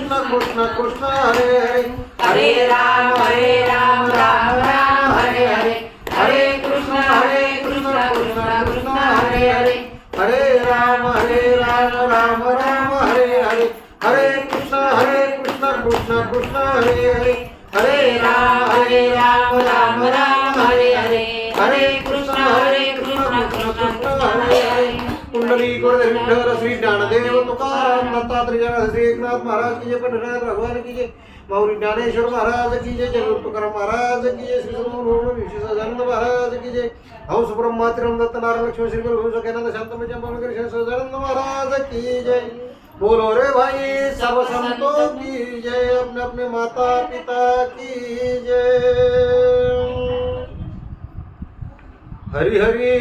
कृष्ण कृष्ण कृष्ण हरे हरे हरे राम राम राम हरे हरे हरे कृष्ण कृष्ण कृष्ण हरे हरे हरे राम राम राम हरे हरे हरे कृष्ण कृष्ण कृष्ण हरे हरे हरे राम राम राम हरे हरे हरे कृष्ण कृष्ण कृष्ण हरे हरे कुंडली विठ्ठल श्री ज्ञानदेव तुकाराम दत्तात्रेय श्री एकनाथ महाराज की जय पंढरीनाथ भगवान की जय मौरी ज्ञानेश्वर महाराज की जय जगत तुकाराम महाराज की जय श्री सदानंद महाराज की जय हंस ब्रह्मा दत्त नारायण लक्ष्मण श्री गुरु सत्यानंद शांतमय कृष्ण सदानंद महाराज की जय बोलो रे भाई सब संतों की जय अपने अपने माता पिता की जय हरि हरि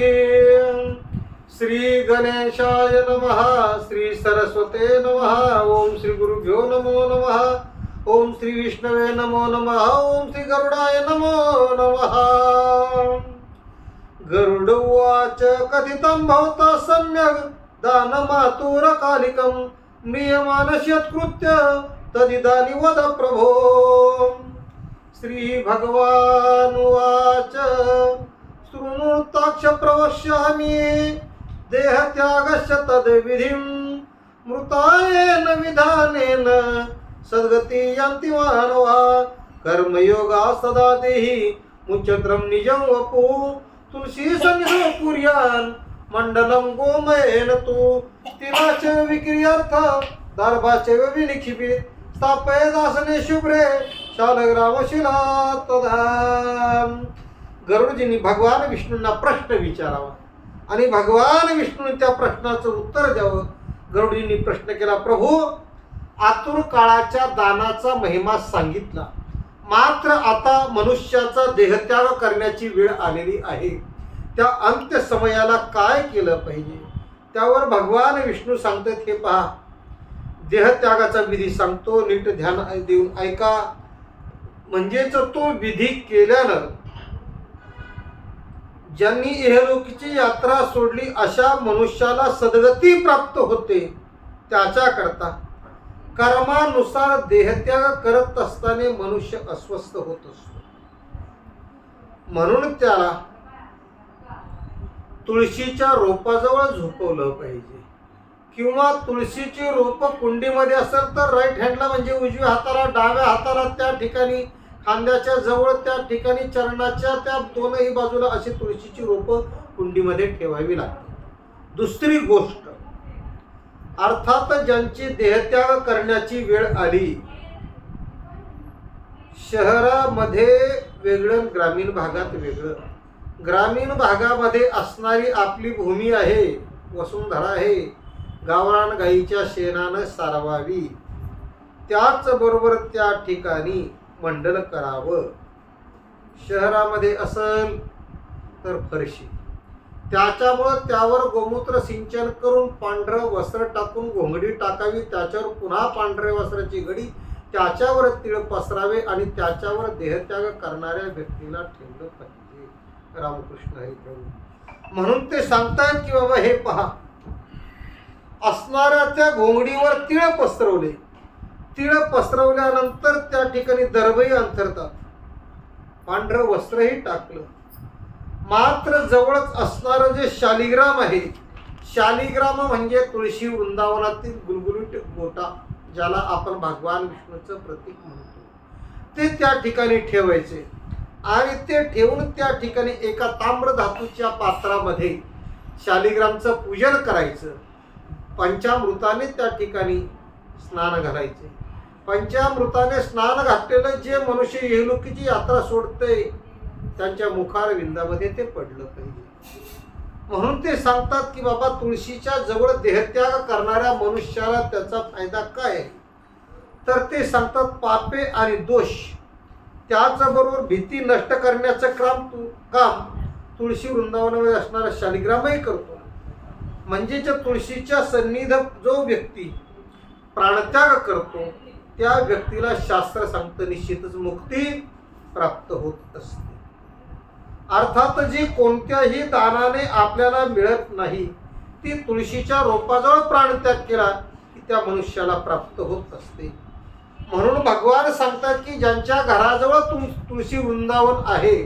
श्री गणेशाय नमः श्री सरस्वते नमः ओम श्री गुरुभ्यो नमो नमः ओम श्री विष्णवे नमो नमः ओम श्री गरुडाय नमो नमः गरुड उवाच कथितं भवता सम्यक् दानमातुरकालिकं म्रियमानस्यत्कृत्य तदिदानीं वद प्रभो श्री भगवान् उवाच शृणुताक्ष प्रवक्ष्यामि देहत्यागस्य तद्विधिं मृतायेन विधानेन सद्गति यान्ति मानवा कर्मयोगा सदा देहि मुच्यत्रं निजं वपु तुलसी सन्निधौ कुर्यान् मंडलं गोमयेन तु तिलाच विक्रियार्थ दर्भाच विनिक्षिपित स्थापयदासने शुभ्रे शालग्रामशिला तदा गरुडजींनी भगवान विष्णूंना प्रश्न विचारावा आणि भगवान विष्णूने त्या प्रश्नाचं उत्तर द्यावं. गरुडजींनी प्रश्न केला, प्रभू आतुर काळाच्या दानाचा महिमा सांगितला, मात्र आता मनुष्याचा देहत्याग करण्याची वेळ आलेली आहे. त्या अंत्य समयाला काय केलं पाहिजे त्यावर भगवान विष्णू सांगतात, हे पहा देहत्यागाचा विधी सांगतो, नीट ध्यान देऊन ऐका. म्हणजेच तो विधी केल्यानं ज्यांनी इहलोकीची यात्रा सोडली अशा मनुष्याला सद्गती प्राप्त होते. त्याच्याकरता कर्मानुसार देहत्याग करत असताना मनुष्य अस्वस्थ होत असतो. म्हणून त्याला तुळशीच्या रोपाजवळ झोपवलं पाहिजे, किंवा तुळशीची रोप कुंडीमध्ये असेल तर राईट हँडला म्हणजे उजव्या हाताला, डाव्या हाताला त्या ठिकाणी खांद्याच्या जवळ त्या ठिकाणी चरणाच्या त्या दोनही बाजूला अशी तुळशीची रोप कुंडीमध्ये ठेवावी लागते. दुसरी गोष्ट, अर्थात ज्यांची देहत्याग करण्याची वेळ आली, शहरामध्ये वेगळं ग्रामीण भागात वेगळं. ग्रामीण भागामध्ये असणारी आपली भूमी आहे, वसुंधरा आहे, गावरान गाईच्या शेणानं सारवावी. त्याचबरोबर त्या ठिकाणी मंडल करावं. शहरामध्ये असेल तर फरशी, त्याच्यामुळं त्यावर गोमूत्र सिंचन करून पांढरं वस्त्र टाकून घोंगडी टाकावी, त्याच्यावर पुन्हा पांढऱ्या वस्त्राची घडी, त्याच्यावर तीळ पसरावे आणि त्याच्यावर देहत्याग करणाऱ्या व्यक्तीला ठेवलं पाहिजे. रामकृष्ण हरी प्रभू. म्हणून ते सांगतात की बाबा हे पहा, असणाऱ्या त्या घोंगडीवर तीळ पसरवले, तीळ पसरवल्यानंतर त्या ठिकाणी दर्भही अंथरतात, पांढरं वस्त्रही टाकलं, मात्र जवळच असणारं जे शालिग्राम आहे, शालिग्राम म्हणजे तुळशी वृंदावनातील गुलगुलीत गोटा, ज्याला आपण भगवान विष्णूचं प्रतीक म्हणतो, ते त्या ठिकाणी ठेवायचे. आणि ते ठेवून त्या ठिकाणी एका ताम्र धातूच्या पात्रामध्ये शालिग्रामचं पूजन करायचं. पंचामृताने त्या ठिकाणी स्नान घालायचे. पंचामृताने स्नान घातलेलं जे मनुष्य इहलोकीची यात्रा सोडते त्यांच्या मुखारविंदामध्ये ते पडलं पाहिजे. म्हणून ते सांगतात की बाबा तुळशीच्या जवळ देहत्याग करणाऱ्या मनुष्याला त्याचा फायदा काय, तर ते सांगतात पापे आणि दोष, त्याचबरोबर भीती नष्ट करण्याचं काम तुळशी वृंदावनामध्ये असणारा शालिग्रामही करतो. म्हणजे तुळशीच्या सन्निध जो व्यक्ती प्राणत्याग करतो त्या व्यक्तीला शास्त्र सांगतं निश्चितच मुक्ती प्राप्त होत असते. अर्थात जी कोणत्याही दानाने आपल्याला मिळत नाही ती तुळशीच्या रोपाजवळ प्राणत्याग केला की त्या मनुष्याला प्राप्त होत असते. म्हणून भगवान सांगतात की ज्यांच्या घराजवळ तुळशी वृंदावन आहे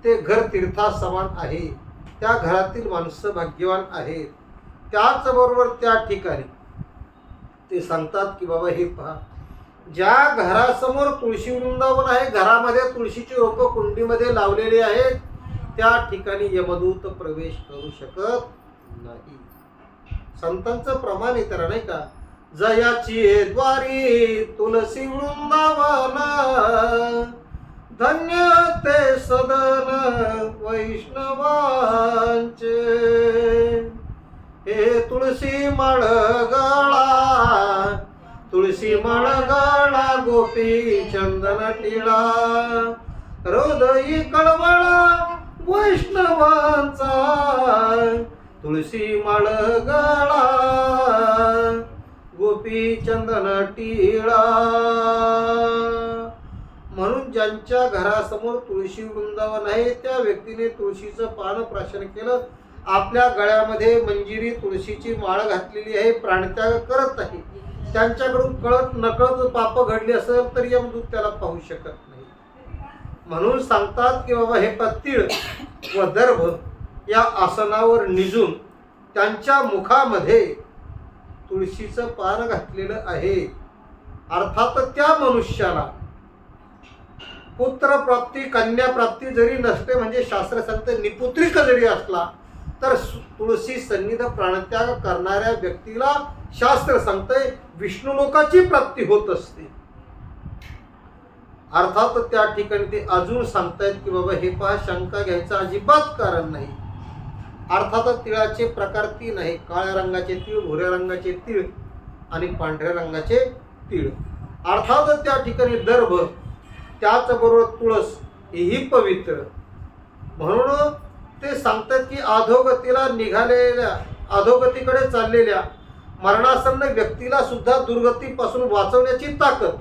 ते घर तीर्थासमान आहे, त्या घरातील माणसं भाग्यवान आहेत. त्याचबरोबर त्या ठिकाणी ते सांगतात की बाबा हे पहा, ज्या घरासमोर तुळशी वृंदावन आहे, घरामध्ये तुळशीची रोपं कुंडीमध्ये लावलेली आहेत, त्या ठिकाणी यमदूत प्रवेश करू शकत नाही. संतांचं प्रमाण आहे तर नाही का, जयाची द्वारी तुलसी वृंदावन, धन्य ते सदन वैष्णवांचे. हे तुळशी मळगळा, तुळशी मळगळा गोपी चंदन टिळा, हृदयी कळवळा वैष्णवांचा, तुळशी मळगळा गोपी चंदन टिळा. म्हणून ज्यांच्या घरासमोर तुळशी वृंदावन आहे त्या व्यक्तीने तुळशीचं पान प्राशन केलं, आपल्या गळ्यामध्ये मंजिरी तुळशीची माळ घातलेली आहे, प्राणत्याग करत नाही, त्यांच्याकडून कळत नकळत पाप घडली असेल तर यमदूत त्याला पाहू शकत नाही. म्हणून सांगतात की बाबा हे तीळ व दर्भ या आसनावर निजून त्यांच्या मुखामध्ये तुळशीचं पान घातलेलं आहे. अर्थात त्या मनुष्याला पुत्र प्राप्ती कन्या प्राप्ती जरी नसते, म्हणजे शास्त्र सांगते निपुत्रिक जरी असला तर तुळशी सन्निध प्राणत्याग करणाऱ्या व्यक्तीला शास्त्र सांगतंय विष्णू लोकाची प्राप्ती होत असते. अर्थात त्या ठिकाणी ते अजून सांगतायत की बाबा हे पहा, शंका घ्यायचं अजिबात कारण नाही. अर्थात तिळाचे प्रकार 3 आहे, काळ्या रंगाचे तीळ, भुऱ्या रंगाचे तीळ आणि पांढऱ्या रंगाचे तीळ. अर्थात त्या ठिकाणी दर्भ, त्याचबरोबर तुळस हेही पवित्र. म्हणून ते सांगतात की अधोगतीला निघालेल्या, अधोगतीकडे चाललेल्या मरणासन्न व्यक्तीला सुद्धा दुर्गतीपासून वाचवण्याची ताकद,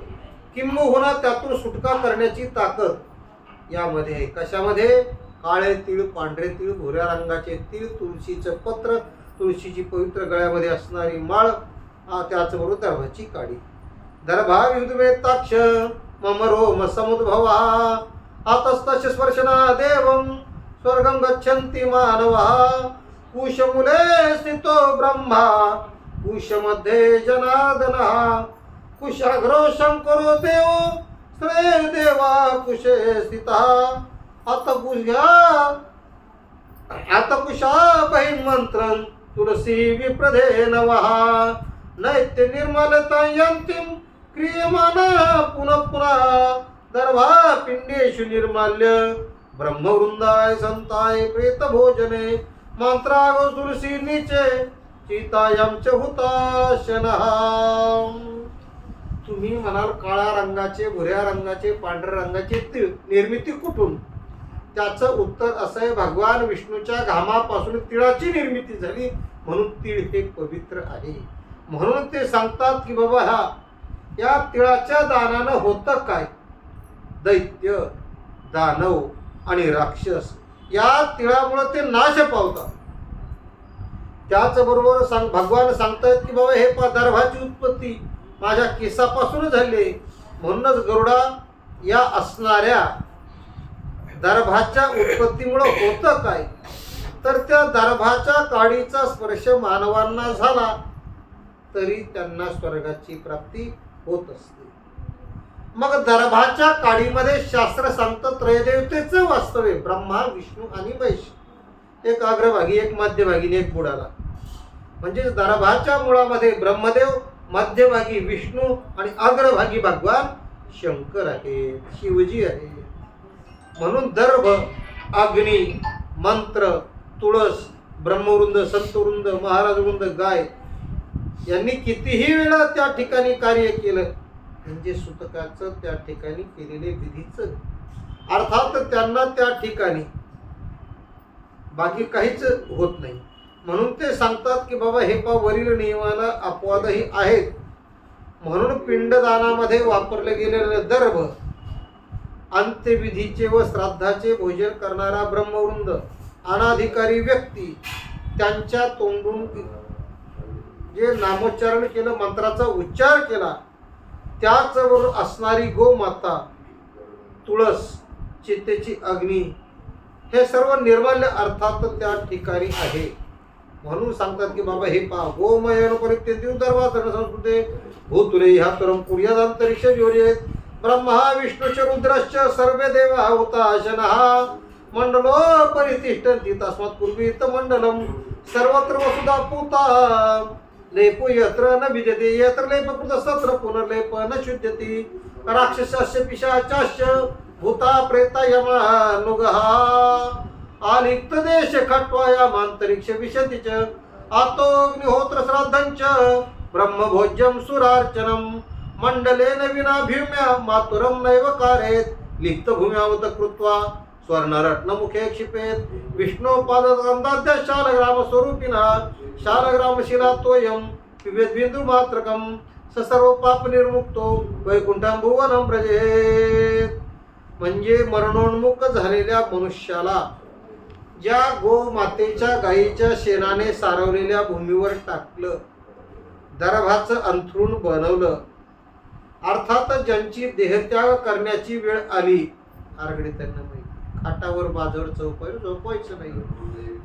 किंबहुना त्यातून सुटका करण्याची ताकद यामध्ये आहे. कशामध्ये? काळे तीळ, पांढरे तीळ, भुऱ्या रंगाचे तीळ, तुळशीचं पत्र, तुळशीची पवित्र गळ्यामध्ये असणारी माळ, त्याचबरोबर दर्भाची काडी. दर्भा विद्वेताक्ष मम रोम समुद्भवा, आतस्तश स्पर्शना देवं स्वर्गं गच्छन्ति मानवः. कुशमूले स्थितो ब्रह्मा, कुशमध्ये जनार्दनः, कुशाग्रो शंकरो देवो श्रेय देवा कुशे स्थितः. आतकुशा बहिर्मंत्रं तुलसी विप्रधे नवः. नैत्य निर्मलता यंतीं क्रियमाना पुनः पुनः. दर्भा पिंडेषु निर्माल्य ब्रह्मवृंदाय संताय प्रेत भोजने. मंत्रागो तुलसी नीचे चितायां च हुताशनः. तुम्ही म्हणाल काळ्या रंगाचे, भुऱ्या रंगाचे, पांढऱ्या रंगाचे तीळ निर्मिती कुठून? त्याचं उत्तर असं आहे, भगवान विष्णूच्या घामापासून तिळाची निर्मिती झाली, म्हणून तीळ हे पवित्र आहे. म्हणून ते सांगतात की बाबा या तिळाच्या दानानं होतं काय? दैत्य, दानव आणि राक्षस या तिळामुळे ते नाश पावतात. त्याचबरोबर भगवान सांगतायत की बाबा हे दर्भाची उत्पत्ती माझ्या केसापासून झाली. म्हणूनच गरुडा या असणाऱ्या दर्भाच्या उत्पत्तीमुळे होतं काय? तर त्या दर्भाच्या काडीचा स्पर्श मानवांना झाला तरी त्यांना स्वर्गाची प्राप्ती होत असते. मग दर्भाच्या काडीमध्ये शास्त्र सांगतं त्रयदेवतेचं वास्तव्य, ब्रह्मा, विष्णू आणि महेश. एक अग्रभागी, एक मध्यभागी आणि एक बुडाला. म्हणजे दर्भाच्या मुळामध्ये ब्रह्मदेव, मध्यभागी विष्णू आणि अग्रभागी भगवान शंकर आहे, शिवजी आहे. म्हणून दर्भ, अग्नी, मंत्र, तुळस, ब्रह्मवृंद, संतवृंद, महाराज वृंद, गाय यांनी कितीही वेळा त्या ठिकाणी कार्य केलं म्हणजे सुतकाचं त्या ठिकाणी केलेले विधीचं. अर्थात त्यांना त्या ठिकाणी बाकी काहीच होत नाही. म्हणून ते सांगतात की बाबा हे वरील नियमाला अपवादही आहेत. म्हणून पिंडदानामध्ये वापरले गेलेले दर्भ, अंत्यविधीचे व श्राद्धाचे भोजन करणारा ब्रह्मवृंद, अनाधिकारी व्यक्ती त्यांच्या तोंडून जे नामोच्चारण केलं, मंत्राचा उच्चार केला त्याचबरोबर असणारी गोमाता, तुळस, चितेची अग्नी, हे सर्व निर्माल्य अर्थात त्या ठिकाणी आहे. म्हणून सांगतात की बाबा हे पहा, गोमयन परित्यक्ती उदर्वाचरण संस्कृते भूतुले ह्या परम पुर्यादंतरिक्ष ज्योर्येत ब्रह्मा विष्णुश्च रुद्रश्च सर्वे देवा हुताशनः मंडलो परितिष्ठन्ति तस्मात् पूर्वीत मंडलम सर्वत्र वसुधा पूता लेपो यत्र न विद्यते यत्र लेपकृत सत्र पुनर्लेप न शुद्ध्यति राक्षसस्य पिशाचाश्च भूता प्रेता यमानुगः आलिक्त देश खट्वायामांतरिक्ष विशति च आतोऽग्निहोत्र श्राद्धञ्च ब्रह्मभोज्यं सुरार्चनं मंडलेन विना भूम्या मातुरं नैव कारेत् लिप्त भूम्यावत कृत्वा स्वर्णरत्नमुखे क्षिपेत् विष्णोपादगन्धाद्य शालग्राम स्वरूपिणा शालग्रामशिला तोयं पिबेत् बिन्दुमात्रकं स सर्व पाप निर्मुक्तो वैकुंठं भुवनं व्रजेत्. म्हणजे मरणोन्मुख झालेल्या मनुष्याला ज्या गोमातेच्या गायीच्या शेणाने सारवलेल्या भूमीवर टाकलं, दरभाचं अंथरूण बनवलं, अर्थात ज्यांची देहत्याग करण्याची वेळ आली, आरगडी त्यांना माहिती, खाटावर बाजूवर चौपाईवर झोपायचं नाही,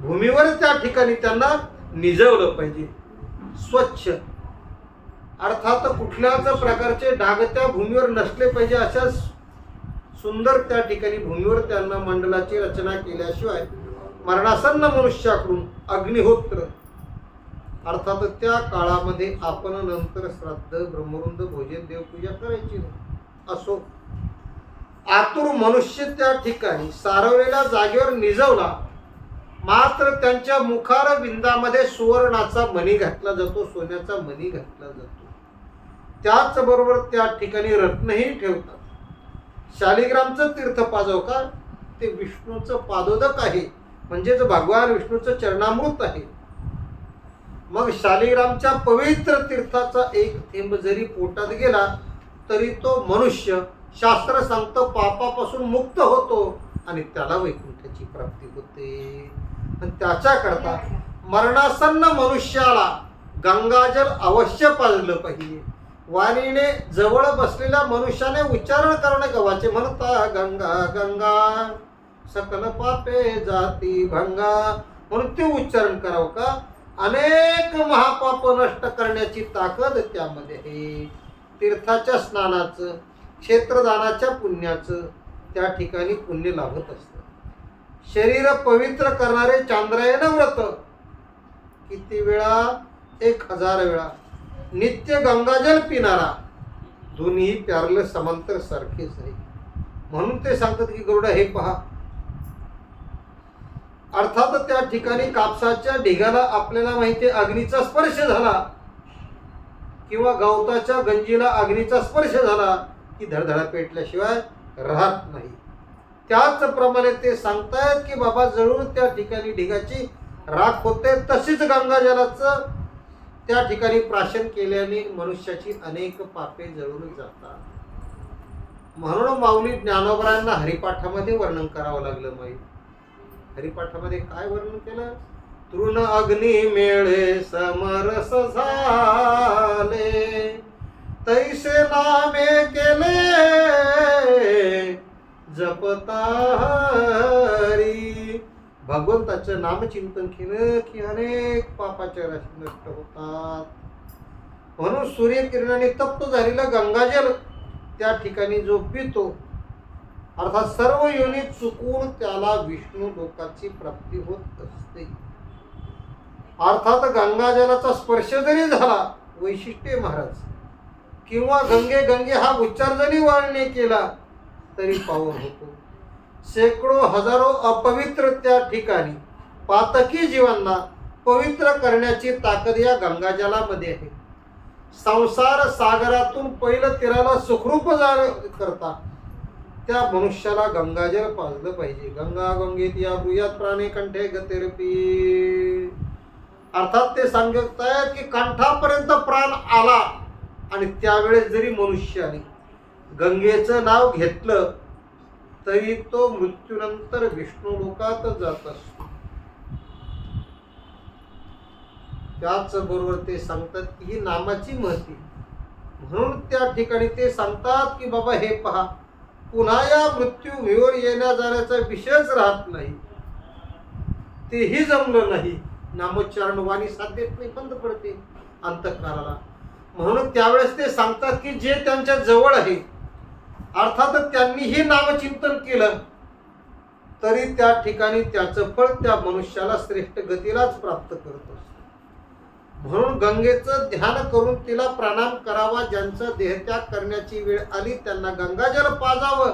भूमीवर त्या ठिकाणी त्यांना निजवलं पाहिजे, स्वच्छ, अर्थात कुठल्याच प्रकारचे डाग त्या भूमीवर नसले पाहिजे. अशा सुंदर त्या ठिकाणी भूमीवर त्यांना मंडलाची रचना केल्याशिवाय मरणासन्न मनुष्याकडून अग्निहोत्र, अर्थात त्या काळामध्ये आपण नंतर श्राद्ध, ब्रह्मवृंद, भोजन, देवपूजा करायची नाही. असो, आतुर मनुष्य त्या ठिकाणी सारवलेल्या जागेवर निजवला, मात्र त्यांच्या मुखार विंदामध्ये सुवर्णाचा मणी घातला जातो, सोन्याचा मणी घातला जातो. त्याचबरोबर त्या ठिकाणी रत्नही ठेवतात. शालिग्रामचं तीर्थ पाजव का, ते विष्णूचं पादोदक आहे, म्हणजेच भगवान विष्णूचं चरणामृत आहे. मग शालिग्रामच्या पवित्र तीर्थाचा एक थेंब जरी पोटात गेला तरी तो मनुष्य, शास्त्र सांगतं, पापापासून मुक्त होतो आणि त्याला वैकुंठाची प्राप्ती होते. आणि त्याच्याकरता मरणासन्न मनुष्याला गंगाजल अवश्य पाजलं पाहिजे. वाणीने जवळ बसलेल्या मनुष्याने उच्चारण करणं गव्हाचे, म्हणता गंगा गंगा सकल पापे जाती भंगा, म्हणून ते उच्चारण करावं का. अनेक महापाप नष्ट करण्याची ताकद त्यामध्ये आहे. तीर्थाच्या स्नानाचं, क्षेत्रदानाच्या पुण्याचं त्या ठिकाणी पुण्य लाभत असतं. शरीर पवित्र करणारे चांद्रायण व्रत किती वेळा, 1000 वेळा. नित्य गंगाजल पिणारा, दोन्ही प्यारलं समांतर सारखेच आहे. म्हणून ते सांगतात की गरुडा हे पहा, अर्थात त्या ठिकाणी कापसाच्या ढिगाला आपल्याला माहिती अग्नीचा स्पर्श झाला किंवा गवताच्या गंजीला अग्नीचा स्पर्श झाला की धडधडा पेटल्याशिवाय राहत नाही. त्याचप्रमाणे ते सांगतायत की बाबा जळून त्या ठिकाणी ढिगाची राख होते, तशीच गंगाजलाचं त्या ठिकाणी प्राशन केल्याने मनुष्याची अनेक पापे जळून जातात. म्हणून माऊली ज्ञानोबरांना हरिपाठामध्ये वर्णन करावं लागलं. माहीत हरिपाठामध्ये काय वर्णन केलं, तृण अग्नी मेळे समरस झाले, तैसे नामे केले जपता हरी. भगवंताचं नामचिंतन केलं की अनेक पापाच्या राशी नष्ट होतात. म्हणून सूर्यकिरणाने तप्त झालेलं गंगाजल त्या ठिकाणी जो पितो, अर्थात सर्व योनीत चुकून त्याला विष्णू लोकाची प्राप्ती होत असते. अर्थात गंगाजलाचा स्पर्श जरी झाला, वैशिष्ट्य महाराज, किंवा गंगे गंगे हा उच्चार जरी वाळणे केला तरी पावन होतो. शेकडो हजारो अपवित्र त्या ठिकाणी पातकी जीवांना पवित्र करण्याची ताकद या गंगाजलामध्ये आहे. संसार सागरातून पहिलं तीराला सुखरूप करता त्या मनुष्याला गंगाजल पाजलं पाहिजे. गंगा गंगेत या ब्रुयात प्राणे कंठे गतिरपी. अर्थात ते सांगतायत की कंठापर्यंत प्राण आला आणि त्यावेळेस जरी मनुष्याने गंगेचं नाव घेतलं तरी तो मृत्यूनंतर विष्णू लोकात जात असतो. त्याचबरोबर ते सांगतात की ही नामाची महती. म्हणून त्या ठिकाणी ते सांगतात की बाबा हे पहा, पुन्हा या मृत्यूभूमीवर येण्या जाण्याचा विषयच राहत नाही, तेही जमलं नाही. नामोच्चारण वाणी साध्यत नाही, बंद पडते अंतःकरणाला. म्हणून त्यावेळेस ते सांगतात की जे त्यांच्या जवळ आहे, अर्थात त्यांनीही नामचिंतन केलं तरी त्या ठिकाणी त्याचं फळ त्या मनुष्याला श्रेष्ठ गतीलाच प्राप्त करत असतं. म्हणून गंगेचं ध्यान करून तिला प्रणाम करावा. ज्यांचा देहत्याग करण्याची वेळ आली त्यांना गंगाजल पाजावं.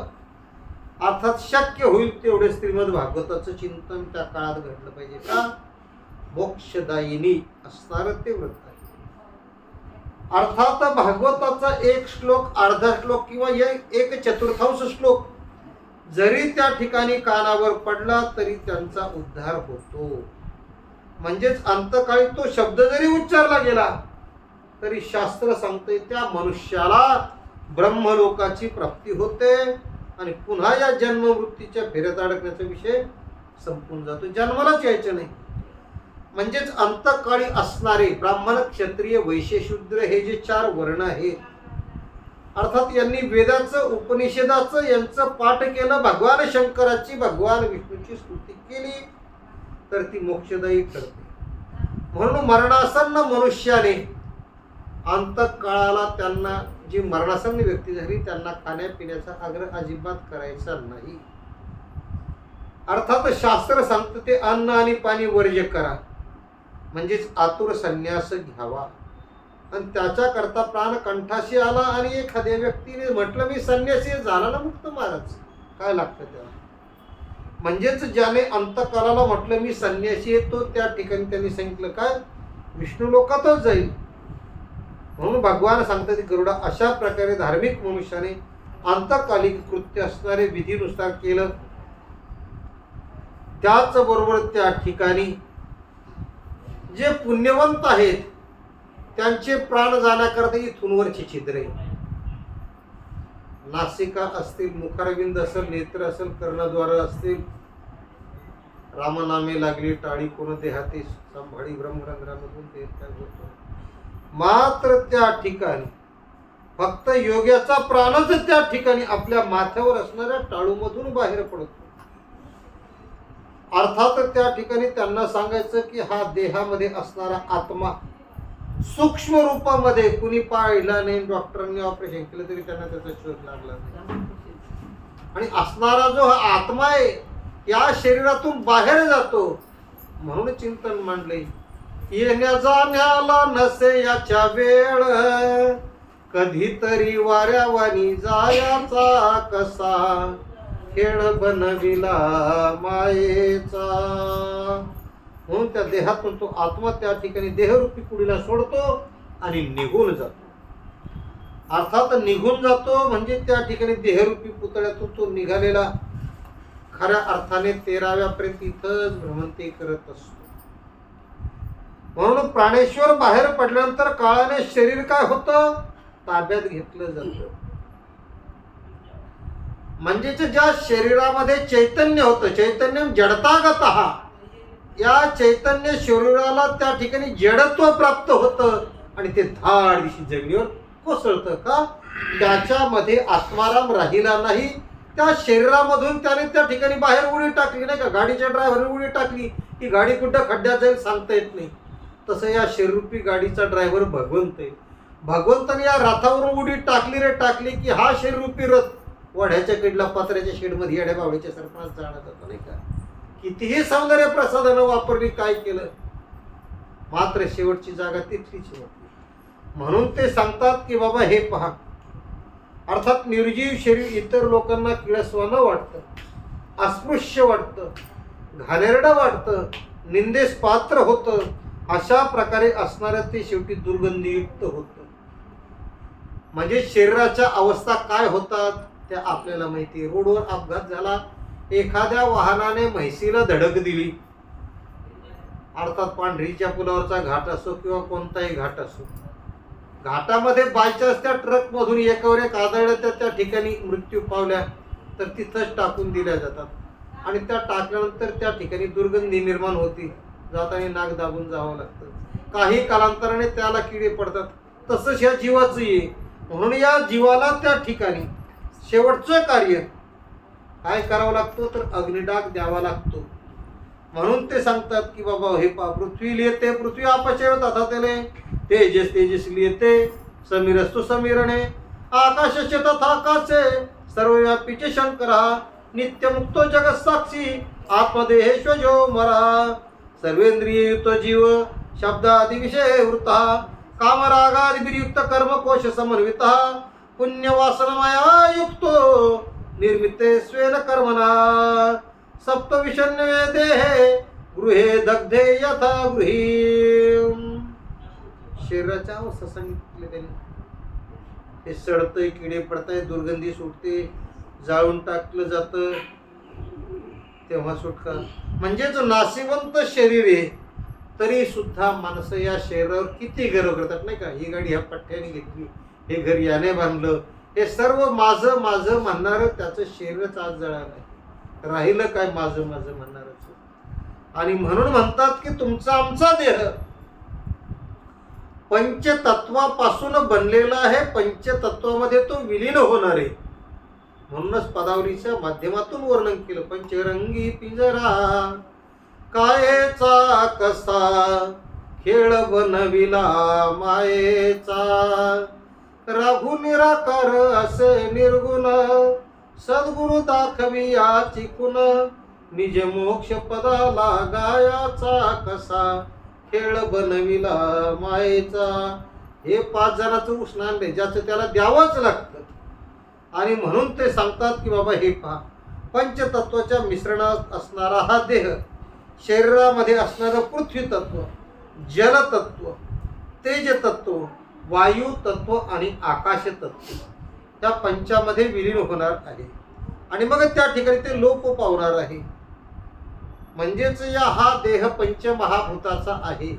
अर्थात शक्य होईल तेवढे श्रीमद भागवताचं चिंतन त्या काळात घडलं पाहिजे. का? मोक्षदायिनी असणार ते व्रत आहे. अर्थात भागवताचा एक श्लोक, अर्धा श्लोक किंवा एक चतुर्थांश श्लोक जरी त्या ठिकाणी कानावर पडला तरी त्यांचा उद्धार होतो. म्हणजेच अंतकाळी तो शब्द जरी उच्चारला गेला तरी शास्त्र सांगते त्या मनुष्याला ब्रह्मलोकाची प्राप्ती होते आणि पुन्हा या जन्मवृत्तीच्या फेऱ्यात अडकण्याचा विषय संपून जातो, जन्मालाच यायचं नाही. म्हणजेच अंतकाळी असणारे ब्राह्मण, क्षत्रिय, वैश्य, शूद्र हे जे 4 वर्ण आहेत, अर्थात यांनी वेदाचं, उपनिषदाचं यांचं पाठ केलं, भगवान शंकराची, भगवान विष्णूची स्तुती केली तर ती मोक्षदायी ठरते. म्हणून मरणासन्न मनुष्याने अंतकाळाला, त्यांना जी मरणासन्न व्यक्ती झाली त्यांना खाण्यापिण्याचा आग्रह अजिबात करायचा नाही. अर्थात शास्त्र सांगतं ते अन्न आणि पाणी वर्ज्य करा, म्हणजेच आतुर संन्यास घ्यावा. आणि त्याच्याकरता प्राण कंठाशी आला आणि एखाद्या व्यक्तीने म्हटलं मी संन्यासी झाला ना मुक्त महाराज, काय लागतं त्याला? म्हणजेच ज्याने अंतकाळाला म्हटलं मी संन्यासी आहे, तो त्या ठिकाणी त्यांनी सांगितलं काय? विष्णू लोकातच जाईल. म्हणून भगवान सांगतात की गरुडा, अशा प्रकारे धार्मिक मनुष्याने अंतकालिक कृत्य असणारे विधीनुसार केलं. त्याचबरोबर त्या ठिकाणी जे पुण्यवंत आहेत त्यांचे प्राण जाण्याकरता इथून वरची छिद्रे, नासिका असतील, मुखारविंद असेल, नेत्र असेल, कर्णद्वार असतील, रामनामे लागली टाळी कोण देहाती सांभाळी ब्रह्मरंध्रामधून देहत्याग होतो. मात्र त्या ठिकाणी फक्त योग्याचा प्राणच त्या ठिकाणी आपल्या माथ्यावर असणाऱ्या टाळूमधून बाहेर पडतो. अर्थात त्या ठिकाणी त्यांना सांगायचं की हा देहामध्ये असणारा आत्मा सूक्ष्म रूपामध्ये कुणी पाहिला नाही, डॉक्टरांनी ऑपरेशन केलं तरी त्यांना त्याचा शोध लागला नाही. आणि असणारा जो हा आत्मा आहे या शरीरातून बाहेर जातो. म्हणून चिंतन मांडले, येण्या जाण्याला नसे याच्या वेळ, कधीतरी वाऱ्यावानी जायाचा कसा, खेळ बनविला मायेचा. म्हणून त्या देहातून तो आत्मा त्या ठिकाणी देहरूपी कुडीला सोडतो आणि निघून जातो. अर्थात निघून जातो म्हणजे त्या ठिकाणी देहरूपी पुतळ्यातून तो निघालेला खऱ्या अर्थाने 13व्यापर्यंत इथंच भ्रमंती करत असतो. म्हणून प्राणेश्वर बाहेर पडल्यानंतर काळाने शरीर काय होतं? ताब्यात घेतलं जातं. म्हणजेच ज्या शरीरामध्ये चैतन्य होतं, चैतन्य जडतागतः, या चैतन्य शरीराला त्या ठिकाणी जडत्व प्राप्त होतं आणि ते धाड दिशी जमिनीवर कोसळतं. का? त्याच्यामध्ये आत्माराम राहिला नाही. त्या शरीरामधून त्याने त्या ठिकाणी बाहेर उडी टाकली, नाही का? गाडीच्या ड्रायव्हरने उडी टाकली की गाडी कुठं खड्ड्यात जाईल सांगता येत नाही. तसं या शरीरूपी गाडीचा ड्रायव्हर भगवंत आहे. भगवंताने या रथावरून उडी टाकली की हा शरीरूपी रथ वड्याच्या कडला पत्र्याच्या शेडमध्ये येड्या बावळीच्या सरपणात जाण्यात होता, नाही का? कितीही सौंदर्य प्रसाधनं वापरली, काय केलं, मात्र शेवटची जागा तिथलीच होती. म्हणून ते सांगतात की बाबा हे पहा, अर्थात निर्जीव शरीर इतर लोकांना किळसवानं वाटतं, अस्पृश्य वाटतं, घाणेरडं वाटतं, निंदेस पात्र होतं. अशा प्रकारे असणारं ते शेवटी दुर्गंधीयुक्त होतं. म्हणजे शरीराच्या अवस्था काय होतात त्या आपल्याला माहिती. रोडवर अपघात झाला, एखाद्या वाहनाने म्हैसीला धडक दिली, अर्थात पांढरीच्या पुलावरचा घाट असो किंवा कोणताही घाट असो, घाटामध्ये बायचान्स त्या ट्रक मधून एकावर एक आदळल्या त्या ठिकाणी मृत्यू पावल्या तर तिथंच टाकून दिल्या जातात आणि त्या टाकल्यानंतर त्या ठिकाणी दुर्गंधी निर्माण होती, जाताना नाक दाबून जावं लागतं. काही कालांतराने त्याला किडे पडतात. तसंच ह्या जीवाचं आहे. म्हणून या जीवाला त्या ठिकाणी शेवटचं कार्य काय करावं लागतो तर अग्निडाग द्यावा लागतो. म्हणून ते सांगतात की बाबा हे पृथ्वी लिहिते पृथ्वी आपचे तथा तेले, तेजस तेजस लिहिते समीरस्तु समीरणे, आकाशचे तथा आकाशे सर्वव्यापीचे शंकरा, नित्यमुक्तो जगत साक्षी आत्मदेहेश्वजो मरा, सर्वेंद्रिययुक्त जीव शब्दादि विषय वृत्ता, कामरागादिभिर्युक्त कर्मकोश समन्विता, पुण्यवासनमया युक्तो निर्मिते स्वेन कर्मणा, सप्तविषण्य देहे गृहे दग्धे यथा गृही. शरीराच्या अवस्था सांगितले त्यांनी. हे सडतंय, किडे पडताय, दुर्गंधी सुटते, जाळून टाकलं जातं तेव्हा सुटका. म्हणजेच नाशिवंत शरीर आहे तरी सुद्धा माणसं या शरीरावर किती गर्व करतात नाही का. ही गाडी ह्या पठ्ठ्याने घेतली, हे घर याने बांधलं, हे सर्व माझं माझं म्हणणार त्याचं शरीरच आज जळालं, राहिलं काय माझं माझं म्हणणारच. आणि म्हणून म्हणतात की तुमचा आमचा देह पंचतत्वापासून बनलेला आहे, पंचतत्वामध्ये तो विलीन होणार आहे. म्हणूनच पदावलीच्या माध्यमातून वर्णन केलं. पंचरंगी पिंजरा कायेचा कसा खेळ बनविला मायेचा, राघु निराकार असे निर्गुण सद्गुरु दाखविया चिकुन, निज मोक्ष पदाला गायाचा कसा खेळ बनविला मायेचा. हे 5 जणांचं उष्णान नाही, ज्याचं त्याला द्यावंच लागतं. आणि म्हणून ते सांगतात की बाबा हे पहा, पंचतत्वाच्या मिश्रणात असणारा हा देह, शरीरामध्ये असणारं पृथ्वी तत्व, जलतत्व, तेज तत्व, वायू तत्व आणि आकाश तत्व त्या पंचामध्ये विलीन होणार आहे. आणि मग त्या ठिकाणी ते लोप पावणार आहे. म्हणजेच या हा देह पंचमहाभूताचा आहे.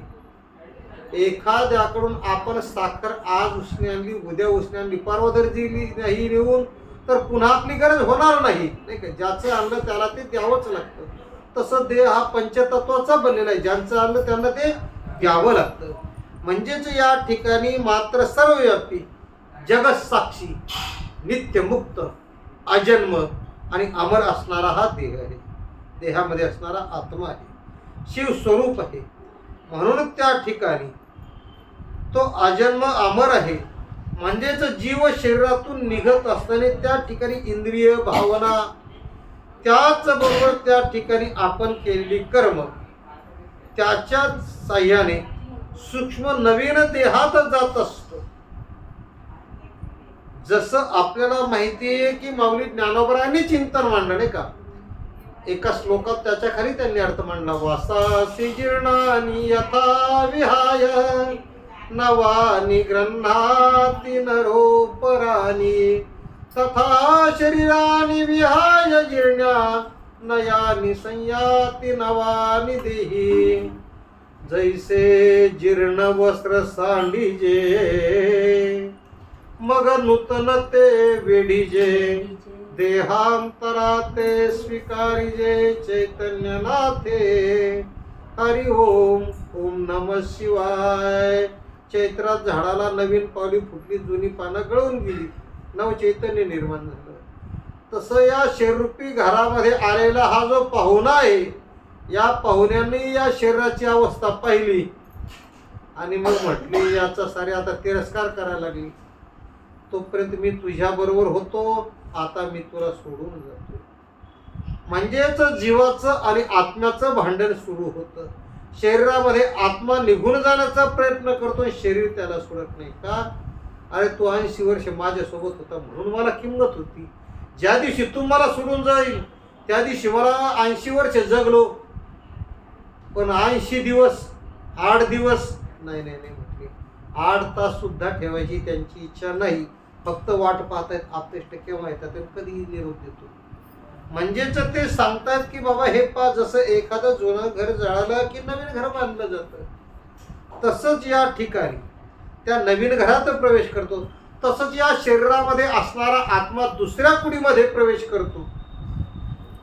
एखाद्याकडून आपण साखर आज उसने आणली, उद्या उसने आणली, परवा जर दिली नाही नेऊन तर पुन्हा आपली गरज होणार नाही नाही का. ज्याचं आणलं त्याला ते द्यावंच लागतं. तसं देह हा पंचतत्वाचा बनलेला आहे, ज्यांचं आणलं त्यांना ते द्यावं लागतं. म्हणजेच या ठिकाणी मात्र सर्वव्यापी जगत साक्षी नित्यमुक्त अजन्म आणि अमर असणारा हा देह आहे. देहामध्ये असणारा आत्मा आहे, शिवस्वरूप आहे. म्हणून त्या ठिकाणी तो अजन्म अमर आहे. म्हणजेच जीव शरीरातून निघत असताना त्या ठिकाणी इंद्रिय भावना, त्याचबरोबर त्या ठिकाणी आपण केलेली कर्म, त्याच्या साह्याने सूक्ष्म नवीन देहात जात असतो. जसं आपल्याला माहिती आहे की माऊली ज्ञानोबरायांनी चिंतन मांडलं नाही का. एका श्लोकात त्याच्या खाली त्यांनी अर्थ मांडला. वासासी जीर्णानि यथा विहाय नवानि गृह्णाति नरोपराणि, तथा शरीरानि विहाय जीर्ण्या नयानि संयाति नवानि देहि. जैसे जीर्ण वस्त्र सांडीजे मग नूतन ते वेढीजे, देहांतरा ते स्वीकारिजे चैतन्यनाथे. हरि ओम ओम नमः शिवाय. चैत्रात झाडाला नवीन पावली फुटली, जुनी पानं गळून गेली, नव चैतन्य निर्माण झालं. तसं या शरीरूपी घरामध्ये आलेला हा जो पाहुणा आहे, या पाहुण्याने या शरीराची अवस्था पाहिली आणि मग म्हटली याचा सारे आता तिरस्कार करायला लागली. तोपर्यंत मी तुझ्या बरोबर होतो, आता मी तुला सोडून जातो. म्हणजेच जीवाचं आणि आत्म्याचं भांडण सुरू होतं. शरीरामध्ये आत्मा निघून जाण्याचा प्रयत्न करतो, शरीर त्याला सोडत नाही. का? अरे तू 80 वर्ष माझ्यासोबत होता म्हणून मला किंमत होती. ज्या दिवशी तू मला सोडून जाईल त्या दिवशी मला 80 वर्ष जगलो, पण 80 दिवस 8 दिवस नाही नाही नाही म्हटले. 8 तास सुद्धा ठेवायची त्यांची इच्छा नाही. फक्त वाट पाहतायत आपतेष्ट केव्हा येतात, कधी निरोप देतो. म्हणजेच ते सांगतात की बाबा हे पा, जसं एखादं जुनं घर जळालं की नवीन घर बांधलं जातं, तसंच या ठिकाणी त्या नवीन घरात प्रवेश करतो. तसंच या शरीरामध्ये असणारा आत्मा दुसऱ्या कुडीमध्ये प्रवेश करतो.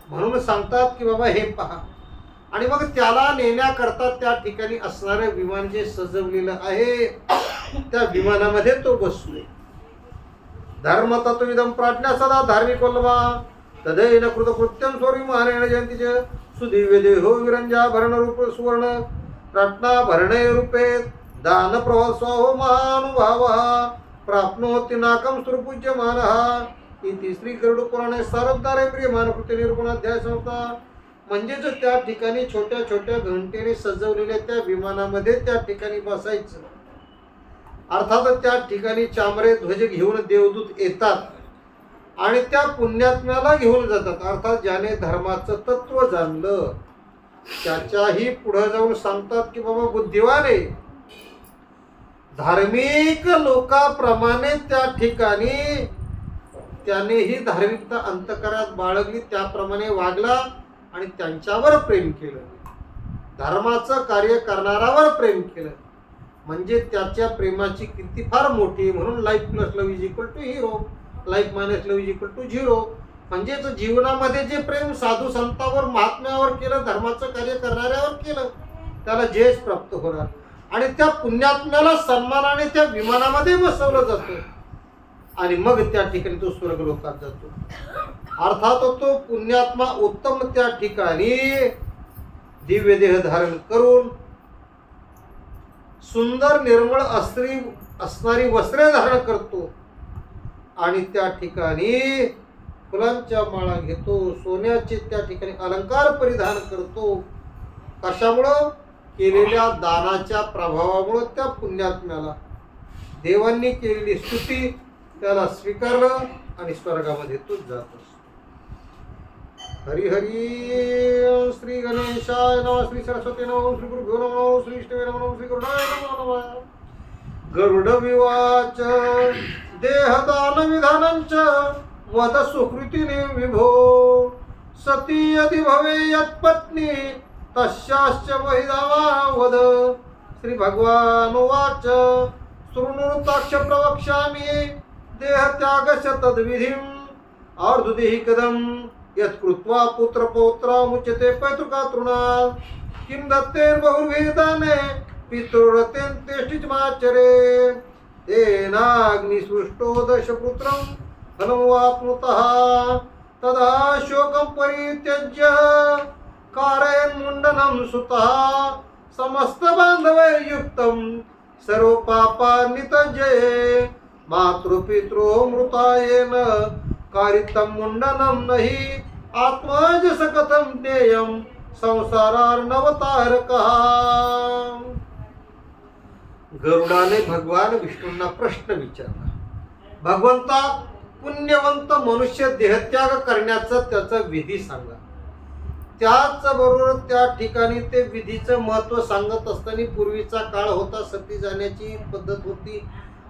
म्हणून सांगतात की बाबा हे पहा. आणि मग त्याला नेण्याकरता त्या ठिकाणी असणारं विमान जे सजवलेलं आहे, त्या विमानामध्ये तो बसतोय. धर्म तत्विदम प्राज्ञा सदा धार्मिक वल्लभा तदैन कृतकृत्यम स्वरी महानेण जयंतीच सुदिव्य देहो विरंजाभरण रूप सुवर्ण रत्नाभरणे रूपे दान प्रवासो महानुभाव प्राप्नोति नाकम सुरपूज्यमानः इति श्री गरुड पुराणे सारद्धारे प्रियमान कृती निरूपणाध्याय संस्था. म्हणजेच त्या ठिकाणी छोट्या छोट्या घंटेने सजवलेल्या त्या विमानामध्ये त्या ठिकाणी बसायचं. अर्थात त्या ठिकाणी चामरे ध्वज घेऊन देवदूत येतात आणि त्या पुण्यात्म्याला घेऊन जातात. अर्थात ज्याने धर्माचं तत्व जाणलं त्याच्याही पुढे जाऊन सांगतात की बाबा बुद्धिवाने धार्मिक लोकाप्रमाणे त्या ठिकाणी त्यानेही धार्मिकता अंतकरात बाळगली, त्याप्रमाणे वागला आणि त्यांच्यावर प्रेम केलं, धर्माचं कार्य करणाऱ्यावर प्रेम केलं. म्हणजे त्याच्या प्रेमाची कीर्ती फार मोठी. म्हणून life plus love is equal to hero, life minus love is equal to zero. म्हणजेच जीवनामध्ये जे प्रेम साधू संतांवर महात्म्यावर केलं, धर्माचं कार्य करणाऱ्यावर केलं, त्याला जयच प्राप्त होणार. आणि त्या पुण्यात्म्याला सन्मानाने त्या विमानामध्ये बसवलं जातं आणि मग त्या ठिकाणी तो स्वर्ग लोकात जातो. अर्थात तो पुण्यात्मा उत्तम त्या ठिकाणी दिव्य देह धारण करून सुंदर निर्मळ असणारी वस्त्रे धारण करतो आणि त्या ठिकाणी फुलांच्या माळा घेतो, सोन्याचे त्या ठिकाणी अलंकार परिधान करतो. कशामुळं? केलेल्या दानाच्या प्रभावामुळे त्या पुण्यात्म्याला देवांनी केलेली स्तुती त्याला स्वीकारलं आणि स्वर्गामध्ये तो जात असतो. हरी हरी. श्री गणेशाय नमः, श्री सरस्वती नमः, श्री गुरुभ्यो नमः, श्री विष्णवे नमः, श्री गरुडाय नमः. गरुड विवाच देहदान विधानंच वद सुकृतीने विभो सती यदि भवे यत्पत्नी तस्याश्च महिलावा वद. श्री भगवान उवाच शृणुताक्ष प्रवक्ष्यामि देहत्यागस्य तद्विधिम् अर्धुदिहि कदम् यत्कृत्वा पुत्रपौत्रामुच्यते पैतृकातृणात् किं दत्तेर्बहुर्विधाने पितृरतेन तेष्टिमाचरे तेनाग्निसृष्टो दशपुत्रं फलमवाप्नुतः तदा शोकं परित्यज्य कारयन् मुण्डनं सुतः समस्त बान्धवैर्युक्तं सर्व पापानि त्यज्य मातृपितरो मृतायेन कारितं मुण्डनं नहि आत्मजस कथं ज्ञेयं संसारार्णवतारकः. गरुडाने भगवान विष्णूंना प्रश्न विचारला. भगवंता, पुण्यवंत मनुष्य देहत्याग करण्याचा त्याचा विधी सांगा. त्याचबरोबर त्या ठिकाणी ते विधीचं महत्व सांगत असताना पूर्वीचा काळ होता, सती जाण्याची पद्धत होती.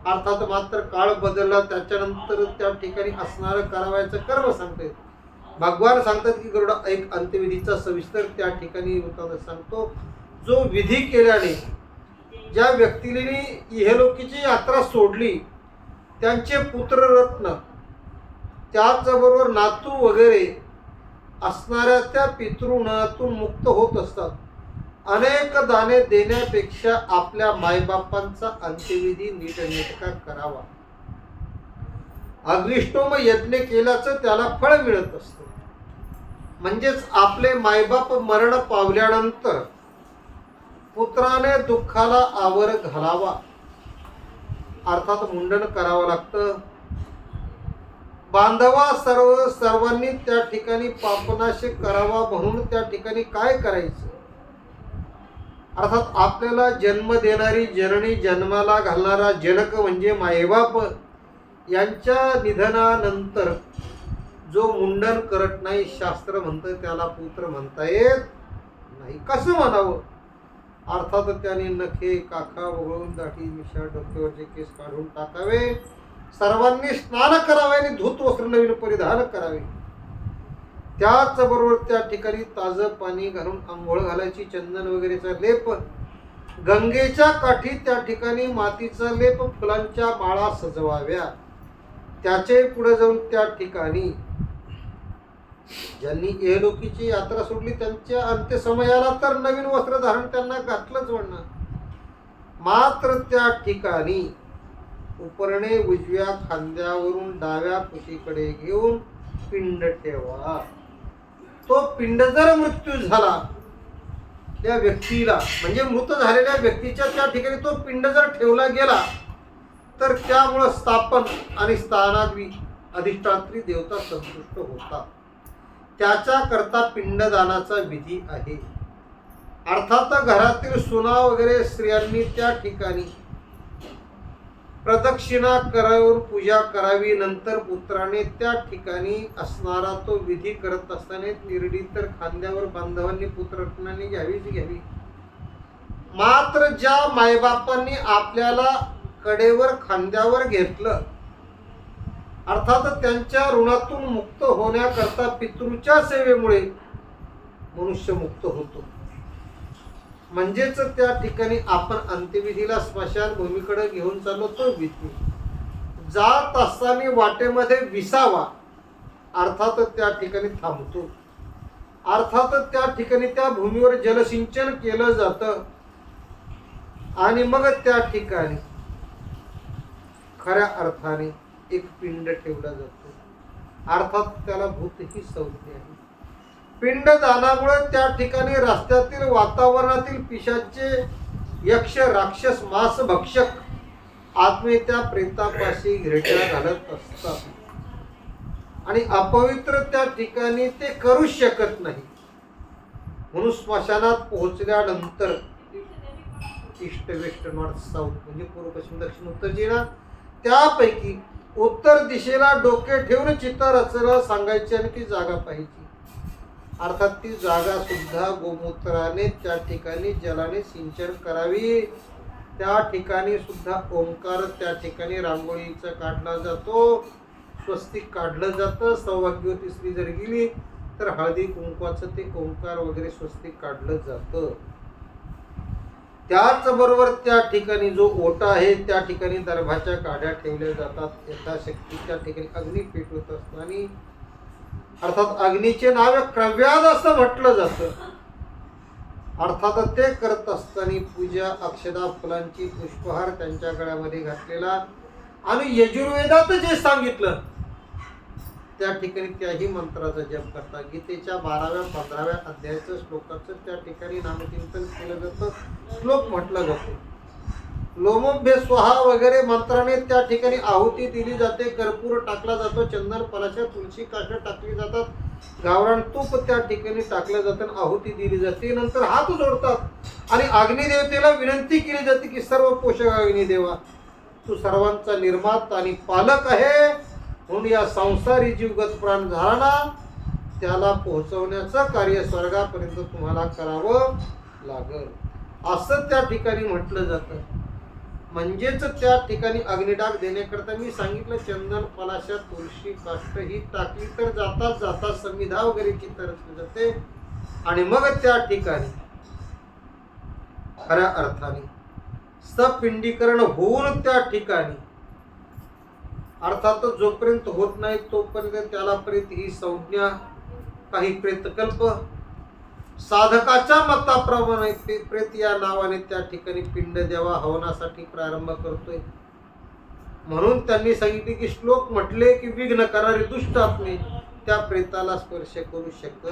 अर्थात मात्र काळ बदलला, त्याच्यानंतर त्या ठिकाणी असणारं करावयाचं कर्म सांगते. भगवान सांगतात की गरुडा एक अंत्यविधीचा सविस्तर त्या ठिकाणी सांगतो. जो विधी केल्याने ज्या व्यक्तीने इहलोकीची यात्रा सोडली त्यांचे पुत्ररत्न त्याचबरोबर नातू वगैरे असणाऱ्या त्या पितृणातून मुक्त होत असतात. अनेक दाने देण्यापेक्षा आपल्या मायबापांचा अंत्यविधी नीटनेटका करावा. अग्निष्टोम यज्ञ केल्याचं त्याला फळ मिळत असतं. म्हणजेच आपले मायबाप मरण पावल्यानंतर पुत्राने दुःखाला आवर घालावा, अर्थात मुंडन करावं लागतं. बांधवा सर्वांनी त्या ठिकाणी पापनाश करावा. म्हणून त्या ठिकाणी काय करायचं? अर्थात आपल्याला जन्म देणारी जननी, जन्माला घालणारा जनक म्हणजे मायबाप यांच्या निधनानंतर जो मुंडन करत नाही, शास्त्र म्हणतं त्याला पुत्र म्हणता येत नाही. कसं म्हणावं? अर्थात त्याने नखे काखा वगळून दाढी मिशा डोक्यावरचे केस काढून टाकावे. सर्वांनी स्नान करावे आणि धूत वस्त्र नवीन परिधान करावे. त्याचबरोबर त्या ठिकाणी ताजं पाणी घालून आंघोळ घालायची. चंदन वगैरेचा लेप, गंगेच्या काठी त्या ठिकाणी मातीचा लेप, फुलांच्या माळा सजवाव्या. त्याचे पुढे जाऊन त्या ठिकाणी ज्यांनी इहलोकीची यात्रा सोडली त्यांच्या अंत्यसमयाला तर नवीन वस्त्र धारण त्यांना घातलंच म्हणणार. मात्र त्या ठिकाणी उपरणे उजव्या खांद्यावरून डाव्या कुशीकडे घेऊन पिंड ठेवा. तो पिंड जर मृत्यू झाला त्या व्यक्तीला, म्हणजे मृत झालेल्या व्यक्तीच्या त्या ठिकाणी तो पिंड जर ठेवला गेला तर त्यामुळं स्थापन आणि स्थानाग्नी अधिष्ठात्री देवता संतुष्ट होतात. त्याच्या करता पिंडदानाचा विधी आहे. अर्थात घरातील सुना वगैरे स्त्रियांनी त्या ठिकाणी प्रदक्षिणा करावून पूजा करावी. नंतर पुत्राने त्या ठिकाणी असणारा तो विधी करत असताना निरडी तर खांद्यावर बांधवांनी पुत्ररत्नांनी घ्यावीच घ्यावी. मात्र ज्या मायबापांनी आपल्याला कडेवर खांद्यावर घेतलं, अर्थात त्यांच्या ऋणातून मुक्त होण्याकरता पितृच्या सेवेमुळे मनुष्य मुक्त होतो. म्हणजेच त्या ठिकाणी आपण अंत्यविधीला स्मशानभूमीकडे घेऊन चाललो तो विधी. जात असताना वाटेमध्ये विसावा, अर्थात त्या ठिकाणी थांबतो. अर्थात त्या ठिकाणी त्या भूमीवर जलसिंचन केलं जातं आणि मग त्या ठिकाणी खऱ्या अर्थाने एक पिंड ठेवला जातो. अर्थात त्याला भूत ही संज्ञा आहे. पिंडदानामुळे त्या ठिकाणी रस्त्यातील वातावरणातील पिशाचे यक्ष राक्षस मांस भक्षक आत्मे त्या प्रेतापाशी घिरट्या घालत असतात आणि अपवित्र त्या ठिकाणी ते करू शकत नाही. म्हणून स्मशानात पोहोचल्यानंतर ईस्ट वेस्ट नॉर्थ साऊथ म्हणजे पूर्व पश्चिम दक्षिण उत्तर जिना त्यापैकी उत्तर दिशेला डोके ठेवून चित्ता रचना सांगायची आणि ती जागा पाहिजे. अर्थात ती जागा सुद्धा गोमूत्राने त्या ठिकाणी जलाने सिंचन करावी. त्या ठिकाणी सुद्धा ओंकार त्या ठिकाणी रांगोळीचा काढला जातो, स्वस्तिक काढलं जातं. सौभाग्यवती स्त्री जर गेली तर हळदी कुंकवाचं ते ओंकार वगैरे स्वस्तिक काढलं जातं. त्याचबरोबर त्या ठिकाणी जो ओटा आहे त्या ठिकाणी दर्भाच्या काड्या ठेवल्या जातात. यथाशक्ती त्या ठिकाणी अग्नी पेटवत असताना, अर्थात अग्नीचे नाव क्रव्याद असं म्हटलं जातं. अर्थात ते करत असताना पूजा अक्षदा फुलांची पुष्पहार त्यांच्या गळ्यामध्ये घातलेला आणि यजुर्वेदात जे सांगितलं त्या ठिकाणी त्याही मंत्राचा जप करतात. गीतेच्या 12व्या 15व्या अध्यायाचं श्लोकाचं त्या ठिकाणी नामचिंतन केलं जातं, श्लोक म्हटलं जातो. लोमोभ्य स्वाहा वगैरे मंत्राने त्या ठिकाणी आहुती दिली जाते. कर्पूर टाकला जातो, चंदन पलाशा तुळशी काष्ट टाकली जातात, गावरान तूप त्या ठिकाणी टाकलं जातं, आहुती दिली जाते. नंतर हात जोडतात आणि अग्निदेवतेला विनंती केली जाते की सर्व पोषक अग्निदेवा, तू सर्वांचा निर्माता आणि पालक आहे, म्हणून या संसारी जीवगत प्राण झाला ना त्याला पोहोचवण्याचं कार्य स्वर्गापर्यंत तुम्हाला करावं लागल असं त्या ठिकाणी म्हटलं जातं. म्हणजेच त्या ठिकाणी अग्निडाग देण्याकरता मी सांगितलं चंदन पलाशा तुळशी काष्ट ही टाकली तर जातात जातात संविधा वगैरेची तरसली जाते आणि मग त्या ठिकाणी खऱ्या अर्थाने सपिंडीकरण होऊन त्या ठिकाणी, अर्थात जोपर्यंत होत नाही तोपर्यंत त्याला पर्यंत ही संज्ञा काही प्रेतकल्प साधकाच्या मताप्रमाणे प्रेत या नावाने त्या ठिकाणी पिंड देवा हवनासाठी प्रारंभ करतोय. म्हणून त्यांनी सांगितले की श्लोक म्हटले की विघ्न करणारे दुष्ट आत्मे त्या प्रेताला स्पर्श करू शकत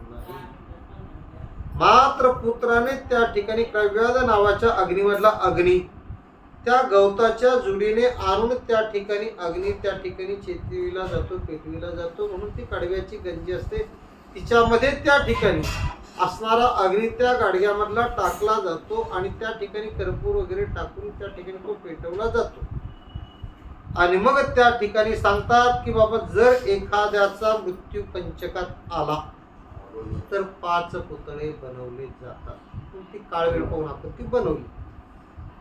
नाही. मात्र पुत्राने त्या ठिकाणी क्रव्याद नावाच्या अग्नीमधला अग्नी त्या गवताच्या जुडीने आणून त्या ठिकाणी अग्नी त्या ठिकाणी चेतविला जातो, पेटविला जातो. म्हणून ती कडव्याची गंजी असते, तिच्यामध्ये त्या ठिकाणी असणारा अग्नी त्या गाडग्यामधला टाकला जातो आणि त्या ठिकाणी कर्पूर वगैरे टाकून त्या ठिकाणी तो पेटवला जातो. आणि मग त्या ठिकाणी सांगतात की बाबा जर एखाद्याचा मृत्यू पंचकात आला तर 5 पुतळे बनवले जातात. ती काळ वेळ पाहून आपण ती बनवली.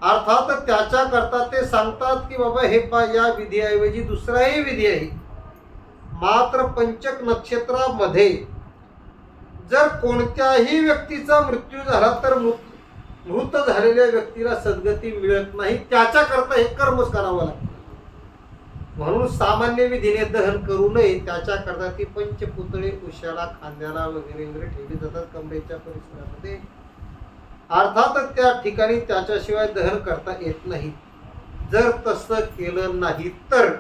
अर्थात त्याच्या करता ते सांगतात की बाबा हे या विधीऐवजी दुसराही विधी आहे. मात्र पंचक नक्षत्रामध्ये जर कोणत्याही व्यक्तीचा मृत्यू झाला तर मृत झालेल्या व्यक्तीला सद्गती मिळत नाही, त्याच्या करता हे कर्मच करावं लागतं. म्हणून सामान्य विधीने दहन करू नये, त्याच्या करता ती पंचपुतळे उशाला खांद्याला वगैरे वगैरे ठेवली जातात कमरेच्या परिसरामध्ये. अर्थात त्या ठिकाणी त्याच्याशिवाय दहन करता येत नाही. जर तसं केलं नाही तर,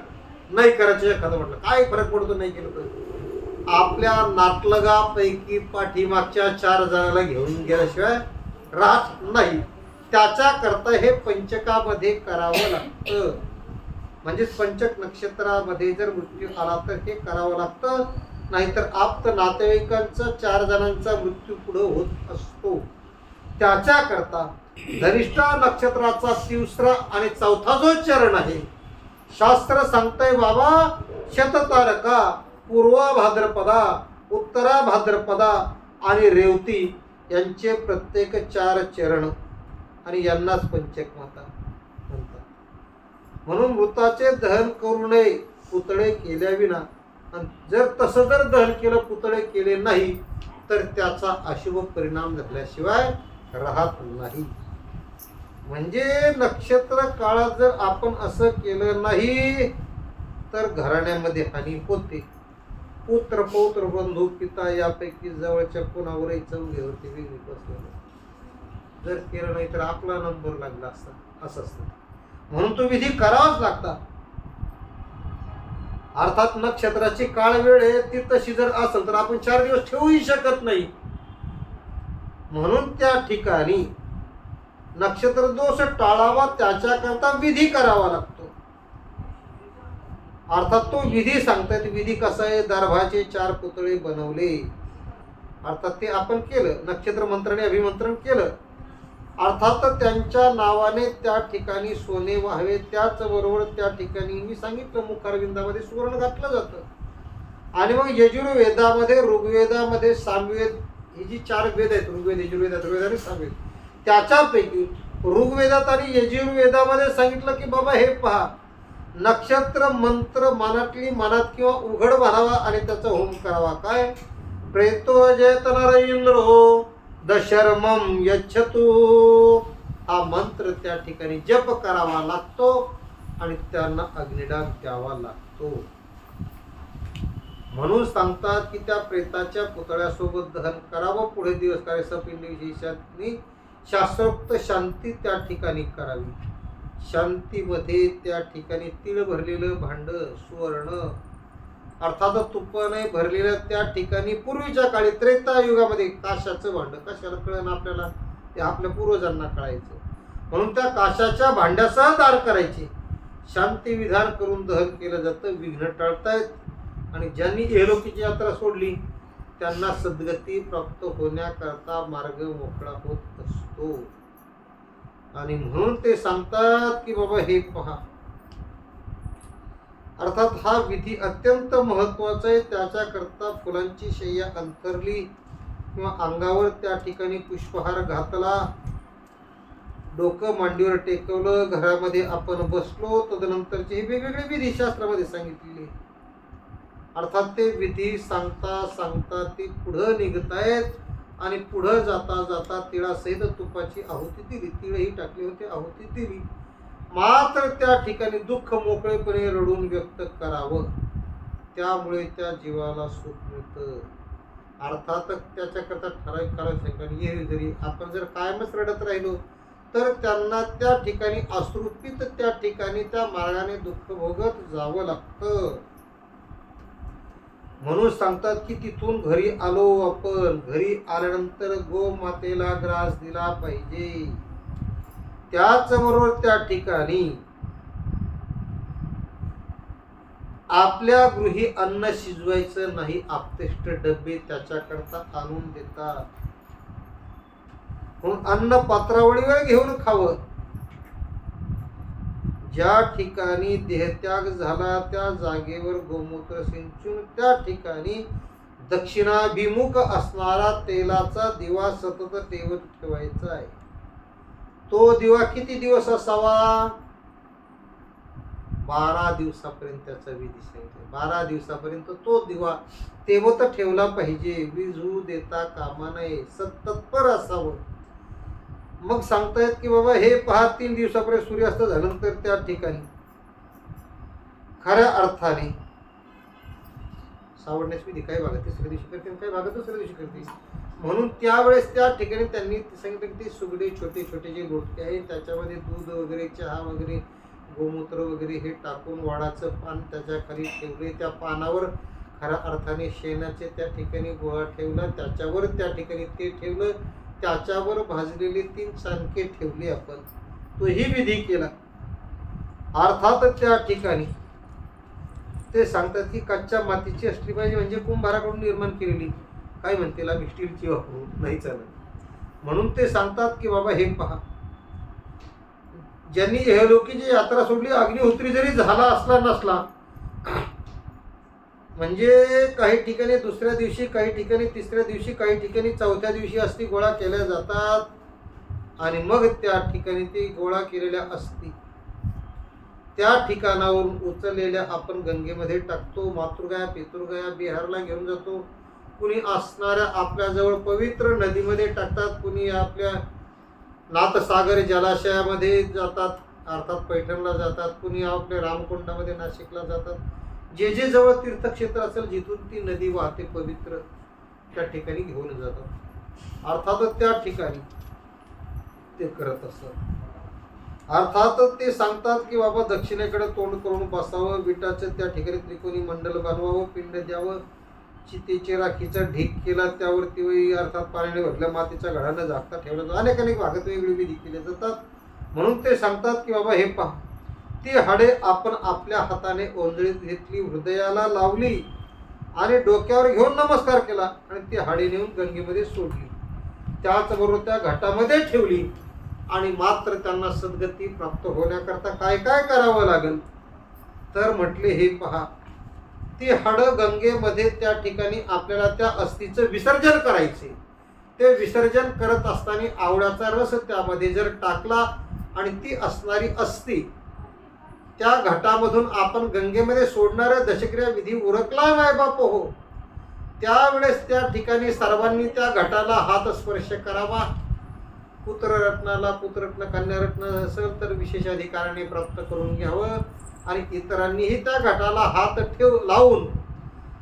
नाही करायचं एखादं म्हटलं काय फरक पडतो नाही केलं तर, आपल्या नातलगापैकी पाठीमागच्या 4 जणाला घेऊन गेल्याशिवाय राहत नाही. त्याच्या करता हे पंचकामध्ये करावं लागतं. म्हणजेच पंचक नक्षत्रामध्ये जर मृत्यू आला तर हे करावं लागतं. नाहीतर आप्त नातेवाईकांचा 4 जणांचा मृत्यू पुढे होत असतो. त्याच्या करता धनिष्ठा नक्षत्राचा 3रा आणि 4था जो चरण आहे, शास्त्र सांगतंय बाबा, शततारका, पूर्वा भाद्रपदा, उत्तरा भाद्रपदा आणि रेवती यांचे प्रत्येक 4 चरण आणि यांनाच पंचक म्हणतात. म्हणून मृताचे दहन करू नये पुतळे केल्याविना. आणि जर तसं जर दहन केलं, पुतळे केले नाही तर त्याचा अशुभ परिणाम झाल्याशिवाय राहत नाही. म्हणजे नक्षत्र काळात जर आपण असं केलं नाही तर घराण्यामध्ये हानी होते. पुत्र पौत्र बंधू पिता यापैकी जवळच्या कोणावरही चौघेवरती वेगळी बसलेलं. जर केलं नाही तर आपला नंबर लागला असता, असं असतं. म्हणून तो विधी करावाच लागता. अर्थात नक्षत्राची काळ वेळ आहे ती तशी जर असेल तर आपण 4 दिवस ठेवूही शकत नाही. म्हणून त्या ठिकाणी नक्षत्र दोष टाळावा त्याच्याकरता विधी करावा लागतो. अर्थात तो विधी सांगतात. विधी कसा आहे, दर्भाचे 4 पुतळे बनवले. अर्थात ते आपण केलं, नक्षत्र मंत्राने अभिमंत्रण केलं. अर्थात त्यांच्या नावाने त्या ठिकाणी सोने व्हावे. त्याचबरोबर त्या ठिकाणी मी सांगितलं मुखारविंदामध्ये सुवर्ण घातलं जातं. आणि मग यजुर्वेदामध्ये, ऋग्वेदामध्ये, सामवेद ही जी 4 वेद आहेत, ऋग्वेद, यजुर्वेद, अथर्ववेद आणि सामवेद, त्याच्यापैकी ऋग्वेदात आणि यजुर्वेदामध्ये सांगितलं की बाबा हे पहा, नक्षत्र मंत्र मनात किंवा उघड म्हणावा आणि त्याचा होम करावा. काय प्रेतो जयतनर इंद्रो दशर्मम यच्छतु, हा मंत्र त्या ठिकाणी जप करावा लागतो आणि त्यांना अग्निदान द्यावा लागतो. म्हणून सांगतात की त्या प्रेताच्या पुतळ्यासोबत दहन करावं. पुढे दिवस कार्य सपिंडी शास्त्रोक्त शांती त्या ठिकाणी करावी. शांतीमध्ये त्या ठिकाणी तीळ भरलेलं भांड, सुवर्ण अर्थात तुपाने भरलेलं त्या ठिकाणी पूर्वीच्या काळी त्रेतायुगामध्ये काशाचं भांड, कशाला कळलं आपल्याला, ते आपल्या पूर्वजांना कळायचं. म्हणून त्या काशाच्या भांड्यासह दार करायचे. शांती विधान करून दहन केलं जातं. विघ्न टाळतायत. आणि ज्यांनी एलोकीची यात्रा सोडली त्यांना सद्गती प्राप्त होण्याकरता मार्ग मोकळा होत असतो. आणि म्हणून ते सांगतात की बाबा हे पहा, अर्थात हा विधी अत्यंत महत्वाचा आहे. त्याच्याकरता फुलांची शय्या अंथरली किंवा अंगावर त्या ठिकाणी पुष्पहार घातला, डोकं मांडीवर टेकवलं, घरामध्ये आपण बसलो, तदनंतरचे हे वेगवेगळे विधी शास्त्रामध्ये सांगितलेले. अर्थात ते विधी सांगता सांगता ते पुढं निघतायत आणि पुढं जाता जाता तिळासहित तुपाची आहुती दिली. तिळही टाकले होते, आहुती दिली. मात्र त्या ठिकाणी दुःख मोकळेपणे रडून व्यक्त करावं, त्यामुळे त्या जीवाला सुख मिळतं. अर्थात त्याच्याकरता ठराविक कालावधी येईल. जरी आपण जर कायमच रडत राहिलो तर त्यांना त्या ठिकाणी अश्रुपित त्या ठिकाणी त्या मार्गाने दुःख भोगत जावं लागतं. म्हणून सांगतात की तिथून घरी आलो आपण, घरी आल्यानंतर गोमातेला ग्रास दिला पाहिजे. त्याचबरोबर त्या ठिकाणी आपल्या गृही अन्न शिजवायचं नाही. आपतेष्ट डबे त्याच्याकरता आणून देतात. म्हणून अन्न पात्रावळीवर घेऊन खावं. ज्या ठिकाणी देहत्याग झाला त्या जागेवर गोमूत्र सिंचून त्या ठिकाणी दक्षिणाभिमुख असणारा तेलाचा दिवा सतत ठेवत ठेवायचा आहे. तो दिवा किती दिवस असावा? 12 दिवसापर्यंत त्याचा विधी सांगितला. 12 दिवसापर्यंत तो दिवा तेवत ठेवला पाहिजे. विझू देता कामा नये, सततपर असावं. मग सांगतायत की बाबा हे पहा, 3 दिवसापर्यंत सूर्यास्त झाल्यानंतर त्या ठिकाणी खऱ्या अर्थाने सावडण्याची विधी काही भागात तिसऱ्या दिवशी करते, काही भागात दुसऱ्या दिवशी करते. म्हणून त्यावेळेस त्या ठिकाणी त्यांनी सांगितलं की ते सुगडे छोटे छोटे जे रोटके आहेत त्याच्यामध्ये दूध वगैरे, चहा वगैरे, गोमूत्र वगैरे हे टाकून वाडाचं पान त्याच्या खाली ठेवले. त्या पानावर खऱ्या अर्थाने शेणाचे त्या ठिकाणी गोळा ठेवला. त्याच्यावर त्या ठिकाणी ते ठेवलं. त्याच्यावर भाजलेले 3 चाणके ठेवले. आपण तोही विधी केला. अर्थात त्या ठिकाणी ते सांगतात की कच्च्या मातीची असली पाहिजे, म्हणजे कुंभाराकडून निर्माण केलेली. काय म्हणते आम्ही स्टीलची वापरू नाही चालत. म्हणून ते सांगतात की बाबा हे पहा, ज्यांनी इहलोकीची यात्रा सोडली, अग्निहोत्री जरी झाला असला नसला, म्हणजे काही ठिकाणी दुसऱ्या दिवशी, काही ठिकाणी तिसऱ्या दिवशी, काही ठिकाणी चौथ्या दिवशी अस्थी गोळा केल्या जातात आणि मग त्या ठिकाणी ते गोळा केलेल्या अस्थी त्या ठिकाणावरून उचललेल्या आपण गंगेमध्ये टाकतो. मातृगया पितृगया बिहारला घेऊन जातो. कुणी असणाऱ्या आपल्याजवळ पवित्र नदीमध्ये टाकतात, कुणी आपल्या नाथसागर जलाशयामध्ये जातात, अर्थात पैठणला जातात, कुणी आपल्या रामकुंडामध्ये नाशिकला जातात. जे जे जवळ तीर्थक्षेत्र असेल जिथून ती नदी वाहते पवित्र, त्या ठिकाणी घेऊन जातात. अर्थातच त्या ठिकाणी ते करत असतात. अर्थातच ते सांगतात की बाबा दक्षिणेकडे तोंड करून बसावं, विटाचं त्या ठिकाणी त्रिकोणी मंडल बनवावं, पिंड द्यावं, चितेचे राखीचा ढीक केला, त्यावरती अर्थात पाण्याने भरल्या मातीच्या घडानं झाकता ठेवलं. अनेक भागात वेगळी विधी केले जातात. म्हणून ते सांगतात की बाबा हे पहा, ती हाडे आपण आपल्या हाताने ओंजळीत घेतली, हृदयाला लावली आणि डोक्यावर घेऊन नमस्कार केला आणि ती हाडे नेऊन गंगेमध्ये सोडली. त्याचबरोबर त्या घाटामध्ये ठेवली आणि मात्र त्यांना सद्गती प्राप्त होण्याकरता काय काय करावं लागेल तर म्हटले हे पहा, ती हाडं गंगेमध्ये त्या ठिकाणी आपल्याला त्या अस्थीचं विसर्जन करायचे. ते विसर्जन करत असताना आवळ्याचा रस त्यामध्ये जर टाकला आणि ती असणारी अस्थी त्या घाटामधून आपण गंगेमध्ये सोडणाऱ्या दशक्रिया विधी उरकला माय बाप हो, त्यावेळेस त्या ठिकाणी सर्वांनी त्या घाटाला हात स्पर्श करावा. पुत्ररत्नाला पुत्ररत्न कन्यारत्न असेल तर विशेष अधिकाराने प्राप्त करून घ्यावं आणि इतरांनीही त्या घाटाला हात लावून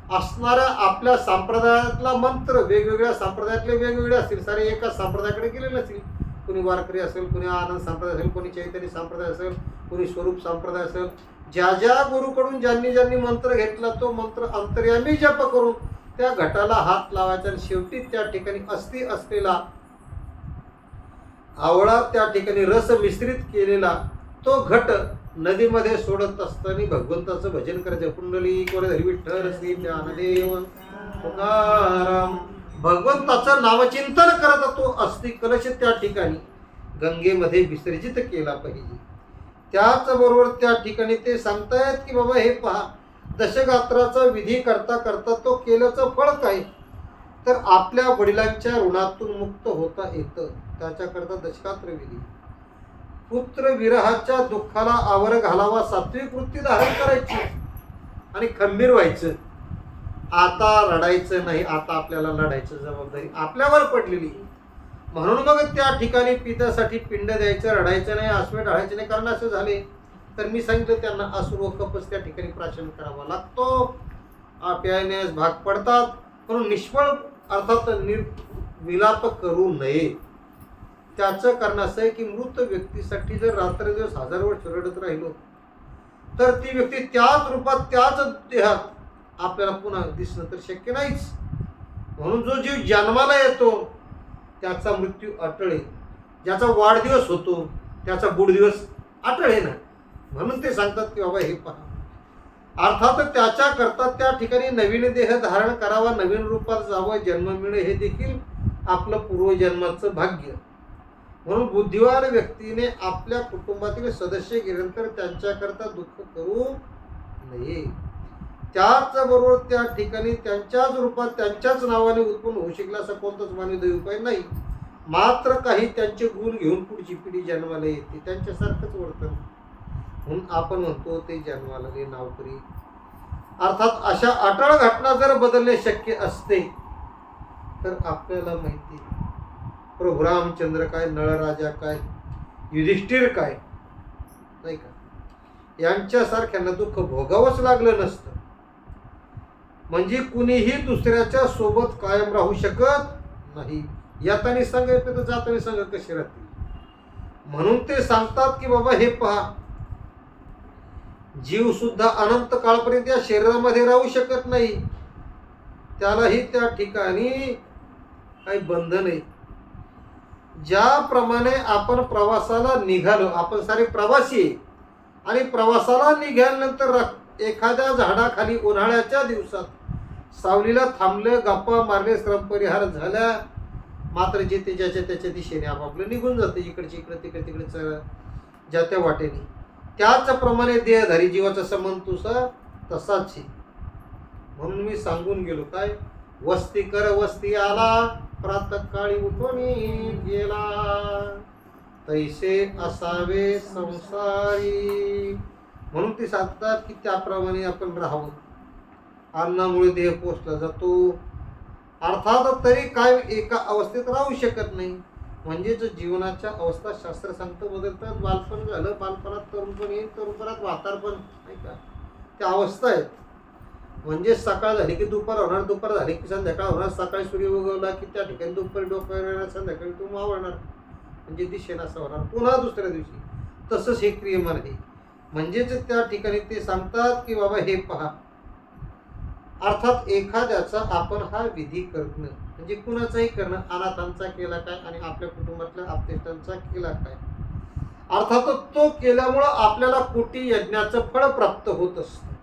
असणाऱ्या आपल्या संप्रदायातला मंत्र, वेगवेगळ्या संप्रदायातले वेगवेगळे असतील, सारे एकाच संप्रदायाकडे गेले नसतील. कोणी वारकरी असेल, कोणी आनंद संप्रदाय असेल, कोणी चैतन्य संप्रदाय असेल, कोणी स्वरूप संप्रदाय असेल. ज्या ज्या गुरुकडून ज्यांनी ज्यांनी मंत्र घेतला तो मंत्र अंतर्यामी जप करून त्या घटाला हात लावायचा आणि शेवटी त्या ठिकाणी अस्थी असलेला आवळा त्या ठिकाणी रस मिश्रित केलेला तो घट नदीमध्ये सोडत असताना भगवंताचं भजन करायचं. पुंडलिक वरधरी विठ्ठल श्री ज्ञानदेव तुकाराम, भगवंताचं नामचिंतन करत तो अस्थी कलश त्या ठिकाणी गंगेमध्ये विसर्जित केला पाहिजे. त्याचबरोबर त्या ठिकाणी ते सांगतायत की बाबा हे पहा, दशगात्राचा विधी करता करता तो केल्याचं फळ काय तर आपल्या वडिलांच्या ऋणातून मुक्त होता येतं. त्याच्याकरता दशगात्र विधी. पुत्र विरहाच्या दुःखाला आवर घालावा, सात्विक वृत्ती धारण करायची आणि खंबीर व्हायचं. आता रडायचं नाही, आता आपल्याला लढायचं जबाबदारी आपल्यावर पडलेली. म्हणून मग त्या ठिकाणी पित्यासाठी पिंड द्यायचं, रडायचं नाही, आसवे ढाळायचे नाही. कारण असं झाले तर मी सांगितलं त्यांना असुर व कपस त्या ठिकाणी प्राशन करावा लागतो, प्यायण्यास भाग पडतात. म्हणून निष्फळ अर्थात विलाप करू नये. त्याचं कारण असं आहे की मृत व्यक्तीसाठी जर रात्रदिवस 1000 वर्ष रडत राहिलो तर ती व्यक्ती त्याच रूपात त्याच देहात आपल्याला पुन्हा दिसणं तर शक्य नाहीच. म्हणून जो जीव जन्माला येतो त्याचा मृत्यू अटळ आहे, ज्याचा वाढदिवस होतो त्याचा बुडदिवस अटळ आहे ना. म्हणून ते सांगतात की बाबा हे पहा, अर्थात त्याच्याकरता त्या ठिकाणी नवीन देह धारण करावा, नवीन रूपात जावं, जन्म मिळणे हे देखील आपलं पूर्वजन्माचं भाग्य. म्हणून बुद्धिवान व्यक्तीने आपल्या कुटुंबातील सदस्य गेल्यानंतर त्यांच्याकरता दुःख करू नये. त्याचबरोबर त्या ठिकाणी त्यांच्याच रूपात त्यांच्याच नावाने उत्पन्न होऊ शकला असा कोणताच मानवी उपाय नाही. मात्र काही त्यांचे गुण घेऊन पुढची पिढी जन्माला येते, त्यांच्यासारखंच वर्तन. म्हणून आपण म्हणतो ते जन्माला आले नावकरी. अर्थात अशा अटळ घटना जर बदलणे शक्य असते तर आपल्याला माहिती प्रभू रामचंद्र काय, नळराजा काय, युधिष्ठिर काय नाही का, यांच्यासारख्यांना दुःख भोगावंच लागलं नसतं. म्हणजे कुणीही दुसऱ्याच्या सोबत कायम राहू शकत नाही. यातानी संघ येते तर जातानी संघ कसे राहतील. म्हणून ते सांगतात की बाबा हे पहा, जीव सुद्धा अनंत काळपर्यंत या शरीरामध्ये राहू शकत नाही, त्यालाही त्या ठिकाणी काही बंधन आहे. ज्याप्रमाणे आपण प्रवासाला निघालो, आपण सारे प्रवासी आहे, आणि प्रवासाला निघाल्यानंतर एखाद्या झाडाखाली उन्हाळ्याच्या दिवसात सावलीला थांबलं, गप्पा मारले, श्रम परिहार झाल्या, मात्र जे ते ज्याच्या त्याच्या दिशेने आपापलं निघून जातं, इकडचे इकडे तिकडे तिकडे ज्या त्या वाटेने. त्याचप्रमाणे देहधारी जीवाचा संबंध तुझा तसाच आहे. म्हणून मी सांगून गेलो काय, वस्ती कर वस्ती आला, प्रातःकाळी उठून गेला, तैसे असावे संसारी. म्हणून ते सांगतात की त्याप्रमाणे आपण राहावं. अन्नामुळे देह पोचला जातो, अर्थात तरी काय एका अवस्थेत राहू शकत नाही. म्हणजेच जीवनाच्या अवस्था शास्त्र सांगतं बदलतात. बालपण झालं, बालपणात तरुणपण येईल, तरुणपणात म्हातारपण, नाही का, त्या अवस्था आहेत. म्हणजे सकाळ झाली की दुपार होणार, दुपार झाली की संध्याकाळ होणार, सकाळी सूर्य उगवला की त्या ठिकाणी दुपारी डोक्यावर येणार, संध्याकाळी तो मावळणार, म्हणजे दिशेनं असं होणार, पुन्हा दुसऱ्या दिवशी. तसंच हे क्रियमान आहे. म्हणजेच त्या ठिकाणी ते सांगतात की बाबा हे पहा, अर्थात एखाद्याचा आपण हा विधी करणं म्हणजे कुणाचाही करणं, अनाथांचा केला काय आणि आपल्या कुटुंबातल्या आपतेष्टांचा केला काय, अर्थात तो केल्यामुळं आपल्याला कोटी यज्ञाचं फळ प्राप्त होत असतं.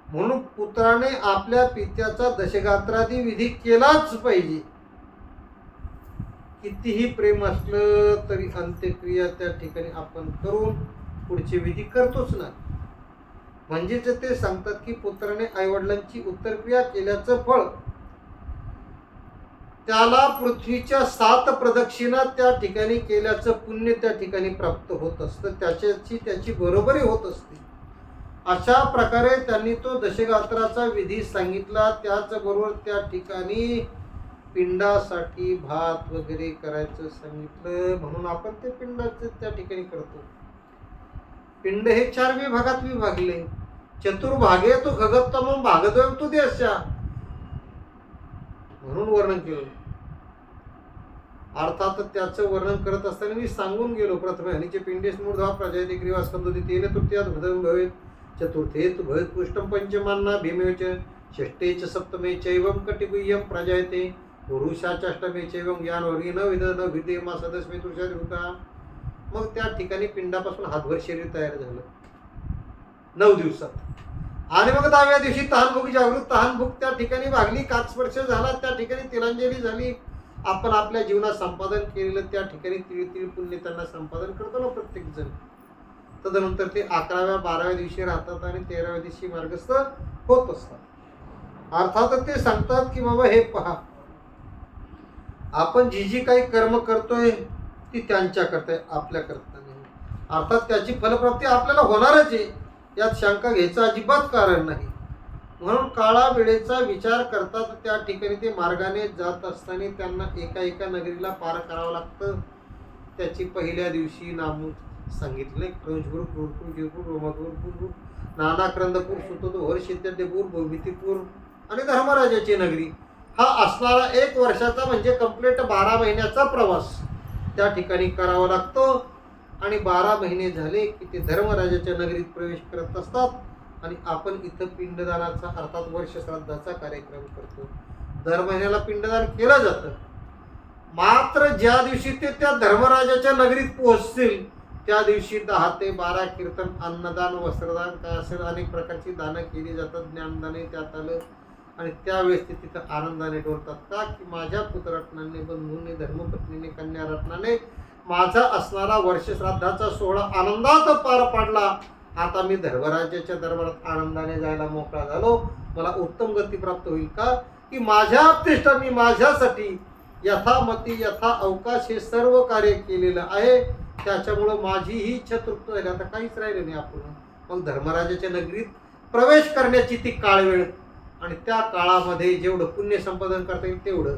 म्हणून पुत्राने आपल्या पित्याचा दशगात्रादी विधी केलाच पाहिजे. कितीही प्रेम असलं तरी अंत्यक्रिया त्या ठिकाणी आपण करून पुढचे विधी करतोच ना. म्हणजेच ते सांगतात की पुत्राने आईवडिलांची उत्तरक्रिया केल्याचं फळ त्याला पृथ्वीच्या 7 प्रदक्षिणा त्या ठिकाणी केल्याचं पुण्य त्या ठिकाणी प्राप्त होत असतं, त्याची बरोबरी होत असते. अशा प्रकारे त्यांनी तो दशगात्राचा विधी सांगितला. त्याचबरोबर त्या ठिकाणी पिंडासाठी भात वगैरे करायचं सांगितलं. म्हणून आपण ते पिंडाचं त्या ठिकाणी करतो. पिंड हे 4 विभागात विभागले. चतुर्भागे तो खगोत्तमं भागद्वयं तु देशा, म्हणून वर्णन केलं. अर्थात त्याचं वर्णन करत असताना मी सांगून गेलो, प्रथम हनीचे पिंडेस मूर्धा प्रजायते ग्रीवा स्कंदोती तेन तृतीयात हृदयं भवेत्, चतुर्थे तु भवेत् पुष्टं पंचमांना भीमे च, षष्ठे च सप्तमे चैवं कटिगुह्यं प्रजायते, पुरुषाष्टमे चैवं ज्ञानवर्गी न विद न विदे मा सदस्मे तुषार होता. मग त्या ठिकाणी पिंडापासून हातभर शरीर तयार झालं 9 दिवसात. आणि मग 10व्या दिवशी तहानभूक जागृत तहानभूक त्या ठिकाणी भागली, काकस्पर्श झाला, त्या ठिकाणी तिलांजली झाली. आपण आपल्या जीवनात संपादन केलेलं त्या ठिकाणी तिळ पुण्य त्यांना संपादन करतो ना प्रत्येक जण. तदनंतर ते 11व्या 12व्या दिवशी राहतात आणि 13व्या दिवशी मार्गस्थ होत असतात. अर्थात ते सांगतात की बाबा हे पहा, आपण जी काही कर्म करतोय ती त्यांच्या करताय, आपल्या करता नाही. अर्थात त्याची फलप्राप्ती आपल्याला होणारच आहे, यात शंका घ्यायचं अजिबात कारण नाही. म्हणून काळा वेळेचा विचार करतात. त्या ठिकाणी ते मार्गाने जात असताना त्यांना एका नगरीला पार करावं लागतं. त्याची पहिल्या दिवशी नाम सांगितले, क्रंजपूर, क्रूरपूर, गिरपूर, रोमापूर, नानाक्रंदपूर, सुतोदोहर, शेत्यपूर, भौमितीपूर आणि धर्मराजाची नगरी. हा असणारा 1 वर्षाचा म्हणजे कंप्लीट 12 महिन्याचा प्रवास त्या ठिकाणी करावा लागतो. आणि 12 महिने झाले की ते धर्मराजाच्या नगरीत प्रवेश करत असतात. आणि आपण इथं पिंडदानाचा अर्थात वर्ष श्राद्धाचा कार्यक्रम करतो. दर महिन्याला पिंडदान केलं जातं. मात्र ज्या दिवशी ते त्या धर्मराजाच्या नगरीत पोहोचतील त्या दिवशी 10 ते 12 कीर्तन, अन्नदान, वस्त्रदान काय असेल अनेक प्रकारची दानं केली जातात. ज्ञानदानही त्यात आलं. आणि त्यावेळेस ते तिथं आनंदाने डोलतात का की माझ्या पुत्ररत्नाने, बंधूंनी, धर्मपत्नीने, कन्यारत्नाने माझा असणारा वर्ष श्राद्धाचा सोहळा आनंदात पार पाडला. आता मी धर्मराजाच्या दरबारात आनंदाने जायला मोकळा झालो. मला उत्तम गती प्राप्त होईल का की माझ्या आपतेष्टांनी माझ्यासाठी यथामती यथा अवकाश हे सर्व कार्य केलेलं आहे. त्याच्यामुळं माझी ही इच्छा तृप्त झाली. आता काहीच राहिलं नाही. आपण मग धर्मराजाच्या नगरीत प्रवेश करण्याची ती काळवेळ. आणि त्या काळामध्ये जेवढं पुण्य संपादन करता येईल तेवढं.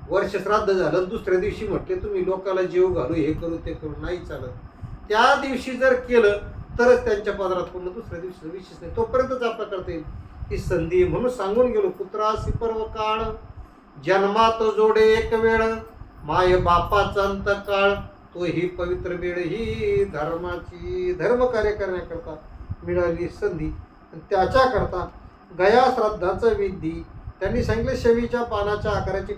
वर्ष श्राद्ध झालं, दुसऱ्या दिवशी म्हटले तुम्ही लोकाला जेव घालू, हे करू ते करू, नाही चालत. त्या दिवशी जर केलं तरच त्यांच्या पदरात पूर्ण, दुसऱ्या दिवशी विशेष नाही. तोपर्यंतच आपलं करता येईल ही संधी. म्हणून सांगून गेलो, पुत्रासी पर्व काळ, जन्मात जोडे एक वेळ, माय बापाचा अंत काळ, तो ही पवित्र वेळ ही धर्माची, धर्म कार्य करण्याकरता मिळाली संधी. त्याच्याकरता गया श्राद्धाचा विधी त्यांनी सांगितले. शमीच्या पानाच्या आकाराची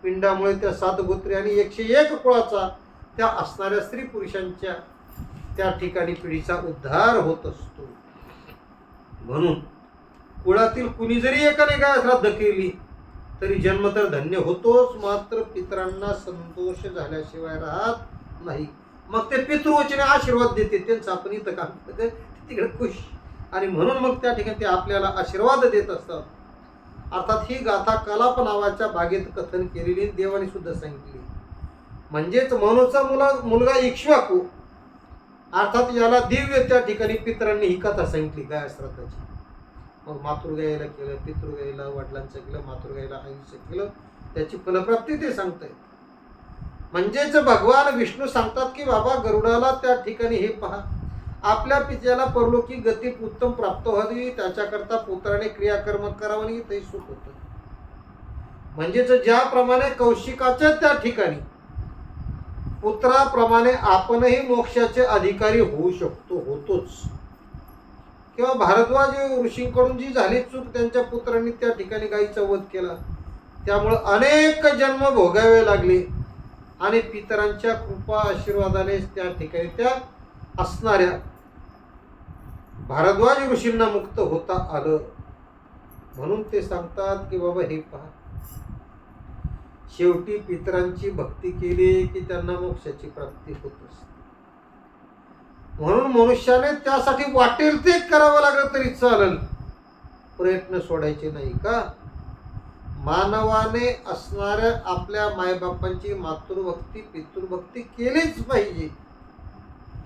पिंडामुळे त्या 7 गोत्री आणि 101 कुळाचा त्या असणाऱ्या स्त्री पुरुषांच्या त्या ठिकाणी पिढीचा उद्धार होत असतो. म्हणून कुळातील कुणी जरी एकाने गया श्राद्ध केली तरी जन्म तर धन्य होतोच, मात्र पितरांना संतोष झाल्याशिवाय राहत नाही. मग ते पितृवचने आशीर्वाद देते, त्यांचं आपण इथं काम करते तिकडे खुश. आणि म्हणून मग त्या ठिकाणी ते आपल्याला आशीर्वाद देत असतात. अर्थात ही गाथा कलाप नावाच्या बागेत कथन केलेली देवाने सुद्धा सांगितली. म्हणजेच मनूचा मुलगा इक्ष्वाकू, अर्थात याला दिव्य त्या ठिकाणी पितरांनी ही कथा सांगितली गया श्राद्धाची. मग मातृगायीला केलं, पितृगायीला वडिलांचं केलं, मातृगायीला आईचं केलं, त्याची फलप्राप्ती ते सांगतंय. म्हणजेच भगवान विष्णू सांगतात की बाबा गरुडाला त्या ठिकाणी हे पहा, आपल्या पित्याला परलोकी गती उत्तम प्राप्त व्हावी, त्याच्याकरता पुत्राने क्रियाकर्म करावं आणि ते सुख होतं. म्हणजेच ज्याप्रमाणे कौशिकाच्या त्या ठिकाणी पुत्राप्रमाणे आपणही मोक्षाचे अधिकारी होऊ शकतो, होतोच. किंवा भारद्वाज ऋषींकडून जी झाली चूक, त्यांच्या पुत्रांनी त्या ठिकाणी गायीचा वध केला, त्यामुळे अनेक जन्म भोगावे लागले आणि पितरांच्या कृपा आशीर्वादाने त्या ठिकाणी त्या असणाऱ्या भारद्वाज ऋषींना मुक्त होता आलं. म्हणून ते सांगतात की बाबा हे पहा, शेवटी पितरांची भक्ती केली की त्यांना मोक्षाची प्राप्ती होत असते. म्हणून मनुष्याने त्यासाठी वाटेल ते करावं लागलं तरी चालेल, प्रयत्न सोडायचे नाही. का मानवाने असणाऱ्या आपल्या मायबापांची मातृभक्ती पितृभक्ती केलीच पाहिजे.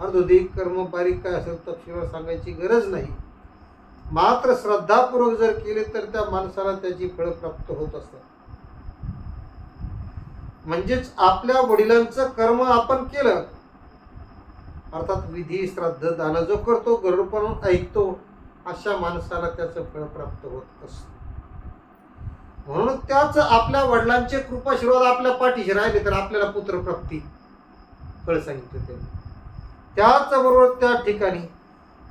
अर्धोदिक कर्म बारीक काय असेल तपशीलवार सांगायची गरज नाही, मात्र श्रद्धापूर्वक जर केले तर त्या माणसाला त्याची फळ प्राप्त होत असतात. म्हणजेच आपल्या वडिलांचं कर्म आपण केलं, अर्थात विधी श्राद्ध दान जो करतो, गरुडपण ऐकतो, अशा माणसाला त्याचं फळ प्राप्त होत असतं. म्हणून त्याच आपल्या वडिलांचे कृपाशीर्वाद आपल्या पाठीशी राहिले तर आपल्याला पुत्रप्राप्ती फळ सांगितलं त्यांनी. त्याचबरोबर त्या ठिकाणी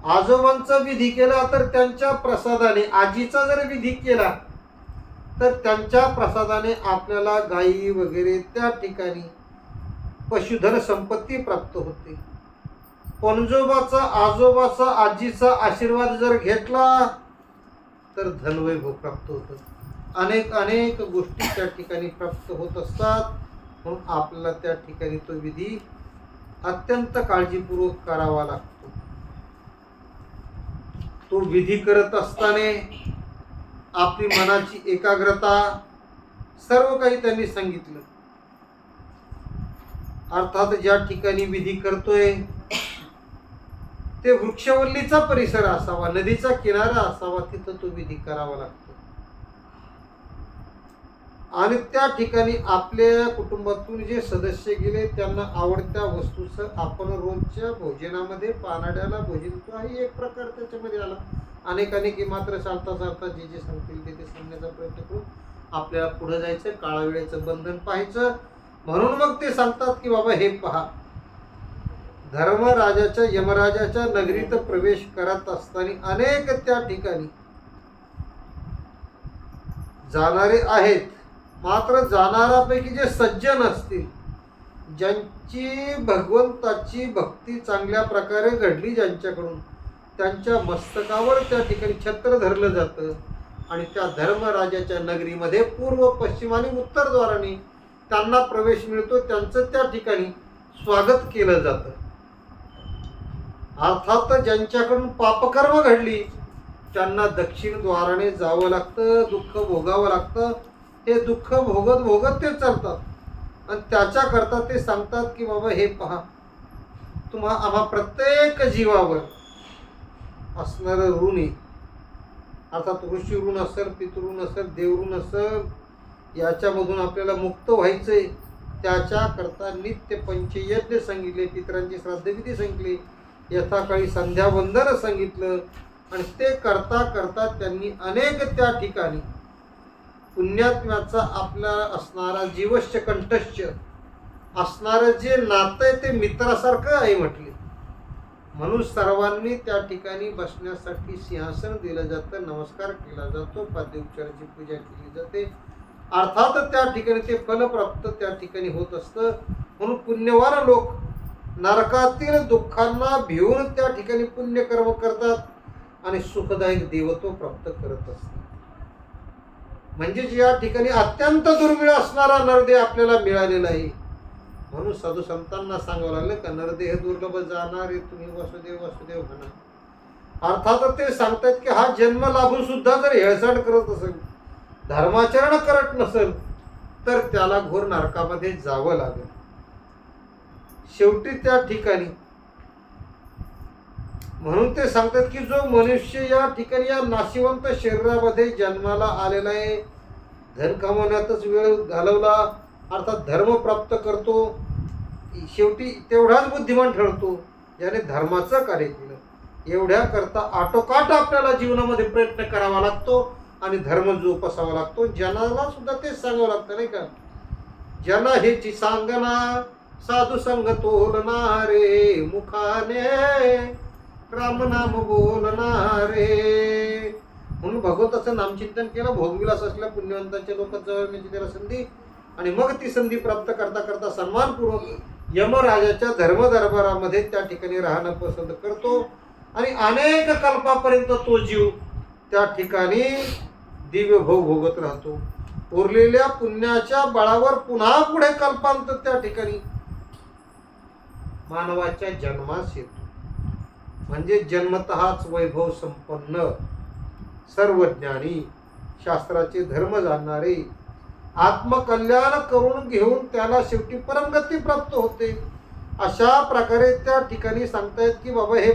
आजोबांचा विधी केला तर त्यांच्या प्रसादाने, आजीचा जर विधी केला तर त्यांच्या प्रसादाने आपल्याला गायी वगैरे त्या ठिकाणी पशुधन संपत्ती प्राप्त होते. पणजोबाचा, आजोबाचा, आजीचा आशीर्वाद जर घेतला तर धनवैभव प्राप्त होतं. अनेक गोष्टी त्या ठिकाणी प्राप्त होत असतात. म्हणून आपल्याला त्या ठिकाणी तो विधी अत्यंत काळजीपूर्वक करावा लागतो. तो विधी करत असताना आपली मनाची एकाग्रता सर्व काही त्यांनी सांगितलं. अर्थात ज्या ठिकाणी विधी करतोय ते वृक्षवल्लीचा परिसर असावा, नदीचा किनारा असावा, तिथं तो विधी करावा लागतो. आणि त्या ठिकाणी आपल्या कुटुंबातून जे सदस्य गेले त्यांना आवडत्या वस्तूचं आपण रोजच्या भोजनामध्ये पानाड्याला भोजनतो आहे एक प्रकार त्याच्यामध्ये आला. अनेक मात्र चालता जे जे सांगतील ते सांगण्याचा प्रयत्न करून आपल्याला पुढे जायचं, काळा वेळेचं बंधन पाहायचं. म्हणून मग ते सांगतात की बाबा हे पहा, धर्मराजाच्या यमराजाच्या नगरीत प्रवेश करत असताना अनेक त्या ठिकाणी जाणारे आहेत, मात्र जाणाऱ्यापैकी जे सज्जन असतील, ज्यांची भगवंताची भक्ती चांगल्या प्रकारे घडली ज्यांच्याकडून, त्यांच्या मस्तकावर त्या ठिकाणी छत्र धरलं जातं आणि त्या धर्मराजाच्या नगरीमध्ये पूर्व पश्चिम आणि उत्तर द्वाराने त्यांना प्रवेश मिळतो. त्यांचं त्या ठिकाणी स्वागत केलं जातं. अर्थात ज्यांच्याकडून पापकर्म घडली त्यांना दक्षिण द्वाराने जावं लागतं, दुःख भोगावं लागतं. हे दुःख भोगत ते चालतात आणि त्याच्याकरता ते सांगतात की बाबा हे पहा, आम्हा प्रत्येक जीवावर असणारं ऋण आहे, अर्थात ऋषी ऋण असेल, पितृ असेल, देवऋण असेल, याच्यामधून आपल्याला मुक्त व्हायचंय. त्याच्याकरता नित्य पंचयज्ञ सांगितले, पितरांची श्राद्धविधी सांगितली, यथाकाळी संध्यावंदन सांगितलं आणि ते करता करता त्यांनी अनेक त्या ठिकाणी पुण्यात्म्याचा आपला असणारा जीवश्च कंठश्च असणारं जे नातं आहे ते मित्रासारखं आहे म्हटले. म्हणून सर्वांनी त्या ठिकाणी बसण्यासाठी सिंहासन दिलं जातं, नमस्कार केला जातो, पाद्योपचाराची पूजा केली जाते. अर्थात त्या ठिकाणी ते फलप्राप्त त्या ठिकाणी होत असतं. म्हणून पुण्यवान लोक नरकातील दुःखांना भिवून त्या ठिकाणी पुण्यकर्म करतात आणि सुखदायक देवत्व प्राप्त करत असतात. म्हणजेच या ठिकाणी अत्यंत दुर्मिळ असणारा नरदेह आपल्याला मिळालेला आहे. म्हणून साधू संतांना सांगावं लागलं का नरदेह दुर्लभ जाणारे तुम्ही वसुदेव वसुदेव म्हणा. अर्थात ते सांगतात की हा जन्म लाभून सुद्धा जर हेळसांड करत असेल, धर्माचरण करत नसेल, तर त्याला घोर नरकामध्ये जावं लागेल. शेवटी त्या ठिकाणी म्हणून ते सांगतात की जो मनुष्य या ठिकाणी या नाशिवंत शरीरामध्ये जन्माला आलेला आहे, धन कमवण्यातच वेळ घालवला, अर्थात धर्म प्राप्त करतो, शेवटी तेवढाच बुद्धिमान ठरतो ज्याने धर्माचं कार्य केलं. एवढ्या करता आटोकाट आपल्याला जीवनामध्ये प्रयत्न करावा लागतो आणि धर्म जोपासावा लागतो. जनाला सुद्धा तेच सांगावं लागतं नाही का, जना हेची सांगना साधू संग तोलना रे, मुखाने राम नाम बोलना रे. म्हणून भगवंताचं नामचिंतन केलं, भोगविलास असल्या पुण्यवंतांच्या लोकांजवळ म्हणजे त्याला संधी, आणि मग ती संधी प्राप्त करता करता सन्मानपूर्वक यमराजाच्या धर्मदरबारामध्ये त्या ठिकाणी राहणं पसंत करतो आणि अनेक कल्पापर्यंत तो जीव त्या ठिकाणी दिव्य भोग भोगत राहतो. उरलेल्या पुण्याच्या बळावर पुन्हा पुढे कल्पांत त्या ठिकाणी मानवाच्या जन्मास येतो. म्हणजे जन्मतःच वैभव संपन्न, सर्वज्ञानी, शास्त्राचे धर्म जाणणारे, आत्मकल्याण करून घेऊन त्याला शेवटी परमगती प्राप्त होते. अशा प्रकारे त्या ठिकाणी सांगतायत की बाबा हे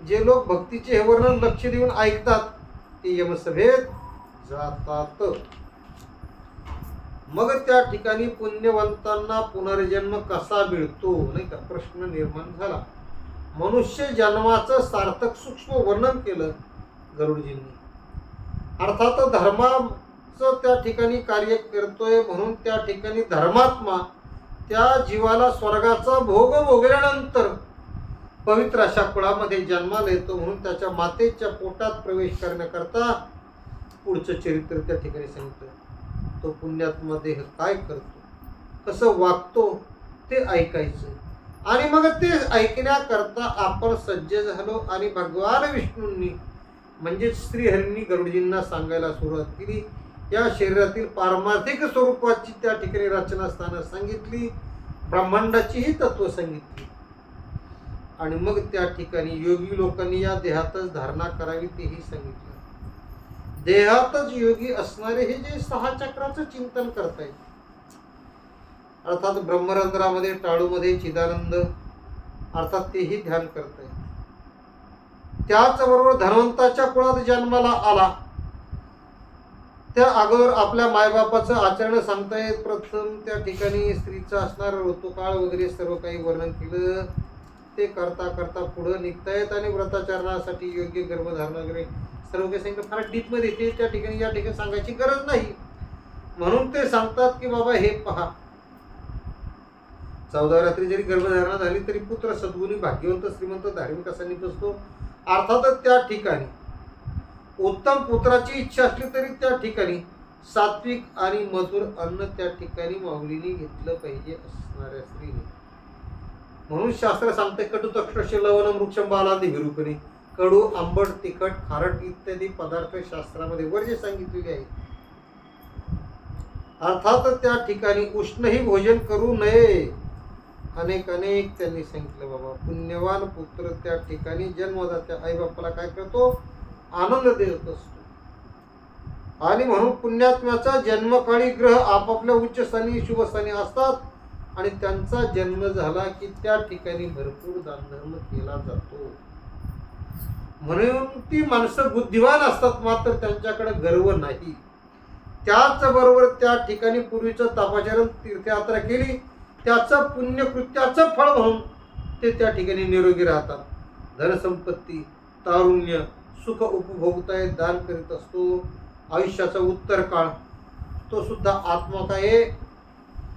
जे लोक भक्तीचे हे वर्णन लक्ष देऊन ऐकतात ते यमसभेत जातात. मग त्या ठिकाणी पुण्यवंतांना पुनर्जन्म कसा मिळतो नाही का प्रश्न निर्माण झाला. मनुष्य जन्माचं सार्थक सूक्ष्म वर्णन केलं गरुडजींनी. अर्थात धर्माचं त्या ठिकाणी कार्य करतोय म्हणून त्या ठिकाणी धर्मात्मा त्या जीवाला स्वर्गाचा भोग भोगल्यानंतर पवित्र अशा कुळामध्ये जन्माला येतो. म्हणून त्याच्या मातेच्या पोटात प्रवेश करण्याकरता पुढचं चरित्र त्या ठिकाणी सांगतं. तो पुण्यात्मा देह काय करतो, कसं वागतो ते ऐकायचं आणि मग ते ऐकण्याकरता आपण सज्ज झालो आणि भगवान विष्णूंनी म्हणजे श्रीहरींनी गरुडजींना सांगायला सुरुवात केली. या शरीरातील पारमार्थिक स्वरूपाची त्या ठिकाणी रचना स्थानं सांगितली, ब्रह्मांडाचीही तत्व सांगितली आणि मग त्या ठिकाणी योगी लोकांनी या देहातच धारणा करावी तेही सांगितलं. देहातच योगी असणारे हे जे 6 चक्राचं चिंतन करतायत, अर्थात ब्रह्मरंध्रामध्ये टाळूमध्ये चिदानंद अर्थात तेही ध्यान करतायत. त्याचबरोबर धन्वंताच्या कुळात जन्माला आला त्या अगोदर आपल्या मायबापाचं आचरण सांगतायत. प्रथम त्या ठिकाणी स्त्रीचा असणारा ऋतुकाळ वगैरे सर्व काही वर्णन केलं. ते करता करता पुढं निघतायत आणि व्रताचरणासाठी योग्य गर्भधारण वगैरे सर्व काही सांगितलं. फार डीपमध्ये ते त्या ठिकाणी या ठिकाणी सांगायची गरज नाही. म्हणून ते सांगतात की बाबा हे पहा, 14 रात्री जरी गर्भधारणा झाली तरी पुत्र सद्गुणी भाग्यवंत श्रीमंत धार्मिक असा निपजतो. अर्थातच त्या ठिकाणी उत्तम पुत्राची इच्छा असली तरी त्या ठिकाणी सात्विक आणि मधुर अन्न त्या ठिकाणी माऊलीने घेतलं पाहिजे असणाऱ्या स्त्रीने. म्हणून शास्त्र सांगते कटु तक्षश लवण वृक्षम बालांदी विरूपणे. कडू, आंबट, तिखट, खारट इत्यादी पदार्थ शास्त्रामध्ये वर्ज्य सांगितलेले आहेत. अर्थात त्या ठिकाणी उष्णही भोजन करू नये. अनेक त्यांनी सांगितलं. बाबा पुण्यवान पुत्र त्या ठिकाणी जन्मदात्या आई बापाला काय करतो, आनंद देत असतो. आणि म्हणून पुण्यात्म्याचा जन्मकाळी ग्रह आपापल्या उच्च स्थानी शुभ स्थानी असतात आणि त्यांचा जन्म झाला की त्या ठिकाणी भरपूर दानधर्म केला जातो. म्हणून ती माणसं बुद्धिवान असतात, मात्र त्यांच्याकडे गर्व नाही. त्याचबरोबर त्या ठिकाणी पूर्वीचं तापाचरण तीर्थयात्रा केली त्याचं पुण्यकृत्याचं फळ म्हणून ते त्या ठिकाणी निरोगी राहतात. धनसंपत्ती, तारुण्य, सुख उपभोगताय दान करीत असतो. आयुष्याचा उत्तर काळ तो सुद्धा आत्मा काय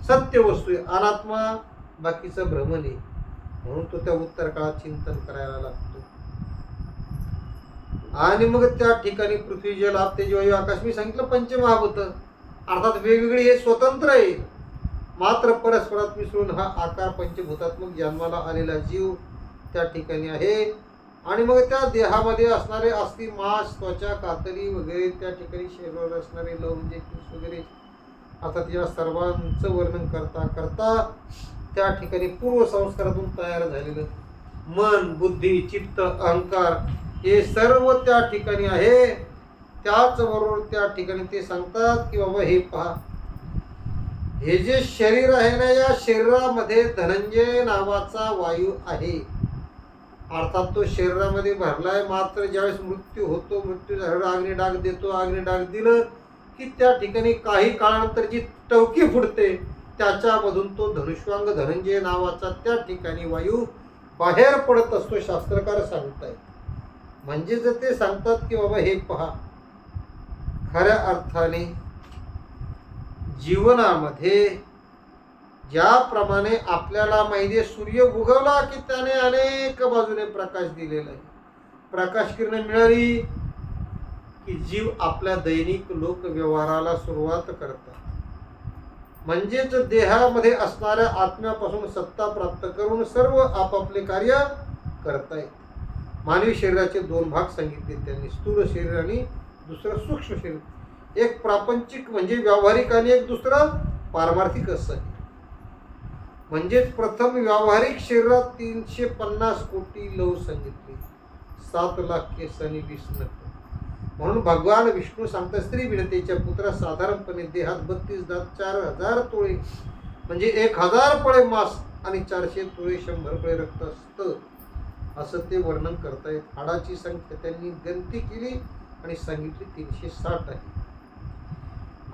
सत्य वस्तू आहे, अनात्मा बाकीचं भ्रमण आहे. म्हणून तो त्या उत्तर काळात चिंतन करायला लागतो. आणि मग त्या ठिकाणी पृथ्वी जल आप तेज वायू आकाश, मी सांगितलं पंचमहाभूत, अर्थात वेगवेगळी हे स्वतंत्र आहे, मात्र परस्परात मिसळून हा आकार पंचभूतात्मक जन्माला आलेला जीव त्या ठिकाणी आहे. आणि मग त्या देहामध्ये असणारे अस्थि, मांस, त्वचा, कातरी वगैरे, त्या ठिकाणी शरीरावर असणारे लव म्हणजे केस वगैरे, अर्थात या सर्वांचं वर्णन करता करता त्या ठिकाणी पूर्वसंस्कारातून तयार झालेलं मन, बुद्धी, चित्त, अहंकार हे सर्व त्या ठिकाणी आहे. त्याचबरोबर त्या ठिकाणी ते सांगतात की बाबा हे पहा, हे जे शरीर आहे ना, या शरीरामध्ये धनंजय नावाचा वायू आहे. अर्थात तो शरीरामध्ये भरलाय, मात्र ज्यावेळेस मृत्यू होतो, मृत्यू झाल्यावर अग्निडाग देतो, अग्निडाग दिलं की त्या ठिकाणी काही काळानंतर जी टवकी फुटते त्याच्यामधून तो धनुष्वांग धनंजय नावाचा त्या ठिकाणी वायू बाहेर पडत असतो, शास्त्रकार सांगतायत. म्हणजे जर ते सांगतात की बाबा हे पहा, खऱ्या अर्थाने जीवनामध्ये ज्याप्रमाणे आपल्याला माहिती आहे, सूर्य उगवला की त्याने अनेक बाजूने प्रकाश दिलेला आहे. प्रकाश किरण मिळाली की जीव आपल्या दैनिक लोक व्यवहाराला सुरुवात करतात. म्हणजेच देहामध्ये असणाऱ्या आत्म्यापासून सत्ता प्राप्त करून सर्व आपापले कार्य करतायत. मानवी शरीराचे दोन भाग सांगितले त्यांनी, स्थूल शरीर आणि दुसरं सूक्ष्म शरीर. एक प्रापंचिक म्हणजे व्यावहारिक आणि एक दुसरं पारमार्थिक असं आहे. म्हणजेच प्रथम व्यावहारिक शरीरात 350 कोटी लव सांगितले, 7 लाख केस आणि 20 नख. म्हणून भगवान विष्णू सांगतात, स्त्री विनतेच्या पुत्रा साधारणपणे देहात 32 दात, 4000 तोळे म्हणजे 1000 पळे मांस आणि 400 तोळे 100 पळे रक्त असतं, असं ते वर्णन करतायत. हाडाची संख्या त्यांनी गणती केली आणि सांगितली 360 आहे.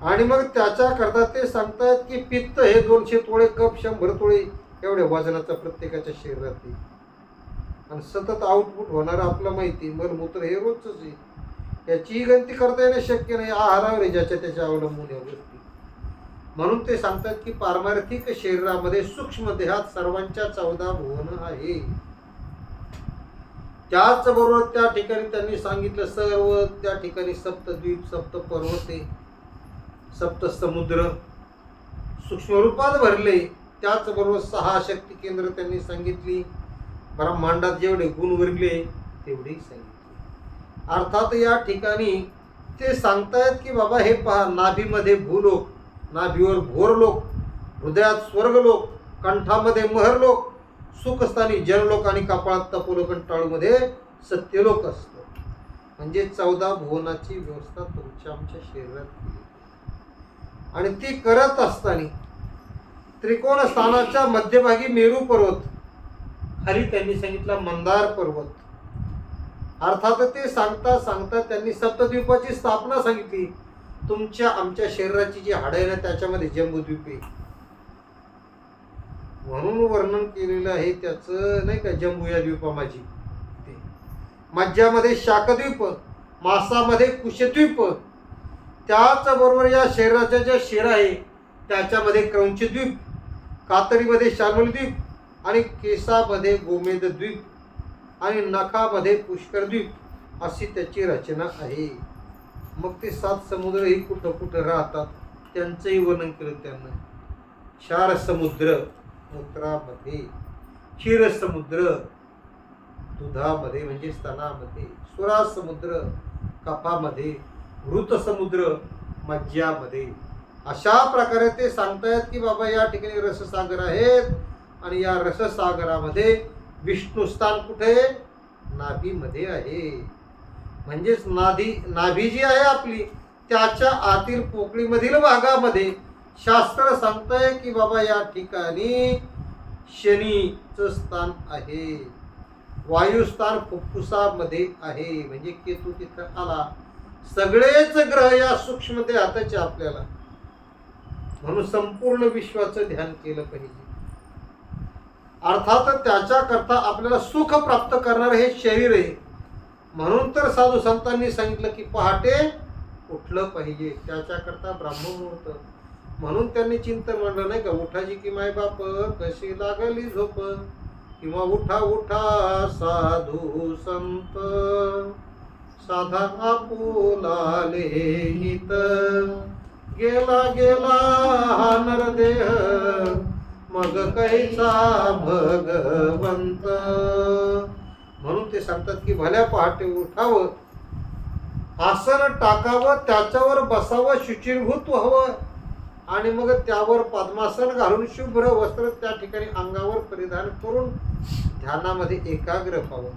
आणि मग त्याच्याकरता ते सांगतायत की पित्त हे 200 तोळे, कफ 100 तोळे एवढ्या वजनाचा प्रत्येकाच्या शरीरात आहे. आणि सतत आउटपुट होणार आपलं माहिती, मलमूत्र हे रोजच आहे, याची गणती करता येणं शक्य नाही. आहारावर ज्याच्या त्याच्या अवलंबून या गोष्टी. म्हणून ते सांगतात की पारमार्थिक शरीरामध्ये सूक्ष्म देहात सर्वांच्या 14 भुवन आहे. त्याचबरोबर त्या ठिकाणी त्यांनी सांगितलं सर्व त्या ठिकाणी सप्तद्वीप, सप्त पर्वते, सप्त समुद्र सूक्ष्म रूपात भरले. त्याचबरोबर 6 शक्ती केंद्र त्यांनी सांगितली. ब्रह्मांडात जेवढे गुण उरले तेवढेही सांगितले. अर्थात या ठिकाणी ते सांगतायत की बाबा हे पहा, नाभीमध्ये भूलोक, नाभीवर भोरलोक, हृदयात स्वर्गलोक, कंठामध्ये महरलोक, सुखस्थानी जनलोक आणि कपाळात तपोलोक आणि टाळूमध्ये सत्यलोक असतो. म्हणजे 14 भुवनाची व्यवस्था तुमच्या आमच्या शरीरात केली. आणि ती करत असताना त्रिकोण स्थानाच्या मध्यभागी मेरू पर्वत, खाली त्यांनी सांगितला मंदार पर्वत. अर्थात ते सांगता सांगता त्यांनी सप्तद्वीपाची स्थापना सांगितली. तुमच्या आमच्या शरीराची जी हाडं आहे ना, त्याच्यामध्ये जम्बूद्वीप आहे म्हणून वर्णन केलेलं आहे त्याचं, नाही का, जम्बू या द्वीपामाची. मज्जामध्ये शाकद्वीप, मासामध्ये कुशद्वीप, त्याचबरोबर या शरीराच्या ज्या शिरा आहे त्याच्यामध्ये क्रौंचद्वीप, कातरीमध्ये शार्मलद्वीप आणि केसामध्ये गोमेदद्वीप आणि नखामध्ये पुष्करद्वीप अशी त्याची रचना आहे. मग ते 7 समुद्रही कुठं कुठं राहतात त्यांचंही वर्णन केलं त्यांना. क्षार समुद्र मूत्रामध्ये, क्षीर समुद्र दुधामध्ये म्हणजे स्तनामध्ये, सुरा समुद्र कफामध्ये, वृत समुद्र मज्जामध्ये. अशा प्रकारे ते सांगतायत की बाबा या ठिकाणी रससागर आहेत आणि या रससागरामध्ये विष्णू स्थान कुठे, नाभीमध्ये आहे. म्हणजेच नाभी जी आहे आपली त्याच्या आतील पोकळीमधील भागामध्ये शास्त्र सांगतंय की बाबा या ठिकाणी शनीचं स्थान आहे, वायुस्थान फुफ्फुसामध्ये आहे, म्हणजे केतू तिथं आला. सगळेच ग्रह या सूक्ष्म देहातच आपल्याला, म्हणून संपूर्ण विश्वाचं ध्यान केलं पाहिजे. अर्थात त्याच्याकरता आपल्याला सुख प्राप्त करणारे हे शरीर आहे. म्हणून तर साधू संतांनी सांगितलं की पहाटे उठलं पाहिजे, त्याच्याकरता ब्राह्ममुहूर्त. म्हणून त्यांनी चिंतन म्हणलं, नाही का, उठायची की माय बाप कशी लागली झोप, किंवा उठा उठा साधू संत साधा आपुलाले हित गेला गेला हा नरदेह मग कैचा भगवंत. म्हणून ते सांगतात की भल्या पहाटे उठावं, आसन टाकावं, त्याच्यावर बसावं, शुचिर्भूत व्हावं आणि मग त्यावर पद्मासन घालून शुभ्र वस्त्र त्या ठिकाणी अंगावर परिधान करून ध्यानामध्ये एकाग्र व्हावं.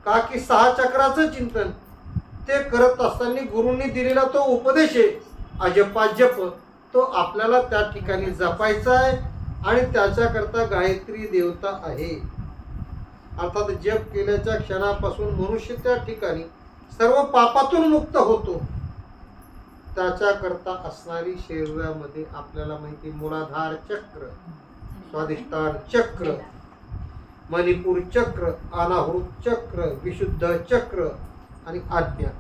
का की 6 चक्राचं चिंतन ते करत असताना गुरूंनी दिलेला तो उपदेश आहे अजपाजप, तो आपल्याला त्या ठिकाणी जपायचा आहे आणि त्याच्याकरता गायत्री देवता आहे. अर्थात जप केल्याच्या क्षणापासून मनुष्य त्या ठिकाणी सर्व पापातून मुक्त होतो. त्याच्याकरता असणारी शरीरामध्ये आपल्याला माहिती मूलाधार चक्र, स्वाधिष्ठान चक्र, मणिपूर चक्र, अनाहृत चक्र, विशुद्ध चक्र आणि आज्ञा.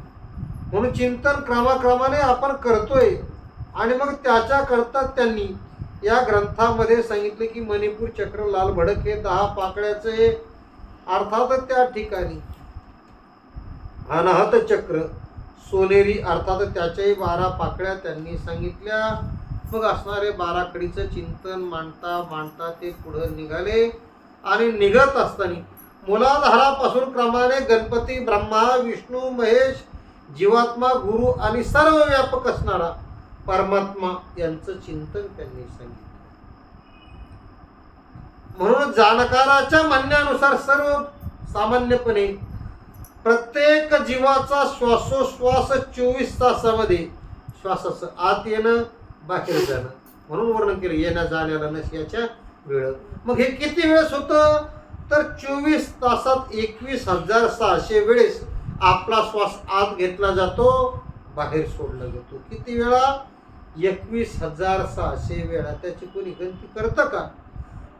म्हणून चिंतन क्रमाक्रमाने आपण करतोय आणि मग त्याच्याकरता त्यांनी या ग्रंथामध्ये सांगितले की मणिपूर चक्र लाल भडक हे 10 पाकळ्याचे. अर्थात त्या ठिकाणी अनाहत चक्र सोनेरी, अर्थात त्याच्याही 12 पाकळ्या त्यांनी सांगितल्या. मग असणारे 12 कडीचं चिंतन मांडता मांडता ते पुढे निघाले आणि निघत असताना मूलाधारापासून क्रमाने गणपती, ब्रह्मा, विष्णू, महेश, जीवात्मा, गुरु आणि सर्व व्यापक असणारा परमात्मा यांचं चिंतन त्यांनी सांगितलं. म्हणून जाणकाराच्या म्हणण्यानुसार सर्व सामान्यपणे प्रत्येक जीवाचा श्वासोश्वास 24 तासामध्ये श्वासाचं आत येणं बाहेर जाणं, म्हणून वर्णन केलं येण्या जाण्याला नसल्याच्या वेळ. मग हे किती वेळेस होतं तर 24 तासात 21,600 वेळेस आपला श्वास आत घेतला जातो, बाहेर सोडला जातो. किती वेळा? 21,600 वेळा. त्याची कोणी गणती करतं का?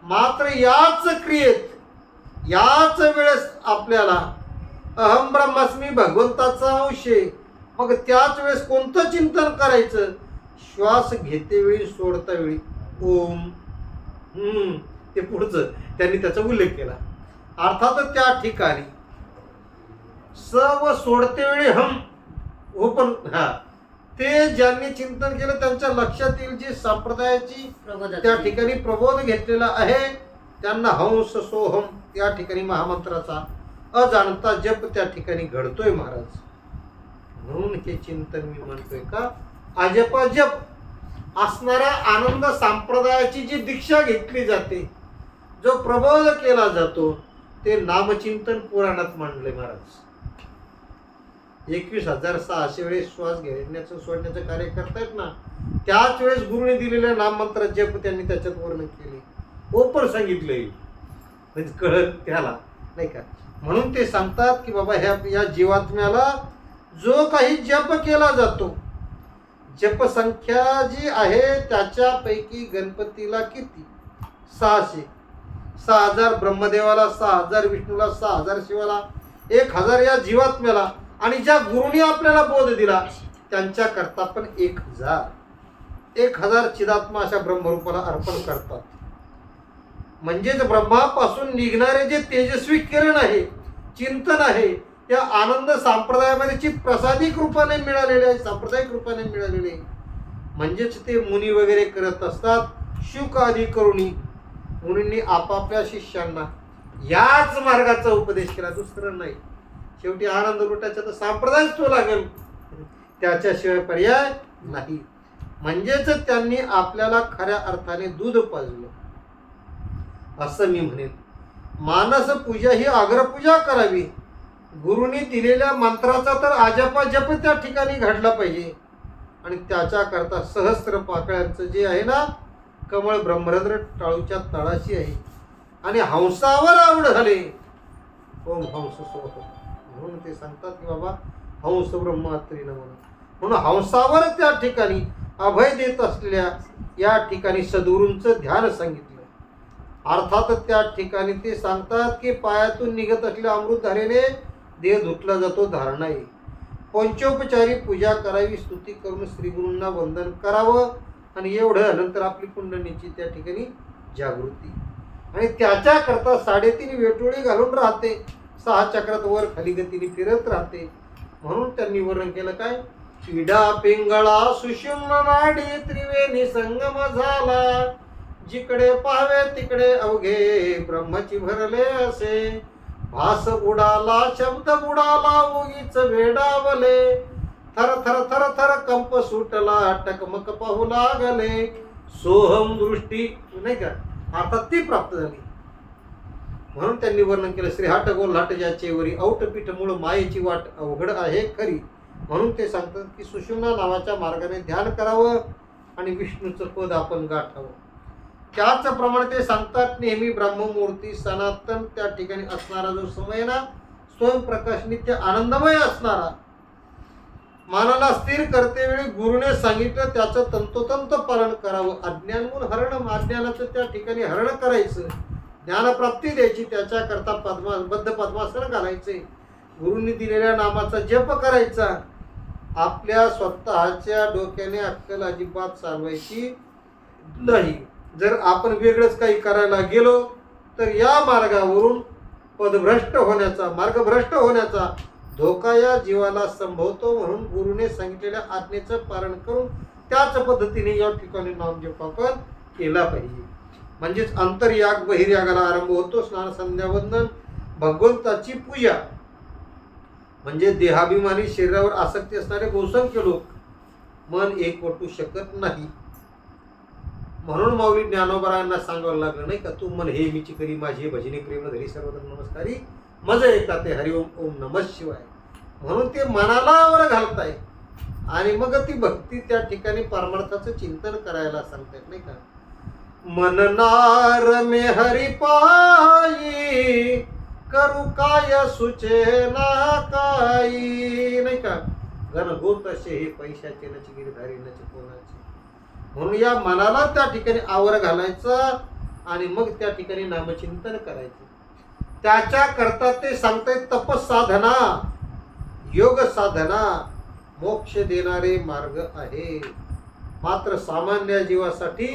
मात्र याच क्रियेत याच वेळेस आपल्याला अहम ब्रह्मास्मी भगवंताचा अंश आहे. मग त्याच वेळेस कोणतं चिंतन करायचं? श्वास घेतेवेळी सोडता वेळी ओम, ते पुढचं त्यांनी त्याचा उल्लेख केला. अर्थात त्या ठिकाणी व सोडते वेळी हम हो, पण ते ज्यांनी चिंतन केलं त्यांच्या लक्षात येईल जी संप्रदायाची त्या ठिकाणी प्रबोध घेतलेला आहे त्यांना हंस सोहम त्या ठिकाणी महामंत्राचा अजाणता जप त्या ठिकाणी घडतोय महाराज. म्हणून हे चिंतन मी म्हणतोय का अजपा जप असणाऱ्या आनंद संप्रदायाची जी दीक्षा घेतली जाते, जो प्रबोध केला जातो, ते नामचिंतन पुराणात मांडले महाराज. 21,600 वेळेस श्वास घेण्याचं सोडण्याचं कार्य करतायत ना, त्याच वेळेस गुरुने दिलेल्या नाममंत्र जप त्यांनी त्याच्यात वर्णन केले, ओपन सांगितले, म्हणजे कळत त्याला नाही का. म्हणून ते सांगतात की बाबा या जीवात्म्याला जो काही जप केला जातो, जप संख्या जी आहे त्याच्यापैकी गणपतीला किती? 600. 6,000 ब्रह्मदेवाला, 6,000 विष्णूला, 6,000 शिवाला, 1,000 या जीवात्म्याला आणि ज्या गुरुनी आपल्याला बोध दिला त्यांच्या करता पण 1,000 चिदात्मा अशा ब्रह्मरूपाला अर्पण करतात. म्हणजेच ब्रह्मापासून निघणारे जे तेजस्वी किरण आहे, चिंतन आहे, त्या आनंद संप्रदायामध्ये चित प्रसादिक रूपाने मिळालेले आहे, सांप्रदायिक रूपाने मिळालेले आहे. म्हणजेच ते मुनी वगैरे करत असतात. शुक आदी करुणी मुनींनी आपापल्या शिष्यांना याच मार्गाचा उपदेश केला, दुसरं नाही. शेवटी आनंद लुटायचा तर संप्रदायच तो लागेल, त्याच्याशिवाय पर्याय नाही. म्हणजेच त्यांनी आपल्याला खऱ्या अर्थाने दूध पाजलं असं मी म्हणेन. मानस पूजा ही अग्रपूजा करावी. गुरुनी दिलेल्या मंत्राचा तर आजपा जप त्या ठिकाणी घडला पाहिजे आणि त्याच्याकरता सहस्त्र पाकळ्यांचं जे आहे ना, कमळ ब्रह्मरंध्र टाळूच्या तळाशी आहे आणि हंसावर आवड झाले. ओम हंस सोहम. म्हणून ते सांगतात की बाबा हंस ब्रह्मात्री नमः. म्हणून हंसावर त्या ठिकाणी अभय देत असलेल्या या ठिकाणी सद्गुरूंचं ध्यान सांगितलं. अर्थात त्या ठिकाणी ते सांगतात की पायातून निघत असलेल्या अमृतधारेने देह धुतला जातो, धारणा आहे. पंचोपचारी पूजा करावी, स्तुती करून श्रीगुरूंना वंदन करावं आणि एवढं नंतर आपली कुंडलीची त्या ठिकाणी जागृती आणि त्याच्याकरता 3.5 वेटोळी घालून राहते, 6 चक्रात वर खाली गतीने फिरत राहते. म्हणून त्यांनी वर्णन केलं काय, पिढा पिंगळा सुषुम्न नाडी त्रिवेणी संगम झाला, जिकडे पाहावे तिकडे अवघे ब्रह्मची भरले असे, भास बुडाला शब्द बुडाला उगीच वेडावले, थर थर थर थर कंप सुटला टकमक पाहू लागले, सोहम दृष्टी नाही का आता ती प्राप्त झाली. म्हणून त्यांनी वर्णन केलं, श्रीहाट गोल्हाट ज्याचे वरी औटपीठ मूळ मायेची वाट अवघड आहे खरी. म्हणून ते सांगतात की सुषुम्ना नावाच्या मार्गाने ध्यान करावं आणि विष्णूचं पद आपण गाठावं. त्याचप्रमाणे ते सांगतात नेहमी ब्रह्ममूर्ती सनातन त्या ठिकाणी असणारा जो समय ना, स्वयंप्रकाश नित्य आनंदमय असणारा, मानाला स्थिर करते वेळी गुरुने सांगितलं त्याचं तंतोतंत पालन करावं. अज्ञानमूल हरण, अज्ञानाचं त्या ठिकाणी हरण करायचं, ज्ञानप्राप्ती द्यायची, त्याच्याकरता बद्ध पद्मासन घालायचे, गुरुंनी दिलेल्या नामाचा जप करायचा. आपल्या स्वतःच्या डोक्याने अक्कल अजिबात चालवायची नाही. जर आपण वेगळंच काही करायला गेलो तर या मार्गावरून पदभ्रष्ट होण्याचा, मार्गभ्रष्ट होण्याचा धोका या जीवाला संभवतो. म्हणून गुरुने सांगितलेल्या आज्ञेचं पालन करून त्याच पद्धतीने या ठिकाणी नामजप आपण केला पाहिजे. म्हणजेच अंतर्याग बहिर्यागाला आरंभ होतो. स्नान संध्या वंदन, भगवंताची पूजा, म्हणजे देहाभिमानी शरीरावर आसक्ती असणारे बहुसंख्य लोक मन एकवटू शकत नाही. म्हणून माऊली ज्ञानोबरायांना सांगावं लागलं नाही का, तू मन हे मीची करी माझी भजनी प्रेम धरी सर्वधर्म नमस्कारी मज ऐका ते हरिओम ओम नमः शिवाय. म्हणून ते मनाला वर घालताय आणि मग ती भक्ती त्या ठिकाणी परमार्थाचं चिंतन करायला सांगतायत नाही का. मननार मे हरि पायी करू काय सुचे ना काही नाही का, घनभूत असे हे पैशाचे नच गिरधारी नच कोणाचे. म्हणून या मनाला त्या ठिकाणी आवर घालायचं आणि मग त्या ठिकाणी नामचिंतन करायचं. त्याच्याकरता ते सांगतायत तपसाधना, योग साधना, मोक्ष देणारे मार्ग आहे. मात्र सामान्य जीवासाठी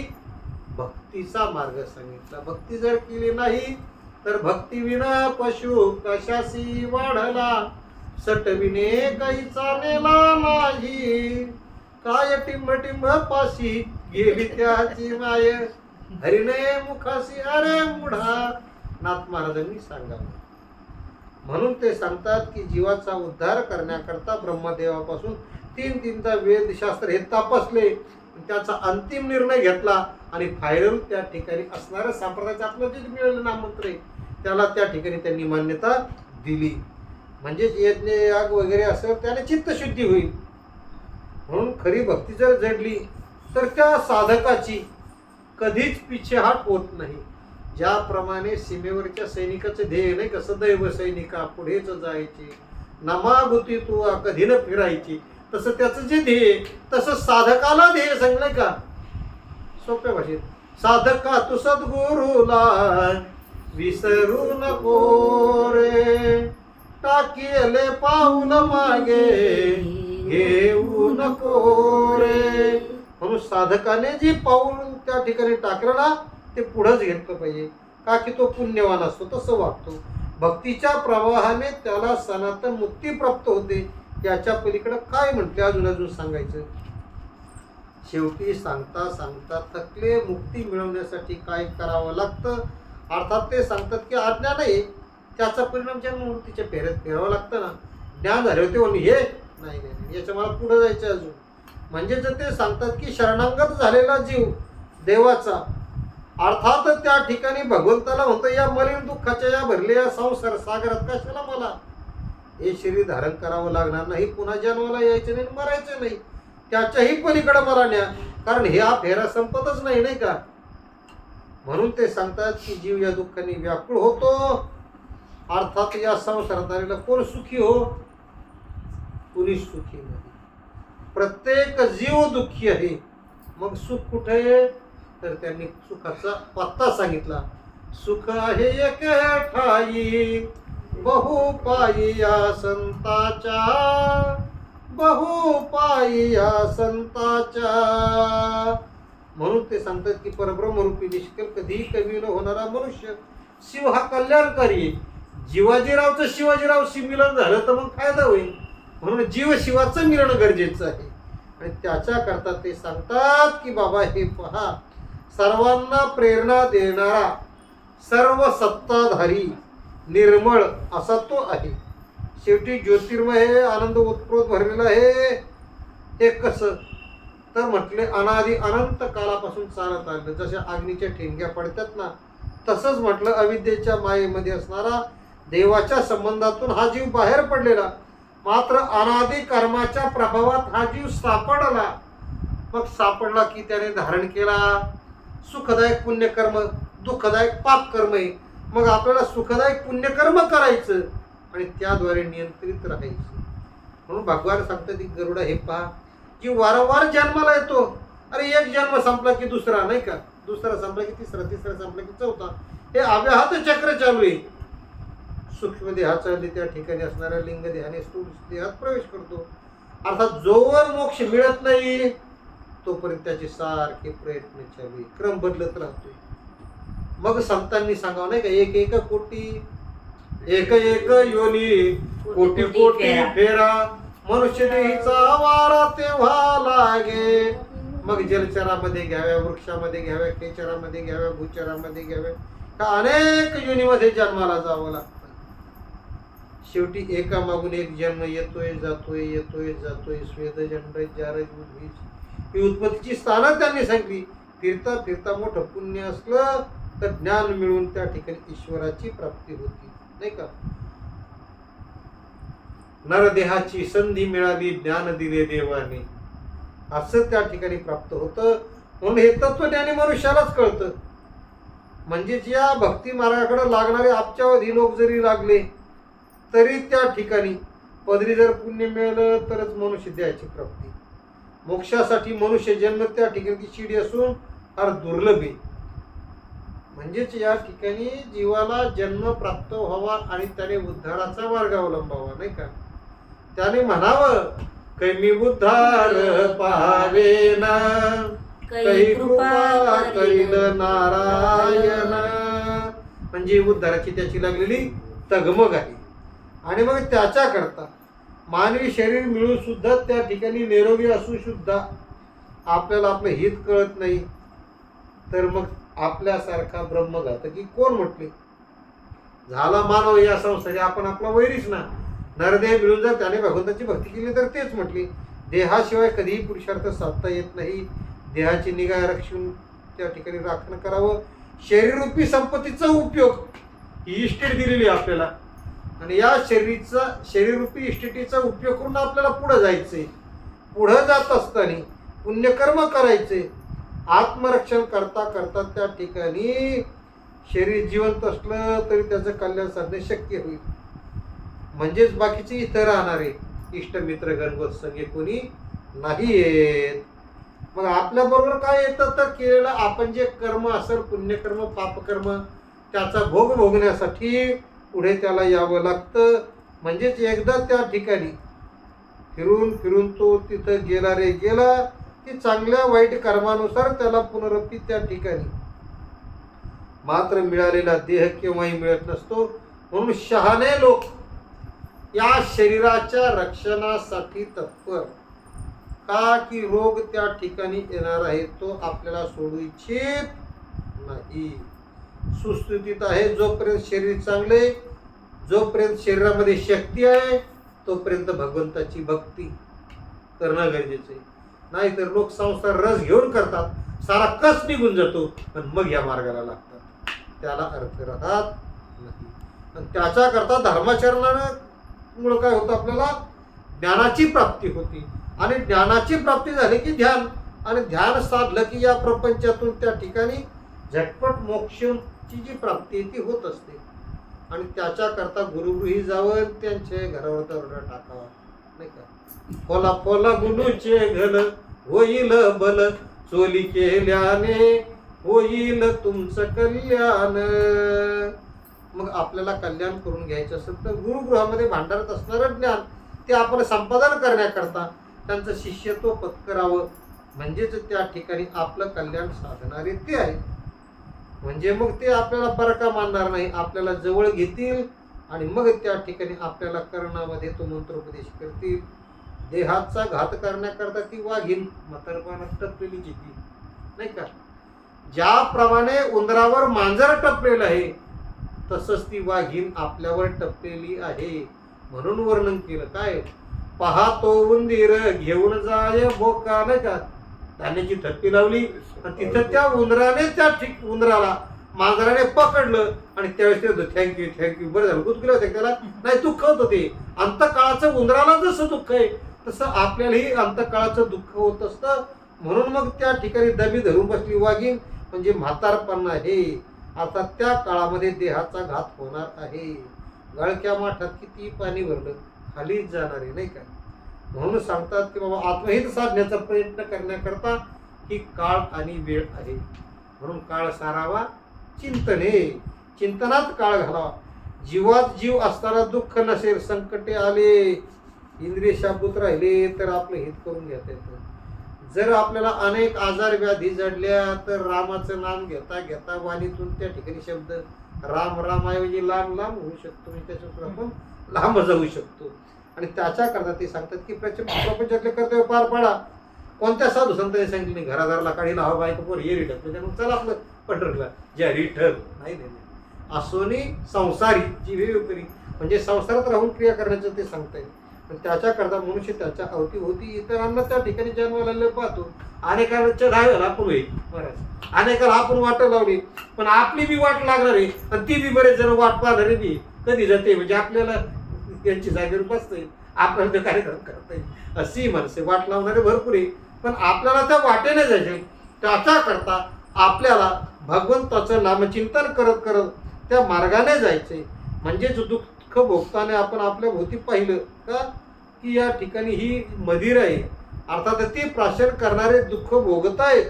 भक्तीचा मार्ग सांगितला. भक्ती जर केली नाही तर भक्ती विना पशु कशासी वाढला, सटविने काही चालेला नाही, काय टिंब टिंब पाशी गेली त्याची माय, हरिने मुखासी अरे मुढा, नाथ महाराजांनी सांगावं. म्हणून ते सांगतात की जीवाचा उद्धार करण्याकरता ब्रह्मदेवापासून 3-3दा वेदशास्त्र हे तपासले, त्याचा अंतिम निर्णय घेतला आणि फायनल त्या ठिकाणी असणारं संप्रदायाचं आपलं जे मिळालं नाममंत्र आहे त्याला त्या ठिकाणी त्यांनी मान्यता दिली. म्हणजेच यज्ञ याग वगैरे असेल त्याने चित्तशुद्धी होईल. म्हणून खरी भक्ती जर जडली तर त्या साधकाची कधीच पिछेहाट होत नाही. ज्याप्रमाणे सीमेवरच्या सैनिकाचे ध्येय नाही का, सदैव सैनिका पुढेच जायचे, नमागुती तू कधी न फिरायची, तसं त्याचं जे ध्येय तसं साधकाला ध्येय सांगलंय का सोप्या भाषेत. साधका तू सद्गुरूला विसरू नको रे, टाकीले पाऊल मागे घेऊ नको रे. म्हणून साधकाने जी पाऊल त्या ठिकाणी टाकलं ना ते पुढंच घेतलं पाहिजे, का की तो पुण्यवान असतो, तसं वागतो. भक्तीच्या प्रवाहाने त्याला सनातन मुक्ती प्राप्त होते. याच्या पलीकडे काय म्हणते अजून सांगायचं. शेवटी सांगता सांगता थकले. मुक्ती मिळवण्यासाठी काय करावं लागतं. अर्थात ते सांगतात की आज्ञा नाही, त्याचा परिणाम जन्ममृत्यूच्या फेऱ्यात फिरावं लागतं ना. ज्ञान झाले होते म्हणून हे नाही नाही याच्या मला पुढे जायचं अजून. म्हणजे जर ते सांगतात की शरणागत झालेला जीव देवाचा, अर्थात त्या ठिकाणी भगवंताला म्हणतो या मलिन दुःखाच्या या भरलेल्या संसार सागरात कशाला मला हे शरीर धारण करावं लागणार नाही, पुन्हा जन्माला यायचं नाही, मरायचं नाही, त्याच्याही पलीकडे मला न्या, कारण हे हा फेरा संपतच नाही नाही का. म्हणून ते सांगतात की जीव या दुःखाने व्याकुळ होतो. अर्थात या संसारात आलेला कोण सुखी हो, कुणी सुखी नाही. प्रत्येक जीव दुःखी आहे. मग सुख कुठे, तर त्यांनी सुखाचा पत्ता सांगितला. सुख आहे एक ठाई बहु पायी या संताच्या, बहु पायी या संताच्या. म्हणून ते सांगतात की परब्रह्मरूपी निष्कल कधीही कमी न होणारा मनुष्य शिव हा कल्याणकारी आहे. जीवाजीरावचं शिवाजीरावशी मिलन झालं तर मग फायदा होईल, म्हणून जीव शिवाचं मिलन गरजेचं आहे. आणि त्याच्या करता ते सांगतात की बाबा हे पहा, सर्वांना प्रेरणा देणारा सर्व सत्ताधारी निर्मळ असा तो आहे. शेवटी ज्योतिर्मय हे आनंद उत्प्रोत भरलेला आहे. हे कसं तर म्हटले अनादि अनंत कालापासून चालत आलं. जशा अग्नीच्या ठिणग्या पडतात ना, तसंच म्हटलं अविद्येच्या मायेमध्ये असणारा देवाच्या संबंधातून हा जीव बाहेर पडलेला, मात्र अनादि कर्माच्या प्रभावात हा जीव सापडला. मग सापडला की त्याने धारण केला सुखदायक पुण्यकर्म, दुःखदायक पाप कर्म आहे. मग आपल्याला सुखदायक पुण्यकर्म करायचं आणि त्याद्वारे नियंत्रित राहायचं. म्हणून भगवान सांगतात की गरुडा हे पहा, की वारंवार जन्माला येतो. अरे एक जन्म संपला की दुसरा, नाही का, दुसरा संपला की तिसरा, तिसरा संपला की चौथा. हे अव्याहत चक्र चालू आहे. सूक्ष्म देहाचा त्या ठिकाणी असणाऱ्या लिंग देहाने स्थूल देहात प्रवेश करतो. अर्थात जोवर मोक्ष मिळत नाही तोपर्यंत त्याचे सारखे प्रयत्न चालू आहे, क्रम बदलत राहतोय. मग संतांनी सांगावं नाही का, एक एक कोटी एक एक योनी कोटी कोटी फेरा मनुष्य देहीचा वारा तेव्हा लागे. मग जलचरामध्ये घ्याव्या, वृक्षामध्ये घ्याव्या, खेचरामध्ये घ्याव्या, भूचरामध्ये घ्याव्या, का अनेक योनीमध्ये जन्माला जावं लागतं. शेवटी एका मागून एक जन्म येतोय जातोय, येतोय जातोय. स्वेद जंड जारज उद्भीज ही उत्पत्तीची स्थानं त्यांनी सांगली. फिरता फिरता मोठं पुण्य असलं तर ज्ञान मिळून त्या ठिकाणी ईश्वराची प्राप्ती होती, नाही का. नरदेहाची संधी मिळाली, ज्ञान दिले देवाने, असं त्या ठिकाणी प्राप्त होतं. म्हणून हे तत्वज्ञानी मनुष्यालाच कळतं. म्हणजे या भक्ती मार्गाकडे लागणारे अब्जावधी लोक जरी लागले तरी त्या ठिकाणी पदरी जर पुण्य मिळालं तरच मनुष्य देहाची प्राप्ती. मोक्षासाठी मनुष्य जन्म त्या ठिकाणी शिडी असून फार दुर्लभ आहे. म्हणजेच या ठिकाणी जीवाला जन्म प्राप्त व्हावा आणि त्याने उद्धाराचा मार्ग अवलंबावा, नाही का. त्याने म्हणावं कैमी उद्धार पावेना, काही कृपा करील नारायण. म्हणजे उद्धाराची त्याची लागलेली तगमग आहे. आणि मग त्याच्या करता मानवी शरीर मिळून सुद्धा त्या ठिकाणी निरोगी असून सुद्धा आपल्याला आपलं हित कळत नाही, तर मग आपल्यासारखा ब्रह्मघातकी कोण म्हटले. झाला मानव या संसारी आपण आपला वैरीच ना. नरदेह मिळून जर त्याने भगवंताची भक्ती केली तर तेच म्हटली. देहाशिवाय कधीही पुरुषार्थ साधता येत नाही. देहाची निगा रक्षून त्या ठिकाणी राखण करावं. शरीररूपी संपत्तीचा उपयोग ही इस्टेट दिलेली आपल्याला, आणि या शरीररूपी इस्टेटीचा उपयोग करून आपल्याला पुढे जायचंय. पुढे जात असताना पुण्यकर्म करायचे. आत्मरक्षण करता करता त्या ठिकाणी शरीर जिवंत असलं तरी त्याचं कल्याण साधणे शक्य होईल. म्हणजेच बाकीचे इथं राहणारे इष्टमित्र गणगोत सगळे कोणी नाही येत. मग आपल्या बरोबर काय येतं तर केलेलं आपण जे कर्म असेल, पुण्यकर्म पापकर्म, त्याचा भोग भोगण्यासाठी पुढे त्याला यावं लागतं. म्हणजेच एकदा त्या ठिकाणी फिरून फिरून तो तिथं गेला रे गेला की चांगल्या वाईट कर्मानुसार त्याला पुनरुक्ती त्या ठिकाणी. मात्र मिळालेला देह केव्हाही मिळत नसतो. म्हणून शहाणे लोक या शरीराच्या रक्षणासाठी तत्पर का की रोग त्या ठिकाणी येणार आहे तो आपल्याला सोडू इच्छित नाही. सुस्थितीत आहे जोपर्यंत शरीर चांगले, जोपर्यंत शरीरामध्ये शक्ती आहे तोपर्यंत भगवंताची भक्ती करणं गरजेचं आहे. नाहीतर लोक संसार रस घेऊन करतात, सारा कस निघून जातो आणि मग या मार्गाला लागतात. त्याला अर्थ राहत नाही. आणि त्याच्या करता धर्माचरणामुळे काय होतं, आपल्याला ज्ञानाची प्राप्ती होती. आणि ज्ञानाची प्राप्ती झाली की ध्यान, आणि ध्यान साधलं की या प्रपंचातून त्या ठिकाणी झटपट मोक्षाची जी प्राप्ती आहे ती होत असते. आणि त्याच्या करता गुरुगृही जावं, त्यांच्या घरावर दरोडा टाकावा, नाही का. फोला फोला गुरुचे घल होईल बल, चोली केल्याने होईल तुमचं कल्याण. मग आपल्याला कल्याण करून घ्यायचं असेल तर गुरुगृहामध्ये भांडारात असणारं ज्ञान ते आपण संपादन करण्याकरता त्यांचं शिष्यत्व पत्करावं. म्हणजेच त्या ठिकाणी आपलं कल्याण साधणारे ते आहे. म्हणजे मग ते आपल्याला परका मानणार नाही, आपल्याला जवळ घेतील आणि मग त्या ठिकाणी आपल्याला कर्णामध्ये तो मंत्रोपदेश करतील. देहाचा घात करण्याकरता ती वाघीण म्हातारपणात टपलेलीच येते, नाही का? ज्याप्रमाणे उंदरावर मांजर टपलेलं आहे तसंच ती वाघीण आपल्यावर टपलेली आहे. म्हणून वर्णन केलं काय, पाहतो उंदीर घेऊन जाय बोका, नाही का? धान्याची थप्पी लावली आणि तिथं त्या उंदराने उंदराला मांजराने पकडलं आणि त्यावेळेस ते थँक्यू थँक्यू, बरं झालं, गुदगुल्या होते त्याला, नाही दुःख होतं ते. अंतकाळाचं उंदराला जसं दुःख आहे तसं आपल्यालाही अंतकाळाचं दुःख होत असतं. म्हणून मग त्या ठिकाणी दबी धरून बसली वाघीण, म्हणजे म्हातारपण आहे. आता त्या काळामध्ये देहाचा घात होणार आहे. गळक्या माठात किती पाणी भरलं खालीच जाणार आहे, नाही का? म्हणून सांगतात की बाबा आत्महित साधण्याचा प्रयत्न करण्याकरता ही काळ आणि वेळ आहे. म्हणून काळ सारावा चिंतने, चिंतनात काळ घालावा. जीवात जीव असताना दुःख नसेल, संकटे आले, इंद्रिय शाबूत राहिले तर आपलं हित करून घेता येतं. जर आपल्याला अनेक आजार व्याधी जडल्या तर रामाचं नाम घेता घेता वाणीतून त्या ठिकाणी शब्द राम रामाऐवजी लांब लांब होऊ शकतो, म्हणजे त्याच्यातून आपण लांब जाऊ शकतो. आणि त्याच्याकरता ते सांगतात की प्रपंचातले कर्तव्य पार पाडा. कोणत्या साधू संतांनी सांगितलं नाही घरादारला काढीला हवा बायको पोर ये रिटक, त्याच्यामुळे चला आपलं पंढरला ज्या रिठल नाही नाही असोनी संसारी जीवेपरी, म्हणजे संसारात राहून क्रिया करण्याचं ते सांगताय. पण त्याच्याकरता मनुष्य त्याच्या अवतीभोवती इतरांना त्या ठिकाणी जन्माला पाहतो. अनेकांच्या धावेला आपण होईल बऱ्याच, अनेकाला आपण वाट लावली पण आपली बी वाट लागणार आहे आणि ती बी बरेच जण वाट पाहणारे बी कधी जाते, म्हणजे आपल्याला त्यांची जागेवर बसता येईल, आपल्याला ते कार्यक्रम करता येईल. अशी माणसे वाट लावणारे भरपूर आहे, पण आपल्याला त्या वाटेने जायचे. त्याच्याकरता आपल्याला भगवंताचं नामचिंतन करत करत त्या मार्गाने जायचंय. म्हणजेच दुःख भोगताना आपण आपल्या भोवती पाहिलं का की या ठिकाणी ही मदिर आहे, अर्थात ते प्राशन करणारे दुःख भोगतायत,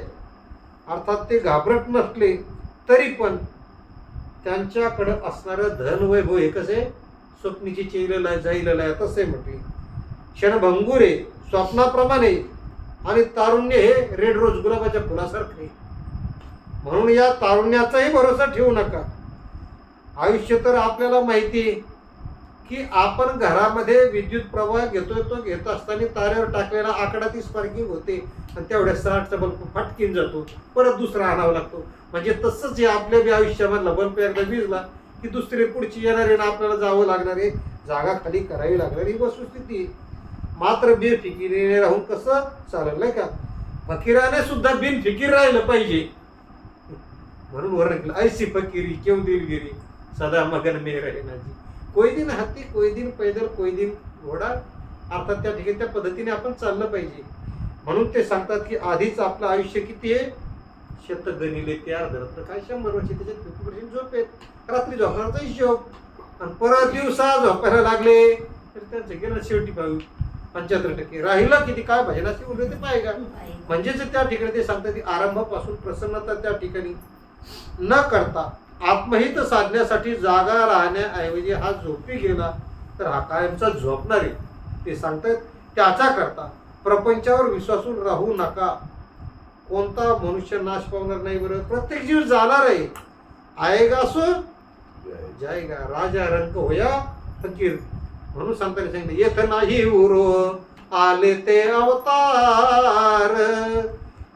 अर्थात ते घाबरत नसले तरी पण त्यांच्याकडे असणारं धन वैभव हे कसे स्वप्नीची चेलेला जाईलेला आहे तसे म्हटले. क्षणभंगूर आहे स्वप्नाप्रमाणे आणि तारुण्य हे रेड रोज गुलाबाच्या फुलासारखे. म्हणून या तारुण्याचाही भरोसा ठेवू नका. आयुष्य तर आपल्याला माहिती आहे की आपण घरामध्ये विद्युत प्रवाह घेतोय, तो घेत असताना तारेवर टाकलेला आकडा ती स्पार्किंग होते आणि तेवढ्या 60चा बल्ब फटकीन जातो, परत दुसरा आणावा लागतो. म्हणजे तसंच हे आपल्या बी आयुष्यामधला बल्ब एकदा विजला की दुसरी पुढची येणारे ना आपल्याला जावं लागणारे, जागा खाली करावी लागणार ही वस्तुस्थिती. मात्र बेफिकिरीने राहून कसं चालेल, नाही का? फकीराने सुद्धा बिनफिकीर राहिलं पाहिजे. म्हणून वर्णन ऐसी फकीरी क्यों दिलगिरी सदा मगन में रहे नाजी, कोई दिन हाती कोई दिन पैदल कोई दिन घोडा. अर्थात त्या ठिकाणी त्या पद्धतीने आपण चाललं पाहिजे. म्हणून ते सांगतात की आधीच आपलं आयुष्य किती आहे, शत गणिले ते अर्धरत्न काय 100 वर्ष, त्याच्यात 50% झोप आहेत, रात्री झोपण्याचा हिशोब, आणि परत दिवसा झोपायला लागले तर त्यांचं गेलं शेवटी 75% राहिलं किती काय भजनाची उरले ते पाहिजे. म्हणजेच त्या ठिकाणी ते सांगतात की आरंभापासून प्रसन्नता त्या ठिकाणी न करता आत्महित साधण्यासाठी जागा राहण्याऐवजी हा झोपी गेला तर हा कायमचा झोपणार आहे. ते सांगतात त्याच्याकरता प्रपंचावर विश्वासून राहू नका. कोणता मनुष्य नाश पावणार नाही. बरं, प्रत्येक जीव जाणार आहे. आएगा सो जाएगा, राजा रंक होया फकीर. म्हणून सांगताना सांगितलं येथ नाही उरो आले ते अवतार,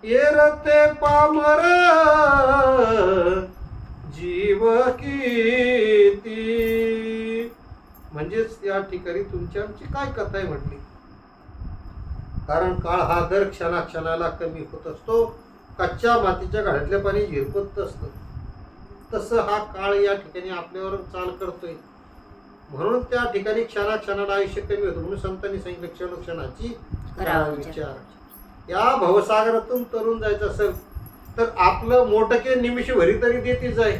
येरते पामर जीव किती. म्हणजेच या ठिकाणी तुमची आमची काय कथा आहे म्हटली. कारण काळ हा दर क्षणाक्षणाला कमी होत असतो. कच्च्या मातीच्या गाड्यातल्या पाणी झिरपत असतं, तसं हा काळ या ठिकाणी आपल्यावर चाल करतोय. म्हणून त्या ठिकाणी क्षणाक्षणाला आयुष्य कमी होतं. म्हणून संतांनी सांगितलं क्षणोक्षणाची विचार. या भवसागरातून तरुण जायचं असेल तर आपलं मोठके निमिष भरी तरी देते जाय,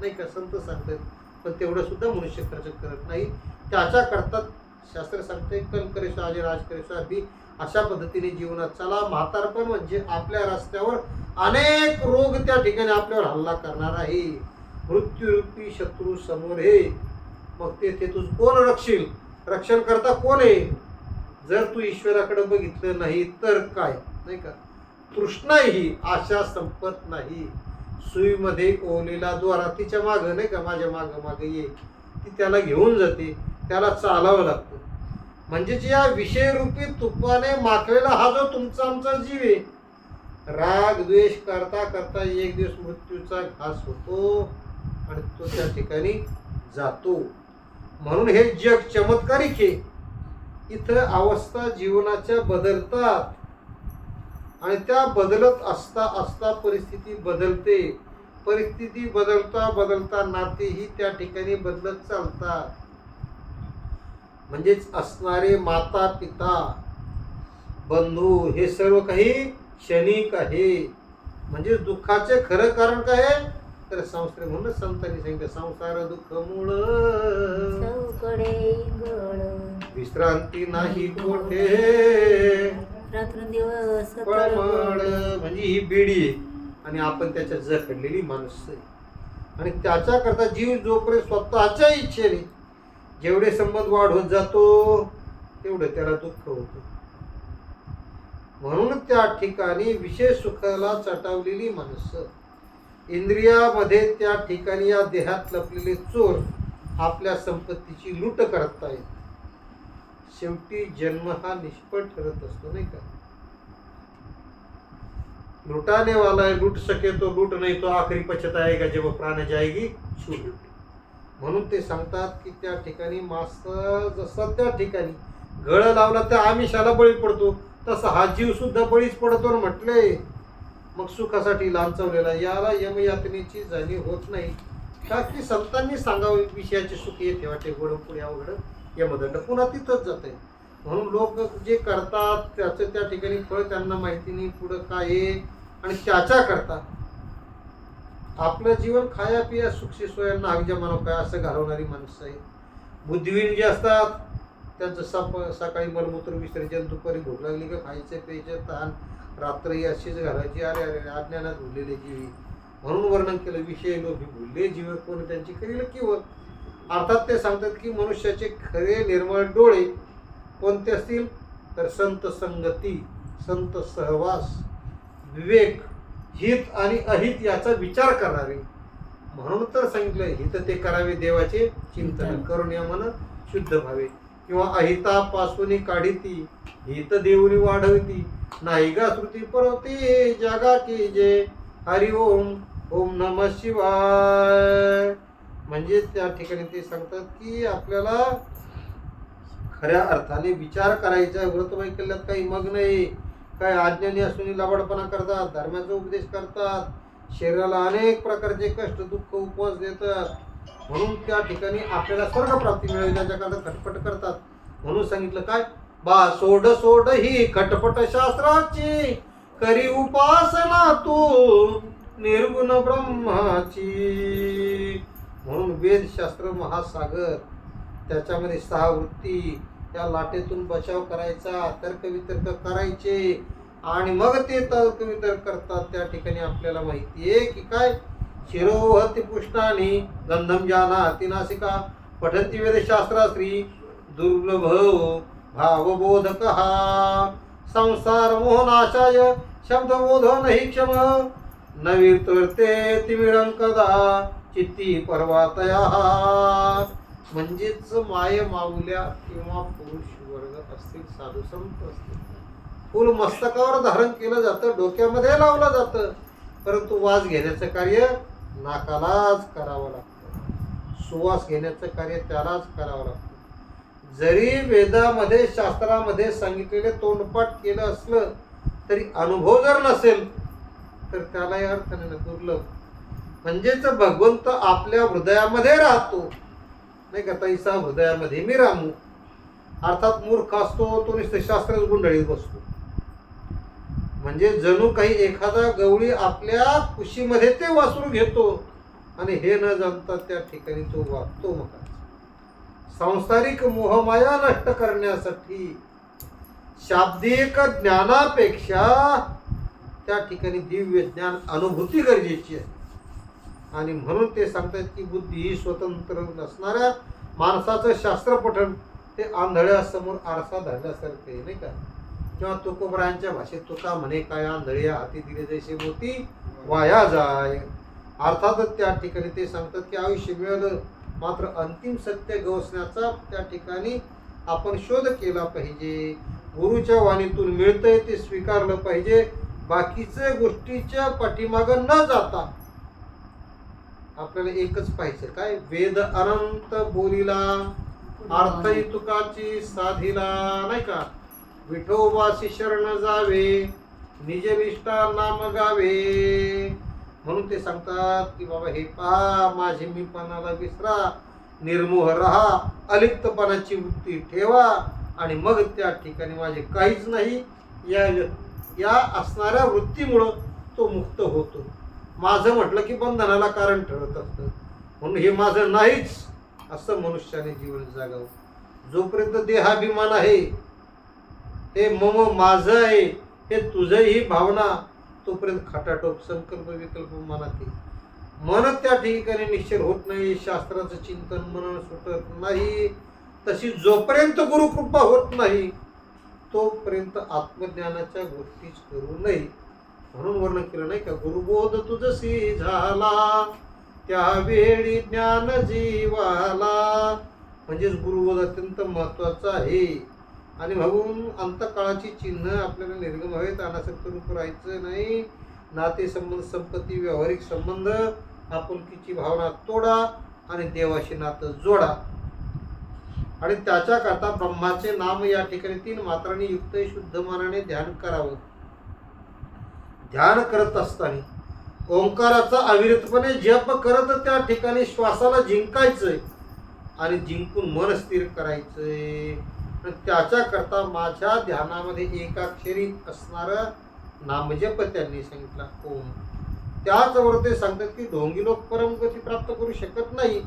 नाही का? संत सांगतात. पण तेवढं सुद्धा मनुष्य खर्च करत नाही. त्याच्याकरता शास्त्र सांगते कल करेशो आजे राज करेशो अभि. अशा पद्धतीने जीवनात चला. म्हातारपण म्हणजे आपल्या रस्त्यावर अनेक रोग त्या ठिकाणी आपल्यावर हल्ला करणार आहे. मृत्यूरूपी शत्रू समोर हे. मग ते तुझ कोण रक्षील, रक्षण करता कोण आहे? जर तू ईश्वराकडे बघितलं नाही तर काय, नाही का? तृष्णा ही आशा संपत नाही. सुईमध्ये ओलेला दोरा तिच्या मागं नाही का, माझ्या मागं ये, ती त्याला घेऊन जाते, त्याला चालावं लागतं. म्हणजेच या विषयरूपी तुपाने माखलेला हा जो तुमचा आमचा जीव आहे, राग द्वेष करता करता एक दिवस मृत्यूचा घास होतो आणि तो त्या ठिकाणी जातो. म्हणून हे जग चमत्कारिक आहे. इथं अवस्था जीवनाच्या बदलतात आणि त्या बदलत असता असता परिस्थिती बदलते. परिस्थिती बदलता बदलता नातेही त्या ठिकाणी बदलत चालतात. म्हणजेच असणारे माता पिता बंधू हे सर्व काही क्षणिक आहे. म्हणजे दुःखाचे खरं कारण काय आहे तर संसार, म्हणून संतांनी सांगितलं संसार दुःख मूळ विश्रांती नाही कोठे रात्रंदिवस पळमळ. म्हणजे ही बेडी आहे आणि आपण त्याच्या जखडलेली माणूस आहे. आणि त्याच्याकरता जीव जोपर्यंत स्वतःच्या इच्छेने जेवढे संबंध वाढवत जातो तेवढं त्याला दुःख होतं. म्हणून त्या ठिकाणी विषय सुखाला चटावलेली माणसं, इंद्रियामध्ये त्या ठिकाणी या देहात लपलेले चोर आपल्या संपत्तीची लूट करतायत. शेवटी जन्म हा निष्फळ ठरत असतो नाही का. लुटाने वाला है लूट सके तो लूट, नाही तो आखरी पछताएगा जब प्राण जाएगी छूट. म्हणून ते सांगतात की त्या ठिकाणी मास्तर जसं त्या ठिकाणी गळ लावला तर आमिषाला बळी पडतो, तसा हा जीव सुद्धा बळीच पडतो म्हटले. मग सुखासाठी लांचवलेला याला यमयातनेची जाणीव होत नाही का, की संतांनी सांगावं विषयाचे सुख येते वाटे गोड पुढे अवघड यमदंड पुन्हा तिथंच जात आहे. म्हणून लोक जे करतात त्याचं त्या ठिकाणी फळ त्यांना माहिती नाही पुढं काय आहे, आणि त्याच्या करता आपलं जीवन खाया पिया सुखी सोयांना अगजा मानव काय असं घालवणारी माणसं आहेत. बुद्धिहीन जे असतात त्यांचं सकाळी मलमूत्र विसर्जन, दुपारी भूक लागली का खायचं प्यायचं, तहान रात्रही अशीच घालायची. अरे अरे अज्ञानात भुललेले जीवी. म्हणून वर्णन केलं विषय लोभी भुलले जीव कोण त्यांची करील किंवा. अर्थात ते सांगतात की मनुष्याचे खरे निर्मळ डोळे कोणते असतील तर संत संगती, संत सहवास, विवेक, हित आणि अहित याचा विचार करणारे. म्हणून तर सांगितलं हित ते करावे देवाचे चिंतन करून या मन शुद्ध व्हावे. किंवा अहितापासून काढिती हित देऊनी वाढविती, नाही गा श्रुती परवती जगा की जे हरि ओम ओम नमः शिवाय. म्हणजे त्या ठिकाणी ते सांगतात की आपल्याला खऱ्या अर्थाने विचार करायचा. व्रतवैकल्यात काही मग नाही, काय अज्ञानी असून लबाडपणा करतात, धर्माचा उपदेश करतात, शरीराला अनेक प्रकारचे कष्ट दुःख उपवास देतात. म्हणून त्या ठिकाणी आपल्याला स्वर्ग प्राप्ती मिळवण्याच्या करता खटपट करतात. म्हणून सांगितलं काय बा सोड सोड ही खटपट शास्त्राची, करी उपासना तू निर्गुण ब्रह्माची. म्हणून वेदशास्त्र महासागर, त्याच्यामध्ये 6 वृत्ती, त्या लाटेतून बचाव करायचा, तर्कवितर्क करायचे आणि मग ते तर्कवितर्क करतात. त्या ठिकाणी आपल्याला माहिती आहे की काय शिरोहती पुष्णानी गंधम जानाति नासिका, पठंती वेदशास्त्राश्री दुर्लभ भावबोधक हा. संसार मोहनाशाय शब्दबोध नाही क्षम, नवीर्ते तिमिरं कदा चित्ती पर्वातया. म्हणजेच माय माऊल्या किंवा पुरुष वर्ग असतील, साधू संत असतील, फुल मस्तकावर धारण केलं जातं, डोक्यामध्ये लावलं जातं, परंतु वास घेण्याचं कार्य नाकालाच करावं लागतं, सुवास घेण्याचं कार्य त्यालाच करावं लागतं. जरी वेदामध्ये शास्त्रामध्ये सांगितलेले तोंडपाठ केलं असलं तरी अनुभव जर नसेल तर त्यालाही अर्थ नाही, दुर्लभ. म्हणजेच भगवंत आपल्या हृदयामध्ये राहतो नाही का, तैसा हृदयामध्ये मी रामू. अर्थात मूर्ख असतो तो नुसतं शास्त्रच गुंडळीत बसतो. म्हणजे जणू काही एखादा गवळी आपल्या कुशीमध्ये ते वासरू घेतो आणि हे न जाणता त्या ठिकाणी तो वागतो. मग सांसारिक मोहमाया नष्ट करण्यासाठी शाब्दिक ज्ञानापेक्षा त्या ठिकाणी दिव्य ज्ञान अनुभूती गरजेची आहे. आणि म्हणून ते सांगतात की बुद्धी ही स्वतंत्र नसणाऱ्या माणसाचं शास्त्र पठण ते आंधळ्यासमोर आरसा धरल्यासारखे नाही का. किंवा तुकोबरायांच्या भाषेत तुका म्हणे काय आंधळ्या हाती दिले जैसे मोती वाया जाय. अर्थातच त्या ठिकाणी ते सांगतात की आयुष्य मिळालं मात्र अंतिम सत्य गवसण्याचा त्या ठिकाणी आपण शोध केला पाहिजे. गुरुच्या वाणीतून मिळतंय ते स्वीकारलं पाहिजे. बाकीच्या गोष्टीच्या पाठीमागं न जाता आपल्याला एकच पाहिजे, काय? वेद अनंत बोलिला अर्थही तुकाची साधिला, नाही का? विठोबाशी शरण जावे निज निष्ठा नाम गावे. म्हणून ते सांगतात की बाबा हे पहा, माझे मीपणाला विसरा, निर्मोह राहा, अलिप्तपणाची वृत्ती ठेवा आणि मग त्या ठिकाणी माझे काहीच नाही या असणाऱ्या वृत्तीमुळं तो मुक्त होतो. माझं म्हटलं की बंधनाला कारण ठरत असतं, म्हणून हे माझं नाहीच असं मनुष्याने जीवन जगावं. जोपर्यंत देहाभिमान आहे, हे मम माझं आहे, हे तुझं ही भावना, तोपर्यंत खटाटोप संकल्प विकल्प मनात येईल. मन त्या ठिकाणी निश्चल होत नाही, शास्त्राचं चिंतन मनन सुटत नाही. तशी जोपर्यंत गुरुकृपा होत नाही तोपर्यंत आत्मज्ञानाच्या गोष्टीच करू नये. म्हणून वर्णन केलं नाही का, गुरुबोध तुझसी झाला त्यावेळी ज्ञान जीवाला. म्हणजेच गुरुबोध अत्यंत महत्वाचा आहे. आणि म्हणून अंतकाळाची चिन्ह आपल्याला निर्गम हवेत, अनासक्त रूप राहायचं नाही. नाते संबंध, संपत्ती, व्यावहारिक संबंध, आपुलकीची भावना तोडा आणि देवाशी नातं जोडा. आणि त्याच्याकरता ब्रह्माचे नाम या ठिकाणी 3 मात्रांनी युक्त शुद्ध मनाने ध्यान करावं. ध्यान करत असताना ओंकाराचा अविरतपणे जप करत त्या ठिकाणी श्वासाला जिंकायचंय आणि जिंकून मन स्थिर करायचंय. त्याच्याकरता माझ्या ध्यानामध्ये एकाक्षरी असणारं नामजप त्यांनी सांगितला ओम. त्याचबरोबर ते सांगतात की ढोंगी लोक परमगती प्राप्त करू शकत नाही.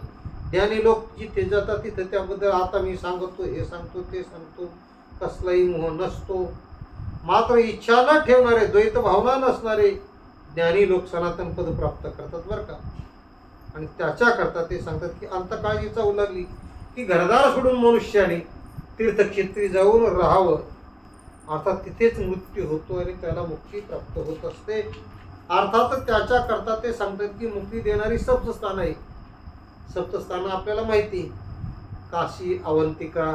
ज्ञानी लोक जिथे जातात तिथे त्याबद्दल आता मी सांगतो, हे सांगतो, ते सांगतो, कसलाही मोह नसतो. मात्र इच्छा न ठेवणारे, द्वैत भावना नसणारे ज्ञानी लोक सनातन पद प्राप्त करतात बरं का. आणि त्याच्याकरता ते सांगतात की अंतकाळी चावू लागली की घरदार सोडून मनुष्याने तीर्थक्षेत्री जाऊन राहावं. अर्थात तिथेच मृत्यू होतो आणि त्याला मुक्ती प्राप्त होत असते. अर्थात त्याच्याकरता ते सांगतात की मुक्ती देणारी सप्तस्थान आहे. सप्तस्थानं आपल्याला माहिती, काशी, अवंतिका,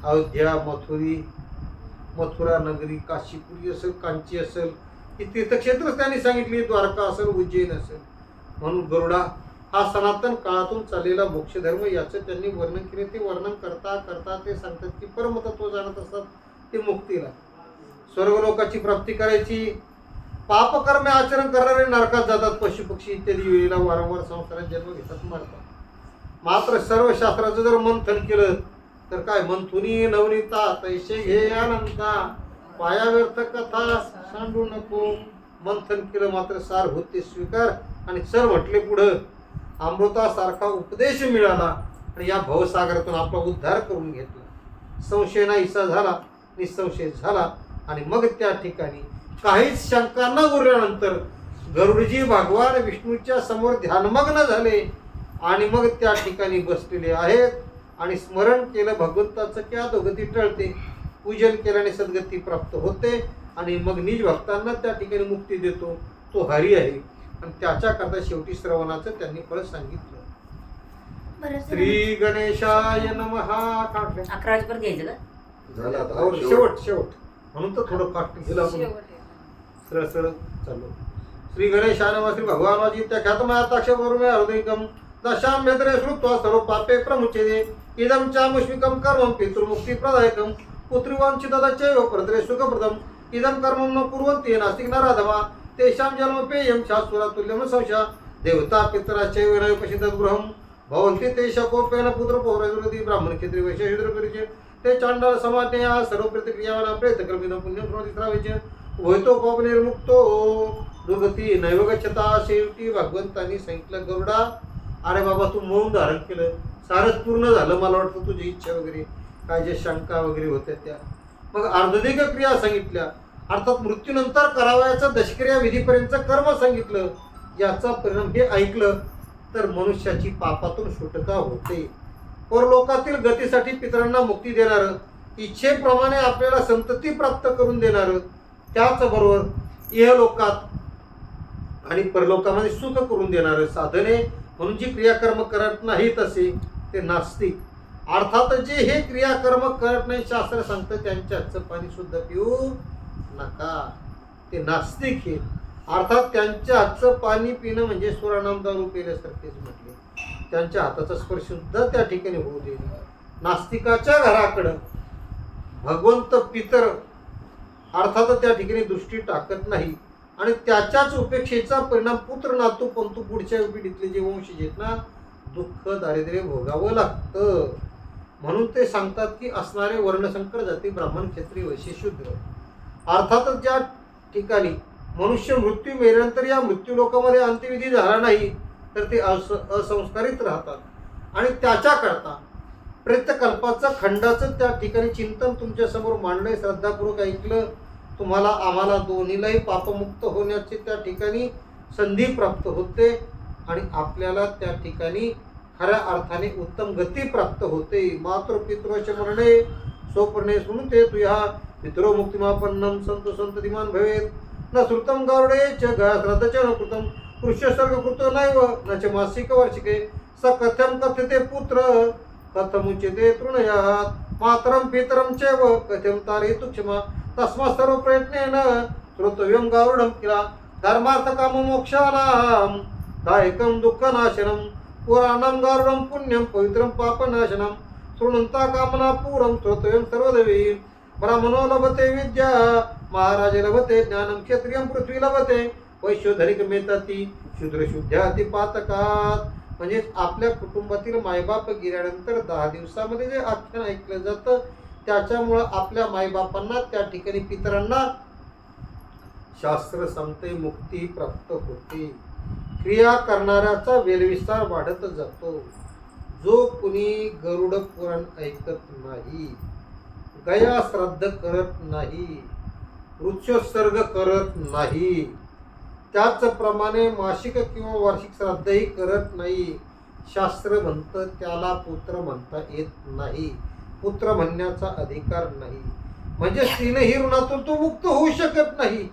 अयोध्या, मथुरा नगरी, काशीपुरी असेल, कांची असेल, ही तीर्थक्षेत्रच त्यांनी सांगितली. द्वारका असेल, उज्जैन असेल. म्हणून गरुडा हा सनातन काळातून चाललेला मोक्षधर्म याचं त्यांनी वर्णन केले. ते वर्णन करता करता ते सांगतात की परमतत्व जाणत असतात ते मुक्तीला, स्वर्गलोकाची प्राप्ती करायची. पापकर्मे आचरण करणारे नरकात जातात, पशुपक्षी इत्यादी वेळेला वारंवार संसारात जन्म घेतात, मरतात. मात्र सर्व शास्त्राचं जर मंथन केलं तर काय, मंथुनी नवनीता तैसे घे अनंता, पाया व्यर्थ कथा सांडू नको. मंथन केलं मात्र सार होते स्वीकार. आणि सर म्हटले पुढं, अमृतासारखा उपदेश मिळाला आणि या भवसागरातून आपला उद्धार करून घेतला. संशय नाहीसा झाला, निसंशय झाला. आणि मग त्या ठिकाणी काहीच शंका न उरल्यानंतर गरुडजी भगवान विष्णूच्या समोर ध्यानमग्न झाले आणि मग त्या ठिकाणी बसलेले आहेत. आणि स्मरण केलं भगवंताचं की अधोगती टळते, पूजन केल्याने सद्गती प्राप्त होते आणि मग निज भक्तांना त्या ठिकाणी मुक्ती देतो, तो हरी आहे. आणि त्याच्याकरता शेवटी श्रवणाचं त्यांनी फळ सांगितलं. श्री गणेशाय नमः. 11 वाजेपर्यंत घ्यायचं का? झालं आता शेवट म्हणून तर थोडं फास्ट गेलं आपण, सरळ चाललो. श्री गणेशाय नमः. श्री भगवानाजी त्या ख्यातमयाताक्षरमे हृदयकम दशाम भेदरे श्रुत्वा सर्व पापे प्रमुच्यते इदं चामुष्मिकं कर्मं पितृमुक्तिप्रदायकं पुत्रीवांछितदच्चैव परद्रे सुखप्रदम् इदं कर्मं न कुर्वन्ति नास्तिक नराधमा तेषां जन्मपेयं शास्त्रतुल्यं संशय देवता पितराश्चैव न उपशितद्गृहं भवन्ति तेषां कोपेन पुत्रपौरविरोधी ब्राह्मण क्षेत्री वैश्य शूद्रपरिचय ते चांडाळ समाज्ञया सर्व प्रतिक्रियावाना प्रेतकर्मिनं पुण्यं स्मृती श्रावयचे उभयतो पापनिर्मुक्तो दुर्गती नैव गच्छता. शेवटी भगवंतांनी सांगितलं, गरुडा अरे बाबा तू मौन धारण केलं, सारच पूर्ण झालं. मला वाटतं तुझी इच्छा वगैरे काय जे शंका वगैरे होत्या त्या. मग अर्धदिक क्रिया सांगितल्या, अर्थात मृत्यूनंतर करावयाचं दशक्रिया विधीपर्यंत कर्म सांगितलं. याचा परिणाम हे ऐकलं तर मनुष्याची पापातून सुटका होते. परलोकातील गतीसाठी पितरांना मुक्ती देणारं इच्छेप्रमाणे आपल्याला संतती प्राप्त करून देणार, त्याचबरोबर इहलोकात आणि परलोकामध्ये सुख करून देणार साधने म्हणून जी क्रियाकर्म करत नाहीत असे ते नास्तिक. अर्थात जे हे क्रियाकर्म करत नाही शास्त्र सांगतं त्यांच्या हातचं पाणी सुद्धा पिऊ नका, ते नास्तिक हे. अर्थात त्यांच्या हातचं पाणी पिणं म्हणजे सुरानाम दारू पिल्यासारखेच म्हटले. त्यांच्या हाताचा स्पर्श सुद्धा त्या ठिकाणी होऊ दे. नास्तिकाच्या घराकडं भगवंत पितर अर्थात त्या ठिकाणी दृष्टी टाकत नाही आणि त्याच्याच उपेक्षेचा परिणाम पुत्र नातू पंतू पुढच्या पिढीतले जे वंशज आहेत ना दुःख दारिद्र्य भोगावं लागतं. म्हणून ते सांगतात की असणारे वर्णसंकर जाती ब्राह्मण क्षत्रिय वैश्य शूद्र. अर्थातच ज्या ठिकाणी मनुष्य मृत्यू मेल्यानंतर या मृत्यू लोकामध्ये अंत्यविधी झाला नाही तर ते असंस्कारित राहतात आणि त्याच्याकरता प्रेतकल्पाचं खंडाचं त्या ठिकाणी चिंतन तुमच्या समोर मांडलंय, श्रद्धापूर्वक ऐकलं. तुम्हाला आम्हाला दोन्हीलाही पापमुक्त होण्याची त्या ठिकाणी संधी प्राप्त होते आणि आपल्याला त्या ठिकाणी खऱ्या अर्थाने उत्तम गती प्राप्त होते. मातृपितृश मरणे स्वप्ने सुनते तुया पितरो मुक्तिमापन्नम संत संततिमान भवेत न श्रुतम गारुडे च श्रद्धच न कृतम कृष्य सर्ग कृत नैव न च मासिक वार्षिके स कथम कथ्यते पुत्र कथमुच्यते तृणयात मातरम पितरम चैव कथम तारयितु क्षमा तस्मात् सर्व प्रयत्नेन श्रोतव्यं गारुडं किला धर्मार्थ काम मोक्षानां दायकं दुःखनाशनं पुराणं गारुडं पुण्यं पवित्रं पापनाशनं शृण्वन्ता कामना पूरं श्रोतव्यं सर्वदेवी. ब्राह्मणो लभते विद्या महाराज लभते ज्ञानं क्षत्रियं पृथ्वी लभते वैश्योधरिक मेताती शूद्र शुद्ध्याती पातकात. म्हणजे आपल्या कुटुंबातील मायबाप गेल्यानंतर 10 दिवसामध्ये जे आख्यान ऐकलं जातं त्याच्यामुळं आपल्या मायबापांना त्या ठिकाणी पितरांना शास्त्र सांगते मुक्ती प्राप्त होते. क्रिया करणाऱ्याचा वेलविस्तार वाढत जातो. जो कुणी गरुड पुराण ऐकत नाही, गया श्राद्ध करत नाही, वृक्षोत्सर्ग करत नाही, त्याचप्रमाणे मासिक किंवा वार्षिक श्राद्धही करत नाही, शास्त्र म्हणतं त्याला पुत्र म्हणता येत नाही, पुत्र म्हणण्याचा अधिकार नाही. म्हणजे तीनही ऋणातून तो मुक्त होऊ शकत नाही.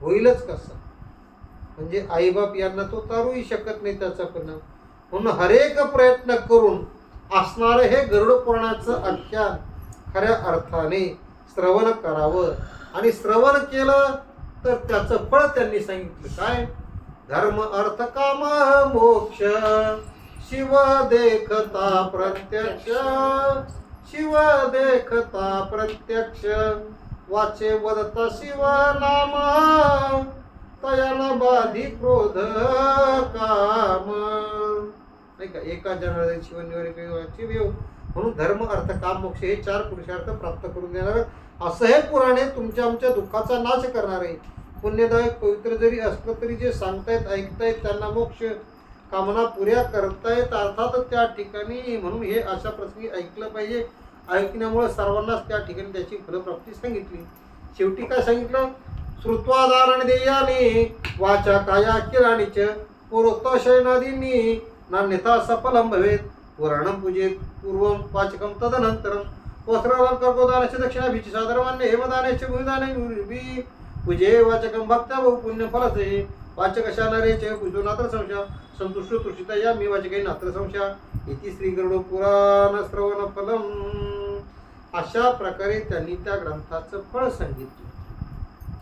होईलच कसा? म्हणजे आईबाप यांना तो तारूही शकत नाही त्याचा परिणाम. म्हणून हरेक प्रयत्न करून असणारं हे गरुड पुराणाचं आख्यान खऱ्या अर्थाने श्रवण करावं आणि श्रवण केलं तर त्याचं फळ त्यांनी सांगितलं काय? धर्म अर्थ काम मोक्ष शिव देखता प्रत्यक्ष, शिव देखता प्रत्यक्ष वाचे वदता शिव नाम तयान बाधी क्रोध काम. नाही का? एका जनार्दन शिवनिवारी वेव. म्हणून धर्म अर्थ काम मोक्ष हे 4 पुरुषार्थ प्राप्त करून देणार असं हे पुराणे तुमच्या आमच्या दुःखाचा नाश करणार आहे. पुण्यदायक पवित्र जरी असलं तरी जे सांगतायत ऐकतायत त्यांना मोक्ष कामना पुऱ्या करतायत. अर्थात त्या ठिकाणी म्हणून हे अशा प्रसंगी ऐकलं पाहिजे. ऐकण्यामुळे सर्वांनाच त्या ठिकाणी त्याची फलप्राप्ती सांगितली. शेवटी काय सांगितलं? श्रुत्वादारण देयाने वाचा काया किराणीच पूर्वोक्त शयनादींनी नान्यथा सफलं भवेत पुराणं पूजेत पूर्वं वाचकं तदनंतरं वस्त्रालंकारकोदानस्य दक्षिणाभिच साधर्मान्य हेमदानस्य भूमिदाने पूजे वाचकं भक्त्या बहु पुण्यफलसे वाचक अशा नरेच पूजो नात्र संशय संतुष्ट तुषिता या मी वाचकै नात्र संशय इति श्री गरुड पुराण श्रवण फलम. अशा प्रकारे त्यांनी त्या ग्रंथाचं फळ सांगितलं.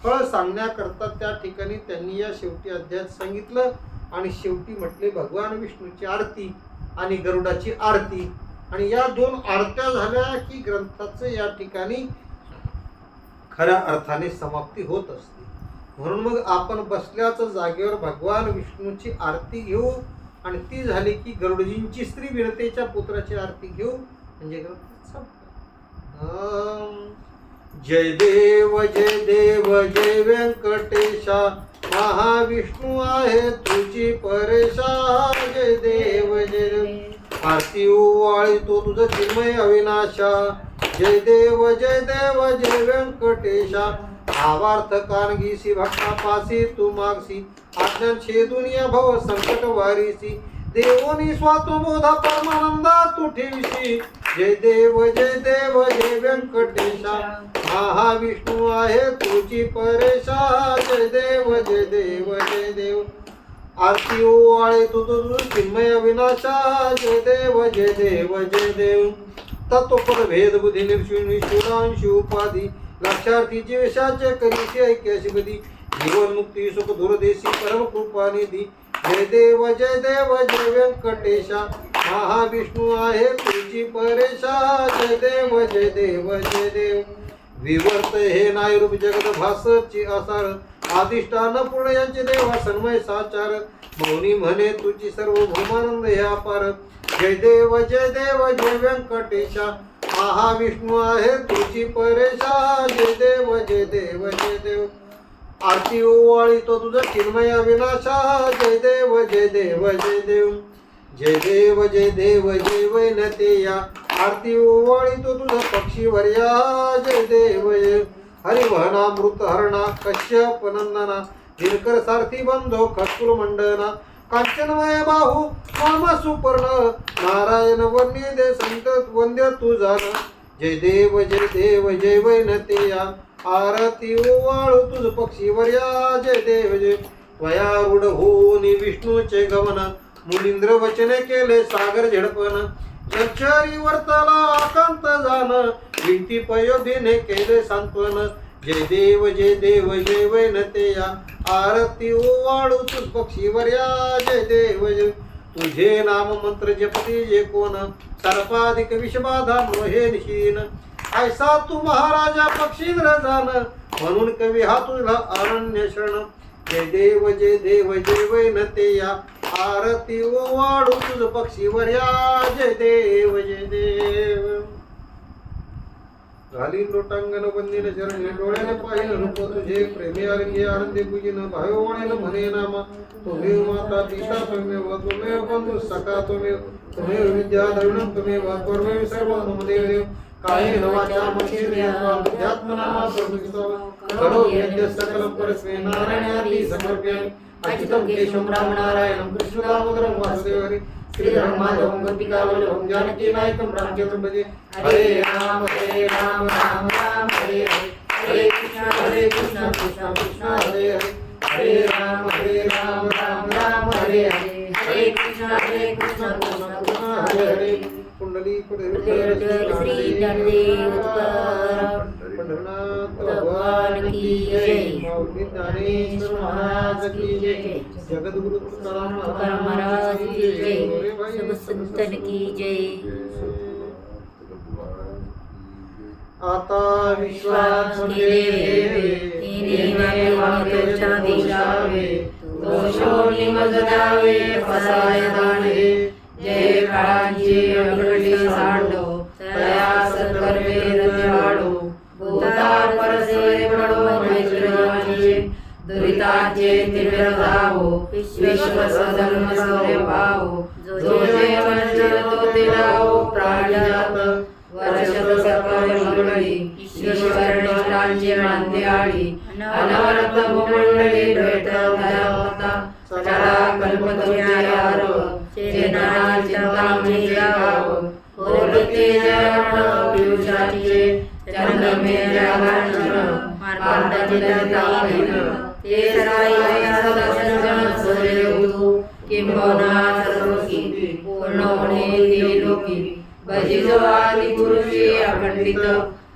फळ सांगण्याकरता त्या ठिकाणी त्यांनी या शेवटी अध्यायात सांगितलं आणि शेवटी म्हटले भगवान विष्णूची आरती आणि गरुडाची आरती. आणि या 2 आरत्या झाल्या की ग्रंथाचं या ठिकाणी खऱ्या अर्थाने समाप्ती होत असते. म्हणून मग आपण बसल्याच जागेवर भगवान विष्णूची आरती घेऊ आणि ती झाली की गरुडजींची स्त्री विनतेच्या पुत्राची आरती घेऊ म्हणजे ग्रंथ संपला. जय देव जय व्यंकटेशा महाविष्णू आहे तुझी परेशा. जय देव आरती ओवाळी तो तुझं चिन्मय अविनाशा. जय देव जय व्यंकटेशा भावार्थ कानगीसी भक्तापासी तू मागसी आज्ञान छेदून या भव संकट वारीसी देवोनी स्वात्मबोधा परमानंदा तू ठेविसी जय देव जय व्यंकटेशा महाविष्णू आहे तुझी परेशा जय देव जय देव आरती ओवाळे तुझ चिन्मय विनाशा जय देव तत्वपद भेद बुद्धी निर्शुणांशी उपाधी लक्षार्थी जीवेशाचे करीशी ऐक्याशिपदी जीवन मुक्ती सुख दुर्देशी परम कृपा निधी जय देव जय व्यंकटेशा महाविष्णू आहे तुझी परेशा जय देव विवर्त हे नायरूप जगत भासची आसार अधिष्ठान पूर्ण यांचे देवा सन्मय साचार मौनी म्हणे तुझी सर्व भूमानंद हे अपार जय देव जय व्यंकटेशा महाविष्णू आहे तुझी परेशा जय देव आरती ओवाळी तो तुझा चिन्मय विनाशा जय देव जय वैनतेया आरती ओवाळी तो तुझा पक्षी वर्या जय देव हरिवहनामृत हरणा कश्यप नंदना दिनकर सारथी बंधो खत्कुल मंडना कांचनमय बाहू नाम सुपर्ण नारायण वन्य दे संत वंद्य तुझा जय देव जय वैनतेया आरती ओवाळू तुझ पक्षी वर्या जय देव त्वया रूढ होऊन विष्णूचे गमन मुलींद्र वचने केले सागर झडपन जक्षरी वर्तला आकांत जाण विंटी पयोधीने केले सांत्वन जय देव जय वैनतेया आरती ओवाळू तुझ पक्षी वर्या जय देव तुझे नाम मंत्र जपती जे कोण सर्पाधिक विषबाधा मोहे निशीन ऐसा तू महाराजा पक्षींद्र जाण म्हणून कवी हा तुझा अरण्य शरण जय देव जय वैनतेया आरती ओवाळू तुझ पक्षी वर्या जय देव घाली लोटांगण वंदिन शरण डोळ्याने पाहिलं रूप तुझे प्रेमी आरंगी आनंदी पूजिन भाववाणीनं म्हणे नामा तुम्ही माता पिता तुम्हेव बंधू सखा तुम्हेव विद्या द्रविणं तुम्हेव त्वमेव सर्व मम देव कायेन वाचा मनसेन्द्रियात्मना करो यज्ञ सकलं परस्मै नारायणादि समर्पयामि अच्युतं केशवं रामनारायणं कृष्णं दामोदरं वासुदेवं हरि श्रीधरं माधवं गोपिकावल्लभं जानकी नायकं रामचन्द्रं भजे हरे राम राम राम हरे हरे हरे कृष्ण कृष्ण कृष्ण हरे हरे हरे राम राम राम हरे हरे हरे कृष्ण कृष्ण कृष्ण हरे हरे कुंडली श्री ज्ञानदेव भगवान की जय माऊली ज्ञानेश्वर महाराज की जय जगद्गुरु तुकाराम महाराज की जय सब संतन की जय आता विश्वास दिशावे दोषोनी मजदावे फसाय दाणे जय काळांची अग्रणी सांडो तया सत्कर्मे रजवाडो भूतार परसे पडो मैत्रियाचे दुरिताचे तीव्र धावो विश्व सधर्म सौर्य भावो जो जे वंचतो तिलावो प्राणजात वर्षद सकल मंडळी ईश्वरनिष्ठांची नांद्याळी अनवरत मंडळी भेट होता चला कल्पतरुण्यार चेतना चिंतामणी गाव होते जरण पियुषाचे चंद्रमे जगन मार्गांची दत्तावीन ते सराई सदर्शन सूर्य उदू किंबहुना सर्वकी पूर्ण होणे ते लोकी भजिजो आदि पुरुषे अखंडित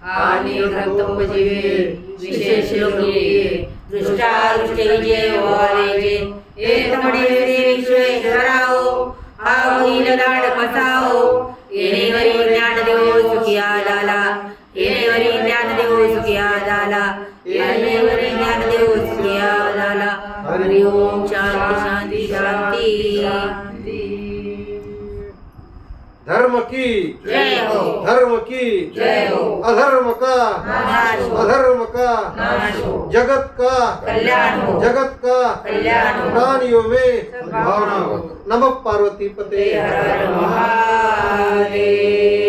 आणि रक्तोपजीवे विशेष लोकी दृष्टादृष्टे विजय वालेजे एक मणे श्री विश्वेश्वराओ होईल दाड पसाओ येणेवरी ज्ञानदेव सुखी आलाला येणेवरी ज्ञानदेव सुखी आलाला येणेवरी ज्ञानदेव सुखी आलाला हरि ओम शांती शांती शांती धर्म की जय हो धर्म की जय हो अधर्म का नाश हो अधर्म का नाश हो जगत का कल्याण हो जगत का कल्याण हो प्राणियों में भावना हो नमः पार्वती पते हर हर महादेव।